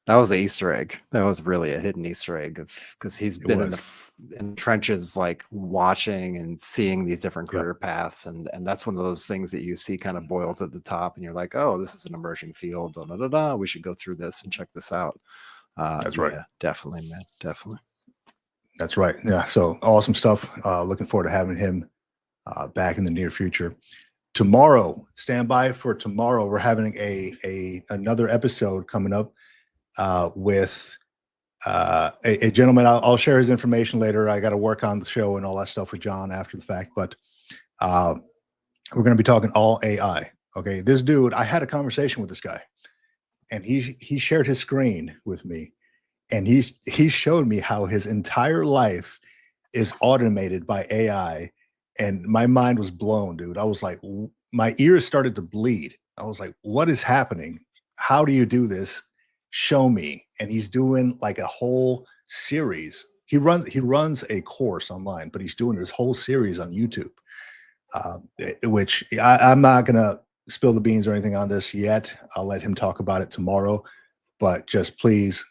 Speaker 2: That was an Easter egg. That was really a hidden Easter egg because he's been in the trenches, like watching and seeing these different career paths, and that's one of those things that you see kind of boiled at the top, and you're like, oh, this is an emerging field. We should go through this and check this out.
Speaker 1: That's right.
Speaker 2: Yeah, definitely, man. Definitely.
Speaker 1: That's right. Yeah. So awesome stuff. Looking forward to having him back in the near future. Tomorrow, stand by for tomorrow. We're having another episode coming up with a gentleman. I'll share his information later. I got to work on the show and all that stuff with John after the fact, but we're going to be talking all AI. Okay. This dude, I had a conversation with this guy, and he shared his screen with me, and he showed me how his entire life is automated by AI. And my mind was blown, dude. I was like, my ears started to bleed. I was like, what is happening? How do you do this? Show me. And he's doing like a whole series. He runs a course online, but he's doing this whole series on YouTube, which I'm not going to spill the beans or anything on this yet. I'll let him talk about it tomorrow, but just please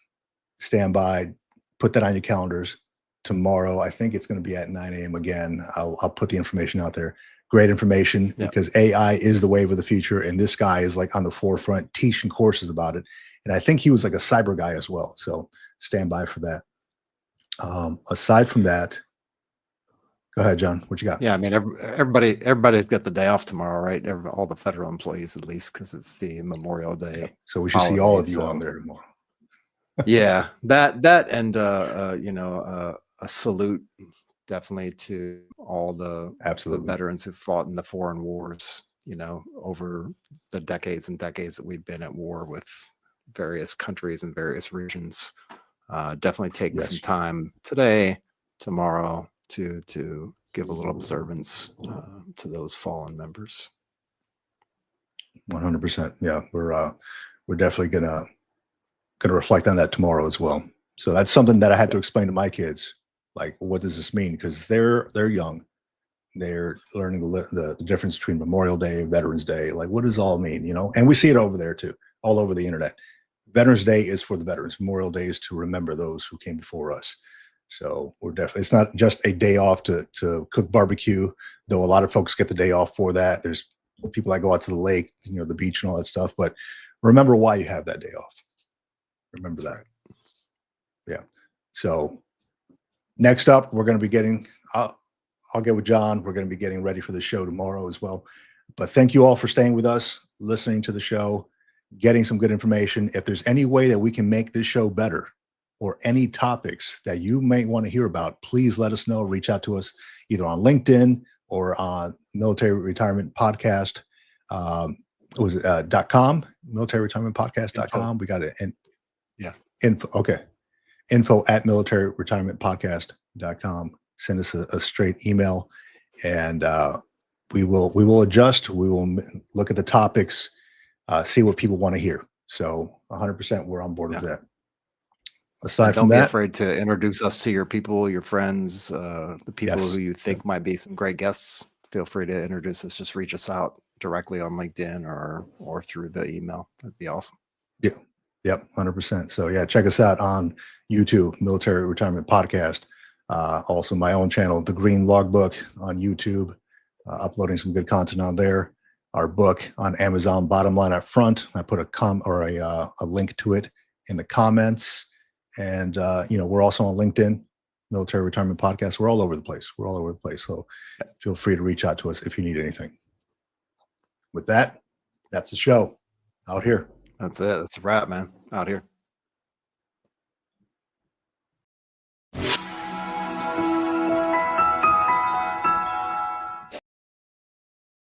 Speaker 1: stand by, put that on your calendars. Tomorrow, I think it's going to be at 9 a.m. again. I'll put the information out there. Great information, because AI is the wave of the future, and this guy is like on the forefront teaching courses about it. And I think he was like a cyber guy as well. So stand by for that. Aside from that, go ahead, John. What you got?
Speaker 2: Yeah, I mean, everybody's got the day off tomorrow, right? All the federal employees, at least, because it's the Memorial Day.
Speaker 1: So we should see all of you on there tomorrow.
Speaker 2: Yeah, that and a salute definitely to all the veterans who fought in the foreign wars, over the decades and decades that we've been at war with various countries and various regions. Definitely take some time today, tomorrow to give a little observance to those fallen members.
Speaker 1: 100%. Yeah, we're definitely gonna reflect on that tomorrow as well. So that's something that I had to explain to my kids. Like, what does this mean? Because they're young, they're learning the difference between Memorial Day, Veterans Day. Like, what does it all mean? And we see it over there too, all over the internet. Veterans Day is for the veterans. Memorial Day is to remember those who came before us. So it's not just a day off to cook barbecue, though a lot of folks get the day off for that. There's people that go out to the lake, the beach and all that stuff. But remember why you have that day off. Remember that. Yeah. So next up, we're going to be getting, I'll get with John. We're going to be getting ready for the show tomorrow as well. But thank you all for staying with us, listening to the show, getting some good information. If there's any way that we can make this show better, or any topics that you may want to hear about, please let us know. Reach out to us either on LinkedIn or on Military Retirement Podcast. Was it .com? Military Retirement Podcast.com. We got it. And info at military retirement podcast.com. send us a straight email, and we will adjust. We will look at the topics, see what people want to hear. So 100% we're on board with that. Aside
Speaker 2: don't
Speaker 1: from
Speaker 2: be
Speaker 1: that,
Speaker 2: afraid to introduce us to your people, your friends, the people
Speaker 1: Yes.
Speaker 2: who you think might be some great guests. Feel free to introduce us. Just reach us out directly on LinkedIn or through the email. That'd be awesome.
Speaker 1: Yep, 100%. So yeah, check us out on YouTube, Military Retirement Podcast. Also my own channel, The Green Logbook on YouTube, uploading some good content on there. Our book on Amazon, Bottom Line Up Front. I put a link to it in the comments. And we're also on LinkedIn, Military Retirement Podcast. We're all over the place. So feel free to reach out to us if you need anything. With that, that's the show out here.
Speaker 2: That's it. That's a wrap, man. Out here.